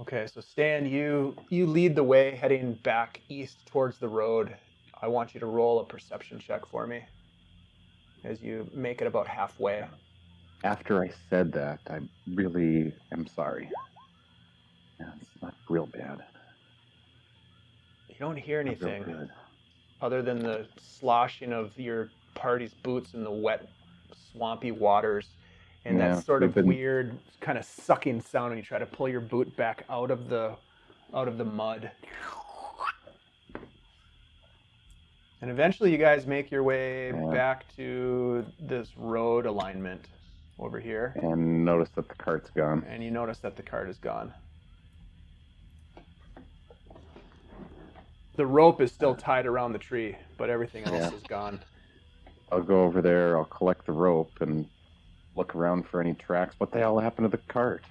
Okay, so Stan, you lead the way heading back east towards the road. I want you to roll a perception check for me as you make it about halfway. After I said that, I really am sorry. Yeah, it's not real bad. You don't hear Not real anything good. other than the sloshing of your party's boots in the wet, swampy waters, and Yeah, that sort we've of been- weird kind of sucking sound when you try to pull your boot back out of the mud. And eventually you guys make your way Yeah. back to this road alignment over here, And notice that the cart's gone. and you notice that the cart is gone. The rope is still tied around the tree, but everything else Yeah. is gone. I'll go over there, I'll collect the rope and look around for any tracks. What the hell happened to the cart?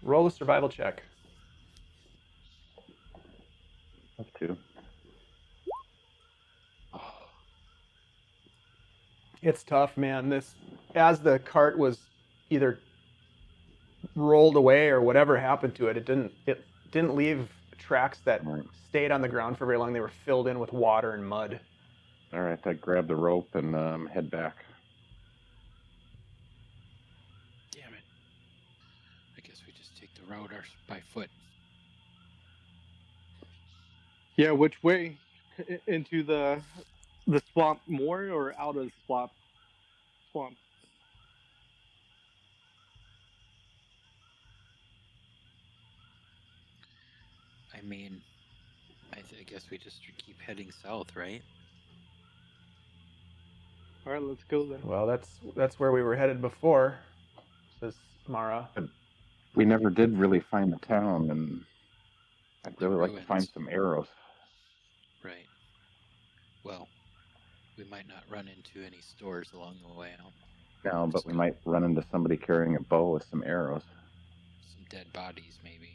Roll a survival check. Up to. It's tough, man. As the cart was either rolled away or whatever happened to it, it didn't leave tracks that Right. stayed on the ground for very long. They were filled in with water and mud. All right, I grab the rope and head back. Damn it. I guess we just take the road by foot. Yeah, which way? Into the the swamp more or out of the swamp? I mean, I guess we just keep heading south, right? All right, let's go then. Well, that's where we were headed before, says Mara. We never did really find the town, and I'd really like to ruins. find some arrows. Right. Well, we might not run into any stores along the way out. No, but we might run into somebody carrying a bow with some arrows. Some dead bodies, maybe.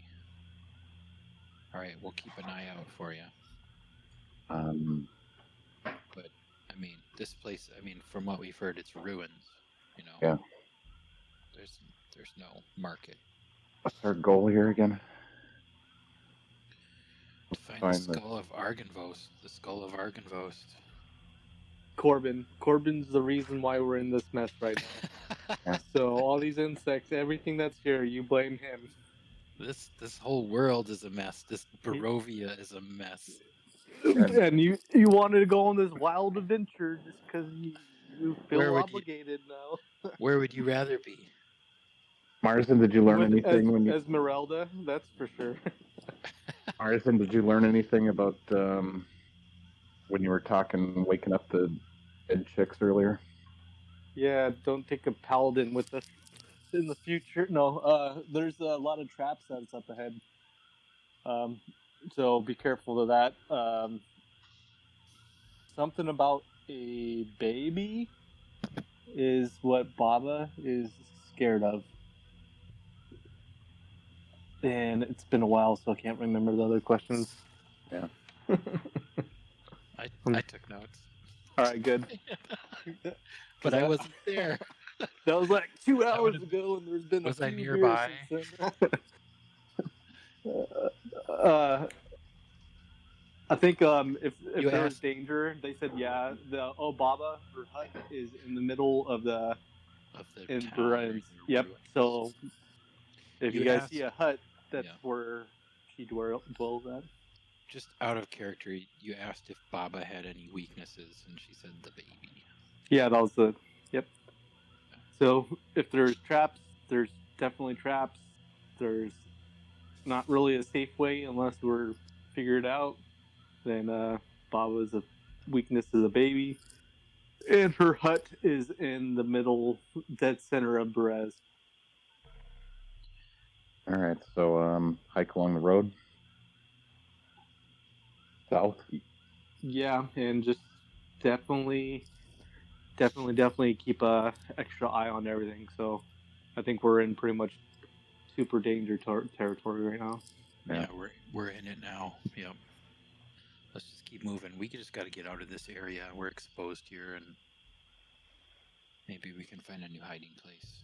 All right, we'll keep an eye out for you. But I mean, this place. I mean, from what we've heard, it's ruins. You know. Yeah. There's no market. What's our goal here again? To find the skull of Argynvost. The skull of Argynvost. Corben. Corben's the reason why we're in this mess right now. Yeah. So all these insects, everything that's here, you blame him. This whole world is a mess. This Barovia is a mess. And you wanted to go on this wild adventure just because you feel obligated now. Where would you rather be? Marzen, did you learn anything when you... Esmeralda, that's for sure. Marzen, did you learn anything about when you were waking up the dead chicks earlier? Yeah, don't take a paladin with us in the future. No, there's a lot of trap sets up ahead. So be careful of that. Something about a baby is what Baba is scared of. And it's been a while, so I can't remember the other questions. Yeah. I took notes. All right, good. But I wasn't there. That was like 2 hours ago, and there's been a few nearby? beers since then. I think if there was danger, they said yeah. The Baba, her hut is in the middle of the Berez. Yep. So if you guys see a hut, that's where she dwells at. Just out of character, you asked if Baba had any weaknesses, and she said the baby. Yeah, that was the... Yep. So, if there's traps, there's definitely traps. There's not really a safe way unless we're figured out. Then, Baba's weakness is a baby. And her hut is in the middle, dead center of Berez. Alright, so, hike along the road. South. Yeah, and just definitely keep a extra eye on everything. So, I think we're in pretty much super danger territory right now. Yeah, we're in it now. Yep. Let's just keep moving. We just got to get out of this area. We're exposed here, and maybe we can find a new hiding place.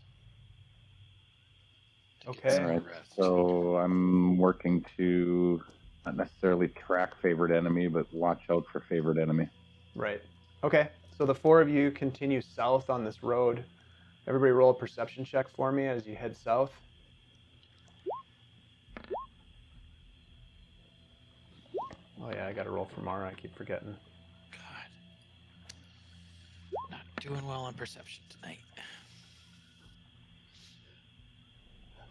Okay. All right. So I'm working to not necessarily track favorite enemy, but watch out for favorite enemy. Right. Okay. So the four of you continue south on this road. Everybody roll a perception check for me as you head south. Oh yeah, I got to roll for Mara. I keep forgetting. God. Not doing well on perception tonight.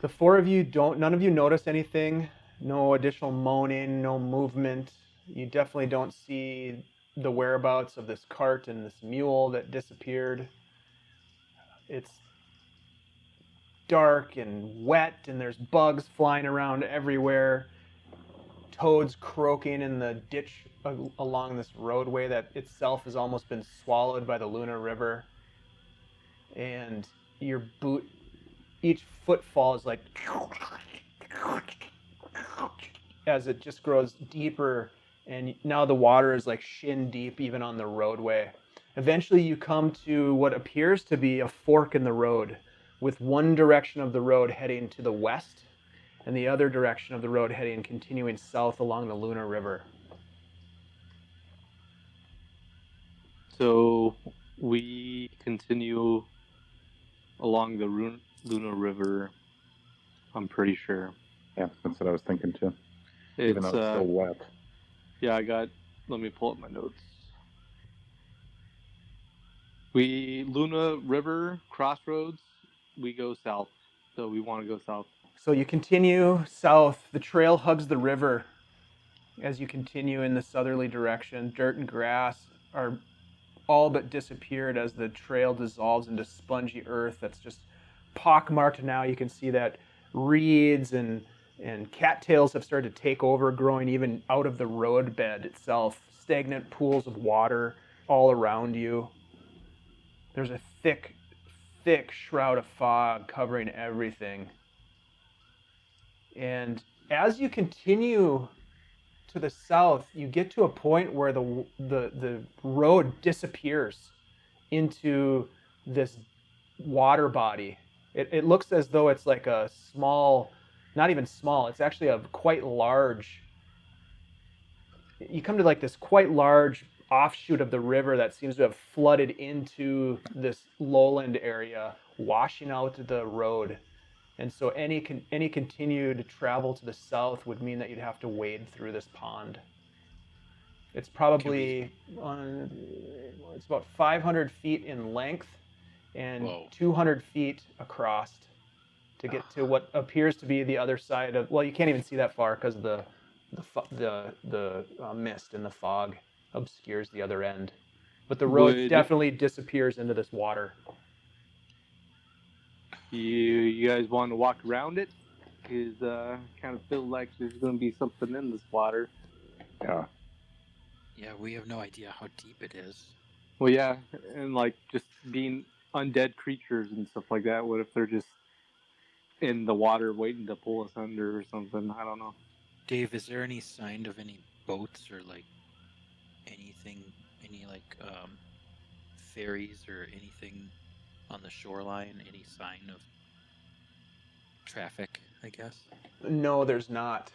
The four of you none of you notice anything. No additional moaning, no movement. You definitely don't see the whereabouts of this cart and this mule that disappeared. It's dark and wet, and there's bugs flying around everywhere. Toads croaking in the ditch along this roadway that itself has almost been swallowed by the Luna River. And your boot, each footfall is like as it just grows deeper, and now the water is like shin deep even on the roadway. Eventually you come to what appears to be a fork in the road, with one direction of the road heading to the west and the other direction of the road continuing south along the Luna River. So we continue along the Luna River, I'm pretty sure. Yeah, that's what I was thinking too. Even though it's still wet. Yeah, let me pull up my notes. Luna River Crossroads. We go south, so we want to go south. So you continue south. The trail hugs the river as you continue in the southerly direction. Dirt and grass are all but disappeared as the trail dissolves into spongy earth that's just pockmarked now. You can see that reeds and cattails have started to take over, growing even out of the roadbed itself. Stagnant pools of water all around you. There's a thick, thick shroud of fog covering everything. And as you continue to the south, you get to a point where the road disappears into this water body. It looks as though it's like a small, not even small, it's actually a quite large, you come to like this quite large offshoot of the river that seems to have flooded into this lowland area, washing out the road. And so any continued travel to the south would mean that you'd have to wade through this pond. It's probably it's about 500 feet in length and 200 feet across to get to what appears to be the other side of. Well, you can't even see that far because the mist and the fog obscures the other end. But the road definitely disappears into this water. You guys want to walk around it? Because kind of feel like there's going to be something in this water. Yeah. Yeah, we have no idea how deep it is. Well, yeah, and like just being undead creatures and stuff like that. What if they're just in the water waiting to pull us under or something? I don't know. Dave, is there any sign of any boats or like anything, any like ferries or anything on the shoreline? Any sign of traffic, I guess? No, there's not.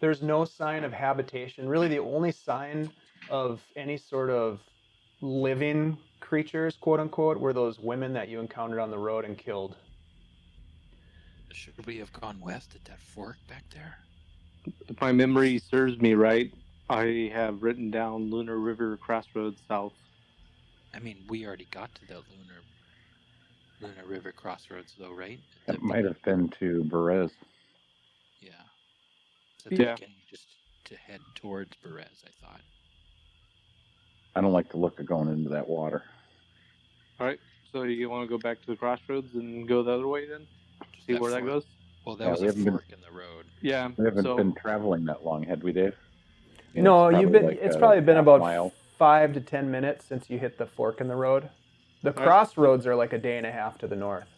There's no sign of habitation. Really, the only sign of any sort of living creatures, quote unquote, were those women that you encountered on the road and killed. Should we have gone west at that fork back there? If my memory serves me right, I have written down Lunar River Crossroads South. I mean, we already got to the Lunar River Crossroads, though, right? It might have been to Berez. Yeah. So at the beginning, just to head towards Berez, I thought. I don't like the look of going into that water. All right, so you want to go back to the crossroads and go the other way then? See where that goes? Well, that was a fork in the road. Yeah. We haven't been traveling that long, had we, Dave? No, you've been. It's probably been about mile. 5 to 10 minutes since you hit the fork in the road. The crossroads are like a day and a half to the north.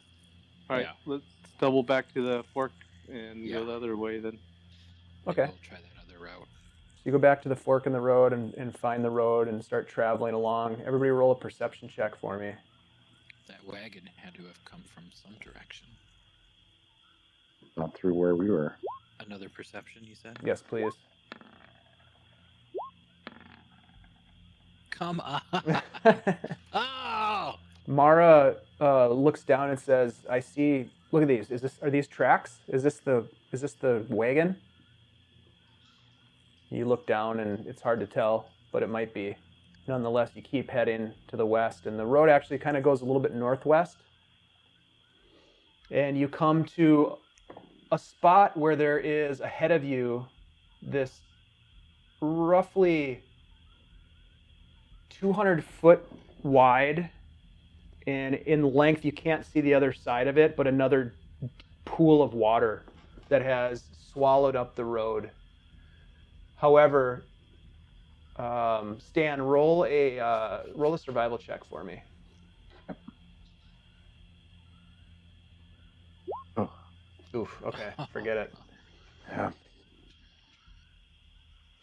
All right, let's double back to the fork and go the other way then. Okay. We'll try that other route. So you go back to the fork in the road and find the road and start traveling along. Everybody roll a perception check for me. That wagon had to have come from some direction. Not through where we were. Another perception, you said? Yes, please. Come on. Oh! Mara looks down and says, "I see. Look at these. Are these tracks? Is this the wagon?" You look down and it's hard to tell, but it might be. Nonetheless, you keep heading to the west, and the road actually kind of goes a little bit northwest. And you come to a spot where there is ahead of you this roughly 200 foot wide, and in length you can't see the other side of it, but another pool of water that has swallowed up the road. However, Stan, roll a survival check for me. Oh. Oof, okay, forget it. Yeah.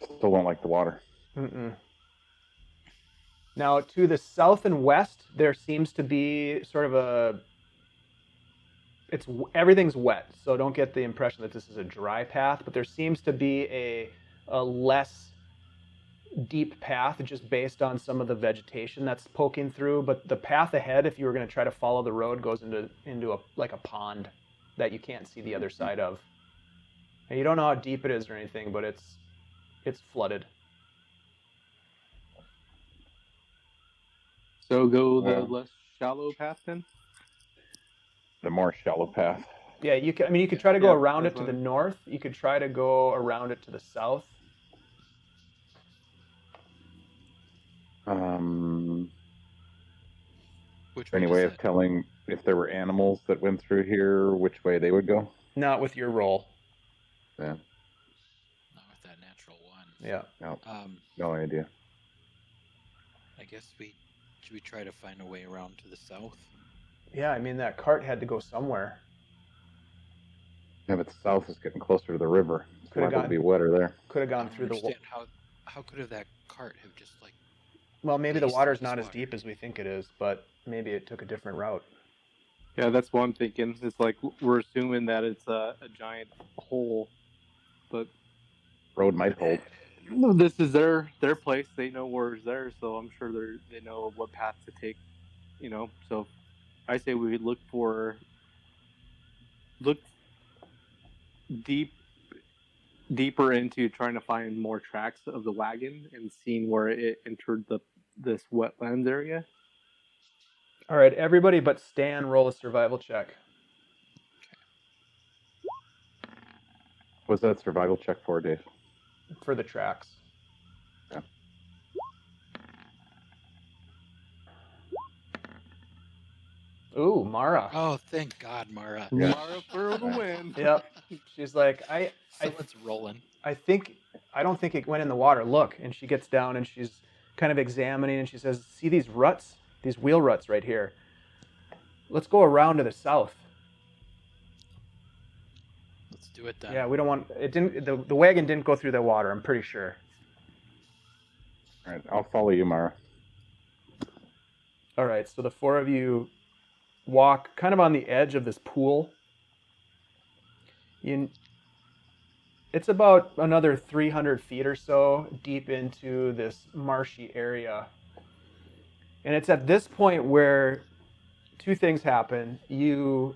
Still don't like the water. Mm-mm. Now, to the south and west, there seems to be sort of everything's wet, so don't get the impression that this is a dry path, but there seems to be a less deep path just based on some of the vegetation that's poking through. But the path ahead, if you were going to try to follow the road, goes into a pond that you can't see the other side of. And you don't know how deep it is or anything, but it's flooded. So go the Well. less shallow path then. The more shallow path. Yeah, you could. I mean, you could try to go Yeah, around it that's to the fine. north. You could try to go around it to the south. Which Any way way does of telling if there were animals that went through here, which way they would go? Not with your roll. Yeah. Not with that natural one. Yeah. No. Um, No idea. I guess should we try to find a way around to the south? Yeah, I mean, that cart had to go somewhere. Yeah, but the south is getting closer to the river. It's Could've liable to gone- be wetter there. Could have I gone don't through the. understand how could have that cart have just like Well, maybe the blazed water's through this not as water? deep as we think it is, but maybe it took a different route. Yeah, that's what I'm thinking. It's like we're assuming that it's a giant hole, but Road might hold. this is their place. They know where's there, so I'm sure they know what path to take. You know, so I say we look deeper into trying to find more tracks of the wagon and seeing where it entered this wetlands area. All right, everybody but Stan, roll a survival check. What's that survival check for, Dave? For the tracks. Yeah. Ooh, Mara. Oh, thank God, Mara. Yeah. Mara for the win. Yep. She's like, Someone's rolling. I don't think it went in the water. Look. And she gets down and she's kind of examining and she says, see these ruts? These wheel ruts right here. Let's go around to the south. Let's do it then. Yeah, we don't want it. The wagon didn't go through the water, I'm pretty sure. All right, I'll follow you, Mara. All right, so the four of you walk kind of on the edge of this pool. It's about another 300 feet or so deep into this marshy area. And it's at this point where two things happen. You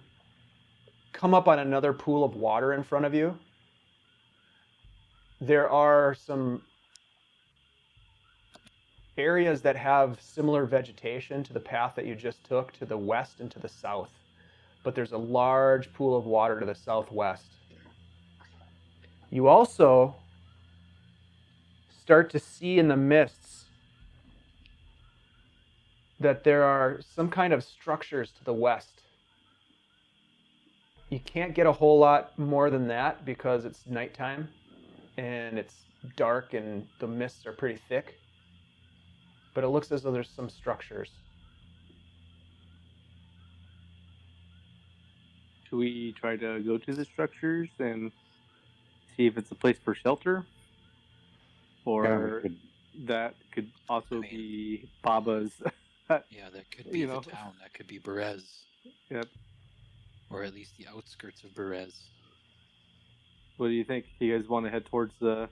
come up on another pool of water in front of you. There are some areas that have similar vegetation to the path that you just took to the west and to the south. But there's a large pool of water to the southwest. You also start to see in the mists that there are some kind of structures to the west. You can't get a whole lot more than that because it's nighttime and it's dark and the mists are pretty thick. But it looks as though there's some structures. Should we try to go to the structures and see if it's a place for shelter? Or that could also be Baba's. Yeah, that could be the town. That could be Berez. Yep. Or at least the outskirts of Berez. What do you think? Do you guys want to head towards the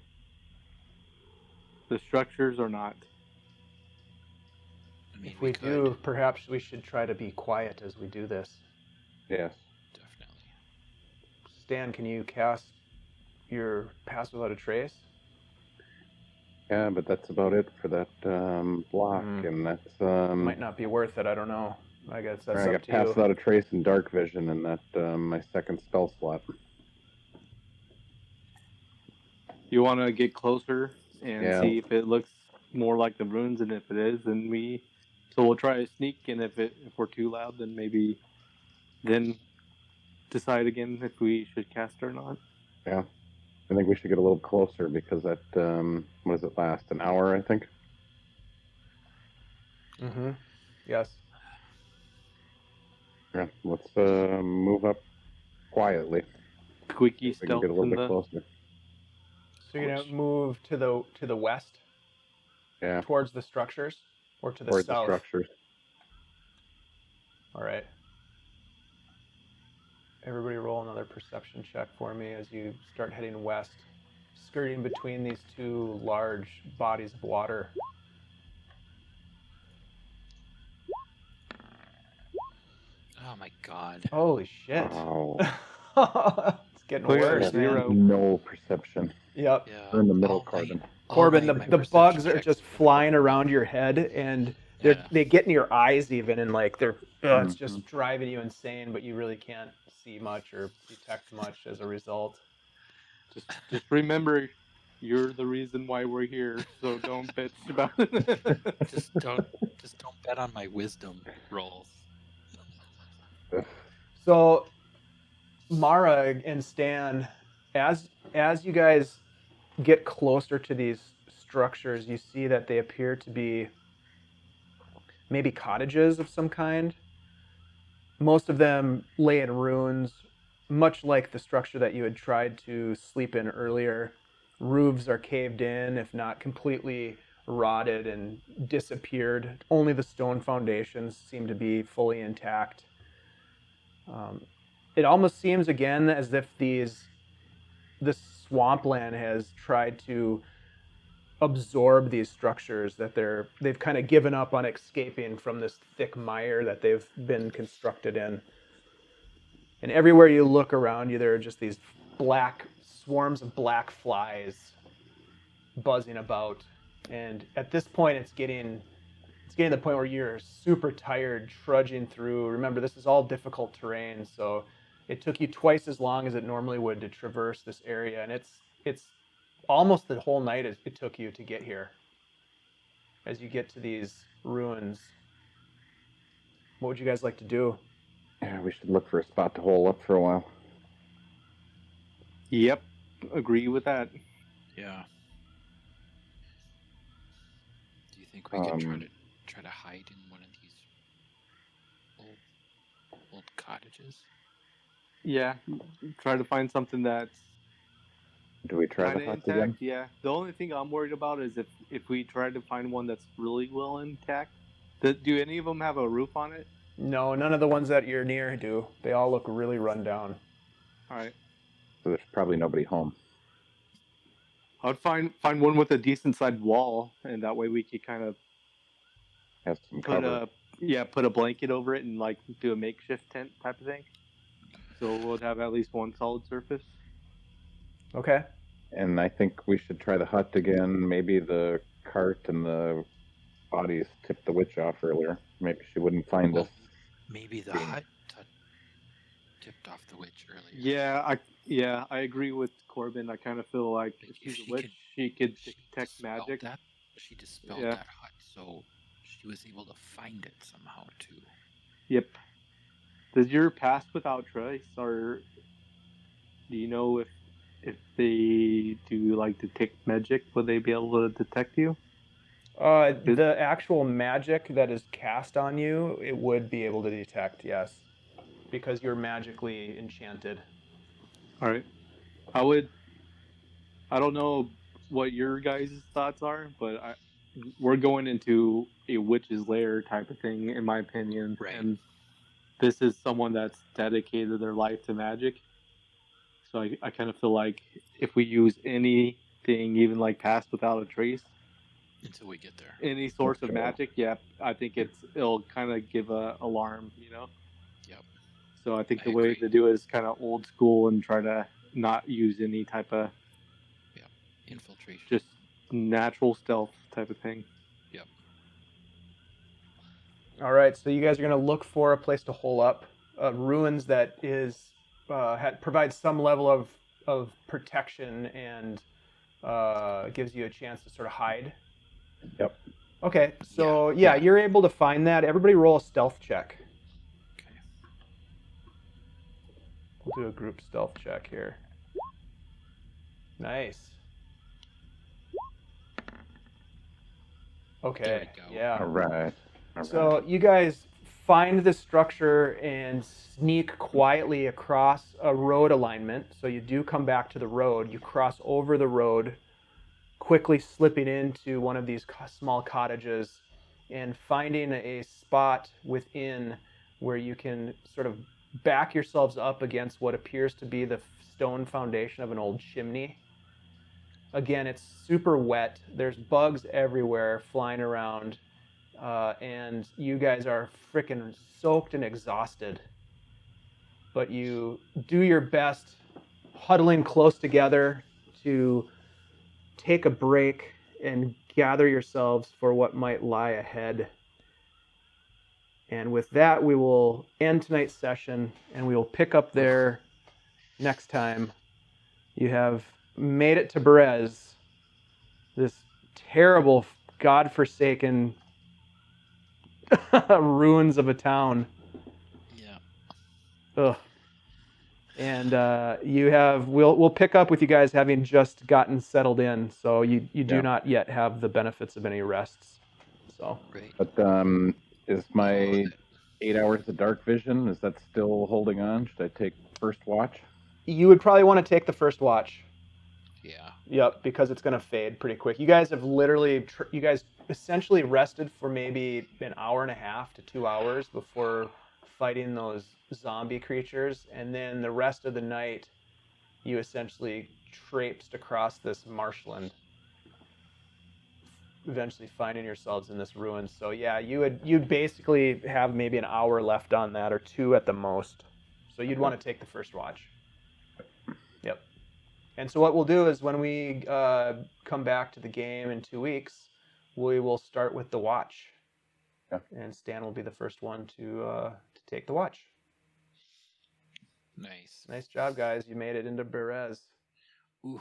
structures or not? I mean, If we do, perhaps we should try to be quiet as we do this. Yes. Definitely. Stan, can you cast your Pass Without a Trace? Yeah, but that's about it for that block, and that's Might not be worth it. I don't know. I guess that's I up got to Pass you. Without a Trace and Dark Vision, and that my second spell slot. You want to get closer and see Yeah. if it looks more like the runes, and if it is, then so we'll try to sneak, and if we're too loud, then maybe then decide again if we should cast or not. Yeah. I think we should get a little closer because that, what does it last? An hour, I think? Mm-hmm. Yes. Yeah, let's move up quietly. Squeaky We can stealth get a little in bit the... closer. So you're gonna move to the west, Yeah, towards the structures, or to the towards the south? structures. All right. Everybody roll another perception check for me as you start heading west, skirting between these two large bodies of water. Oh my God. Holy shit. Oh, It's getting Clear worse, man. zero. no perception. Yep. Yeah. We're in the middle, all night- Corben. all Corben, night my the perception bugs are checks just have been flying wrong. around your head, and Yeah. they get in your eyes even, and like it's just Mhm. driving you insane, but you really can't see much or detect much as a result. Just remember, you're the reason why we're here. So don't bitch about it. Just don't bet on my wisdom rolls. So Mara and Stan, as you guys get closer to these structures, you see that they appear to be maybe cottages of some kind. Most of them lay in ruins, much like the structure that you had tried to sleep in earlier. Roofs are caved in, if not completely rotted and disappeared. Only the stone foundations seem to be fully intact. It almost seems again as if this swampland has tried to absorb these structures, that they've kind of given up on escaping from this thick mire that they've been constructed in. And everywhere you look around you, there are just these black swarms of black flies buzzing about. And at this point, it's getting to the point where you're super tired trudging through. Remember, this is all difficult terrain, so it took you twice as long as it normally would to traverse this area, and it's almost the whole night it took you to get here. As you get to these ruins, what would you guys like to do? Yeah, we should look for a spot to hole up for a while. Yep, agree with that. Yeah. Do you think we could try to hide in one of these old cottages? Yeah, try to find something that's Do we try kind the of hut intact. again? Yeah, the only thing I'm worried about is if we try to find one that's really well intact. Do any of them have a roof on it? No, none of the ones that you're near do. They all look really run down. All right, So there's probably nobody home. I'd find one with a decent sized wall, and that way we could kind of Has some put cover. put a blanket over it and like do a makeshift tent type of thing. So we'll have at least one solid surface. Okay. And I think we should try the hut again. Maybe the cart and the bodies tipped the witch off earlier. Maybe she wouldn't find Well, us. maybe the being- hut tipped off the witch earlier. Yeah, I agree with Corben. I kind of feel like if If she's a witch, she could detect dispelled magic. She dispelled Yeah. that hut, so she was able to find it somehow too. Yep. Does your pass without trace, or do you know if they do like detect magic, would they be able to detect you? The actual magic that is cast on you, it would be able to detect, yes, because you're magically enchanted. All right. I don't know what your guys' thoughts are, but we're going into a witch's lair type of thing, in my opinion. Right. And this is someone that's dedicated their life to magic. So I kind of feel like if we use anything, even like pass without a trace, Until we get there. any source of Sure. magic, yeah, I think it'll kind of give a alarm, Yep. So I think I the way agree. to do it is kind of old school and try to not use any type of Infiltration. just natural stealth type of thing. Yep. All right, so you guys are going to look for a place to hole up, ruins that is provides some level of protection and gives you a chance to sort of hide. Yep. Okay, so Yeah. you're able to find that. Everybody roll a stealth check. Okay. We'll do a group stealth check here. Nice. Okay. There we go. Yeah. All right. So you guys find the structure and sneak quietly across a road alignment. So you do come back to the road. You cross over the road, quickly slipping into one of these small cottages and finding a spot within where you can sort of back yourselves up against what appears to be the stone foundation of an old chimney. Again, it's super wet. There's bugs everywhere flying around. And you guys are freaking soaked and exhausted. But you do your best, huddling close together to take a break and gather yourselves for what might lie ahead. And with that, we will end tonight's session, and we will pick up there next time. You have made it to Berez, this terrible, godforsaken ruins of a town. Yeah. Ugh. And we'll pick up with you guys having just gotten settled in, so you do not yet have the benefits of any rests. So. Great. But is my 8 hours of dark vision, is that still holding on? Should I take first watch? You would probably want to take the first watch. Yeah. Yep, because it's going to fade pretty quick. You guys have literally, you guys essentially rested for maybe an hour and a half to 2 hours before fighting those zombie creatures. And then the rest of the night, you essentially traipsed across this marshland, eventually finding yourselves in this ruin. So yeah, you'd basically have maybe an hour left on that, or 2 at the most. So you'd want to take the first watch. Yep. And so what we'll do is when we come back to the game in 2 weeks, we will start with the watch. Yeah. And Stan will be the first one to take the watch. Nice. Nice job, guys. You made it into Berez. Ooh.